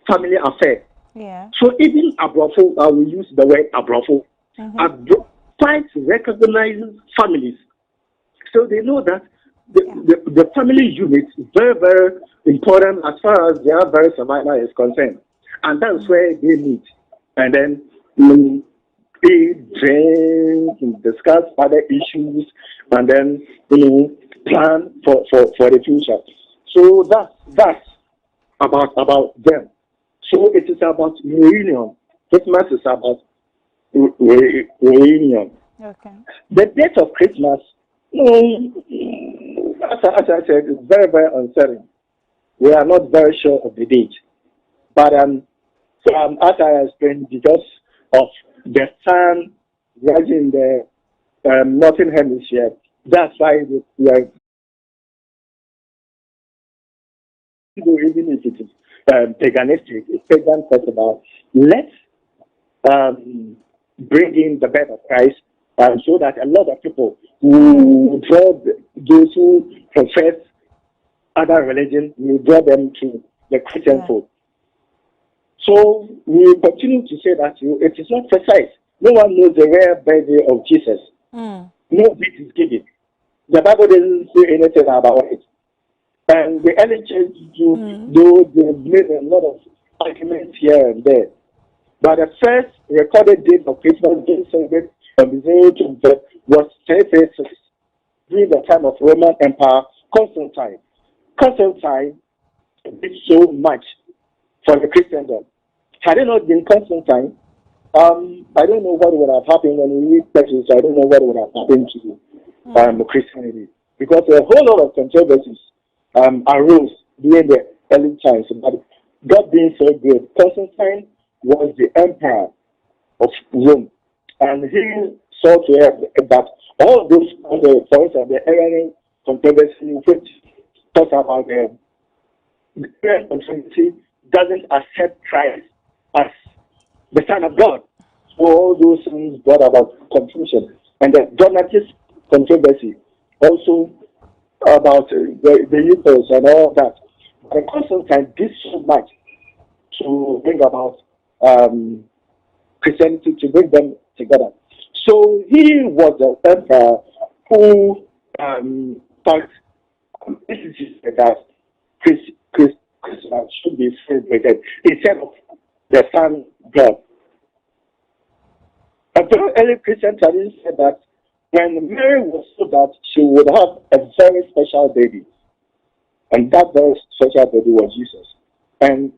family affair. Yeah. So even Abrafo, we use the word Abrafo. Quite recognizes families. So they know that the family unit is very, very important as far as their very survival is concerned. And that's where they meet. And then eat, drink, and discuss other issues, and then plan for the future. So that's about them. So it is about reunion. Christmas is about reunion. Okay. The date of Christmas, as I said, is very, very uncertain. We are not very sure of the date. But as I explained, because of the sun rising in the northern hemisphere, that's why we are, even if it is paganistic, it's pagan festival. Let's bring in the birth of Christ, so that a lot of people who draw those who profess other religions, we draw them to the Christian fold. So we continue to say that it is not precise. No one knows the real birthday of Jesus. No date is given. The Bible doesn't say anything about it. And the early church, though they made a lot of arguments here and there. But the first recorded date of Christmas being celebrated on the 0th was 336 during the time of Roman Emperor Constantine. Constantine did so much for the Christendom. Had it not been Constantine, I don't know what would have happened when we read texts. I don't know what would have happened to Christianity, because a whole lot of controversies arose during the early times. But God being so good, Constantine was the emperor of Rome, and he saw to it that all those, for instance, the Arian controversy, which talks about the Arian controversy, doesn't accept Christ as the Son of God. So all those things brought about confusion. And the Donatist controversy also about the Eucharist and all that. But Constantine did so much to bring about Christianity, to bring them together. So he was the emperor who thought this is that Christmas should be celebrated instead of the Son God. A very early Christian tradition said that when Mary was told that she would have a very special baby, and that very special baby was Jesus. And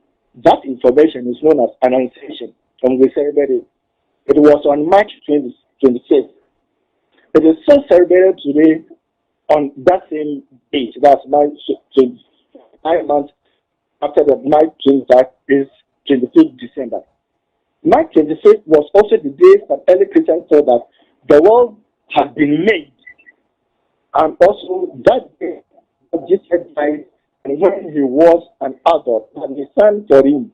that information is known as Annunciation, and we celebrate it. It was on March 25th. It is still celebrated today on that same date. That's March 25th. 9 months after the March 25th is 25th December. March 25th was also the day that early Christians thought that the world had been made. And also that day, Jesus died, and when he was an adult, and he sang for him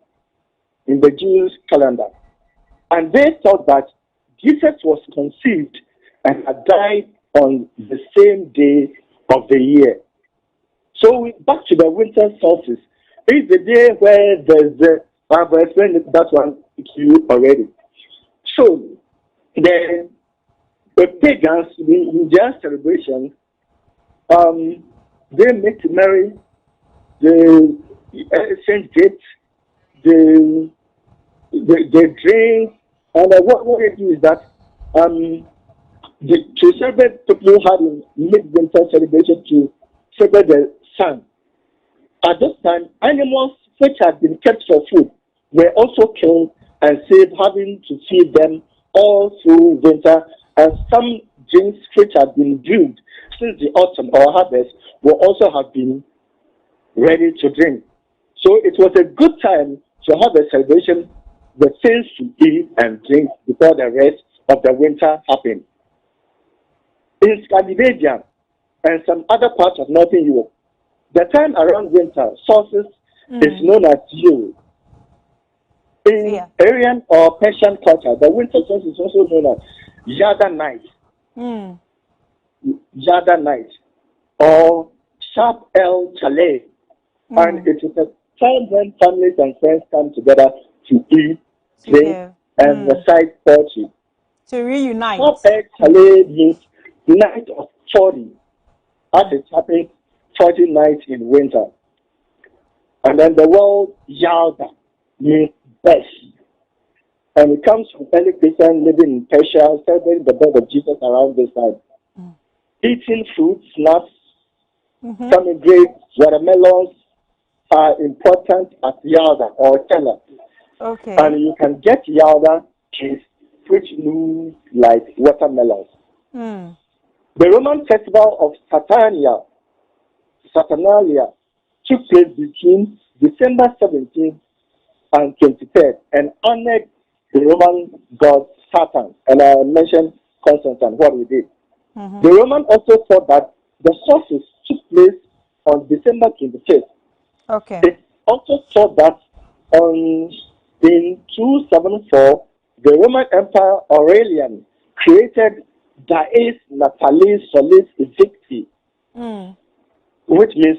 in the Jewish calendar. And they thought that Jesus was conceived and had died on the same day of the year. So back to the winter solstice. It's the day where there's the, I've explained that one to you already. So the pagans, in their celebration, they make merry, they exchange gifts, they drink, and what they do is that to celebrate, people had in mid-winter celebration to celebrate the sun. At this time, animals which had been kept for food were also killed and saved, having to feed them all through winter, and some drinks which had been brewed since the autumn or harvest will also have been ready to drink. So it was a good time to have a celebration, the things to eat and drink before the rest of the winter happened. In Scandinavia and some other parts of Northern Europe, the time around winter, solstice, is known as Yule. In Aryan or Persian culture, the winter solstice is also known as Yada night. Yada night or Sharp El Chalet. And it is a time when families and friends come together to eat, drink, and recite poetry. To reunite. Sharp El Chalet means night of 40, as it happens 40 nights in winter. And then the word Yalda means best. And it comes from early Christians living in Persia, celebrating the birth of Jesus around this time. Eating fruits, nuts, pomegranate, watermelons are important at Yalda or Tella. Okay. And you can get Yalda cakes which look like watermelons. Mm. The Roman festival of Saturnalia, took place between December 17th and 23rd and honored the Roman god Saturn. And I mentioned Constantine, what we did. Mm-hmm. The Roman also thought that the solstice took place on December 25th. Okay. It also thought that in 274, the Roman Emperor Aurelian created Dies Natalis Solis Victi, which means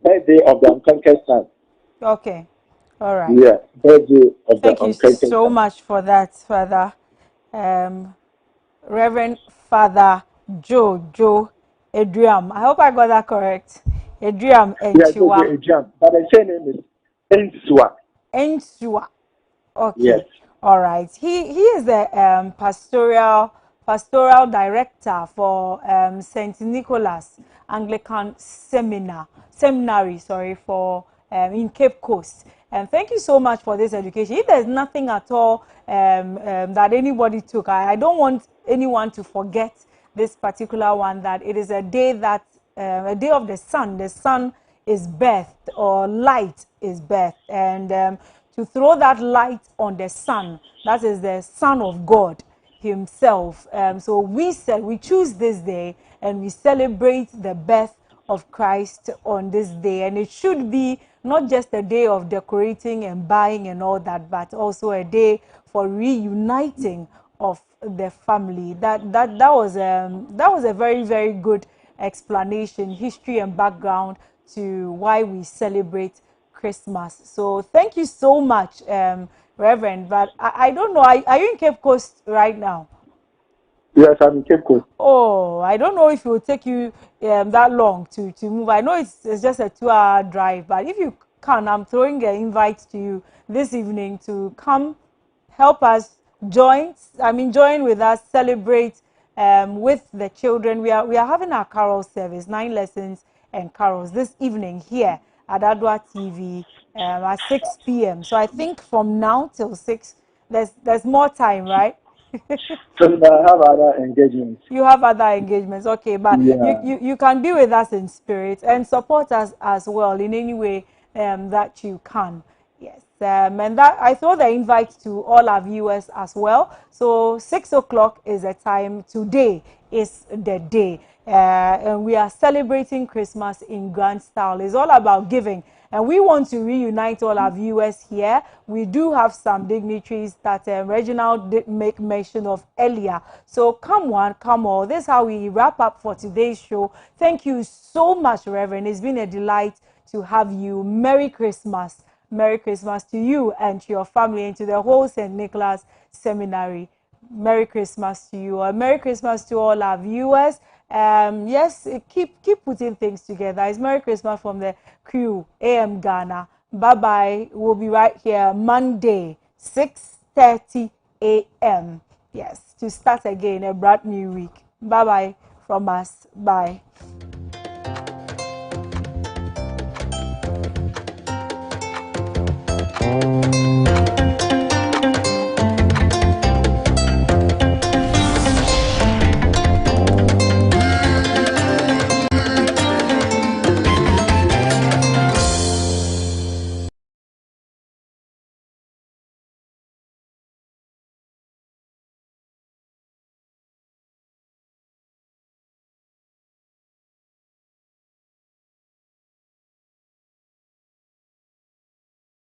birthday of the unconquered sun. Okay. All right. Yeah, birthday of the Thank you unconquered so sun. much for that, Father. Reverend Father Joe Edriam. I hope I got that correct. Edriam Yeah, so Enchiwa. the Ejam, but the same name is Ensua. Ensua. Yes. Okay. All right. He is the pastoral director for Saint Nicholas Anglican Seminary. Sorry, for in Cape Coast. And thank you so much for this education. If there's nothing at all that anybody took, I don't want anyone to forget this particular one. That it is a day that a day of the sun. The sun is birthed, or light is birthed, and to throw that light on the sun, that is the Son of God Himself. So we said we choose this day and we celebrate the birth of Christ on this day, and it should be not just a day of decorating and buying and all that, but also a day for reuniting of the family. That was a very, very good explanation, history and background to why we celebrate Christmas. So thank you so much, Reverend. But I don't know, are you in Cape Coast right now? Yes, I'm in Cape Coast. Oh, I don't know if it will take you that long to move. I know it's just a 2-hour drive, but if you can, I'm throwing an invite to you this evening to come help us join with us, celebrate with the children. We are having our carol service, 9 lessons and carols this evening here at Adwa TV at 6 p.m. So I think from now till 6, there's more time, right? So I have other engagements. You have other engagements, okay, but Yeah. you can be with us in spirit and support us as well in any way that you can. Yes, and that I throw the invite to all our viewers as well. So 6 o'clock is the time. Today is the day. And we are celebrating Christmas in grand style. It's all about giving. And we want to reunite all our viewers here. We do have some dignitaries that Reginald did make mention of earlier. So come one, come all. This is how we wrap up for today's show. Thank you so much, Reverend. It's been a delight to have you. Merry Christmas. Merry Christmas to you and to your family and to the whole St. Nicholas Seminary. Merry Christmas to you. Merry Christmas to all our viewers. Yes, keep putting things together. It's Merry Christmas from the crew, A.M Ghana. Bye-bye. We'll be right here Monday, 6:30 a.m. Yes, to start again a brand new week. Bye-bye from us. Bye.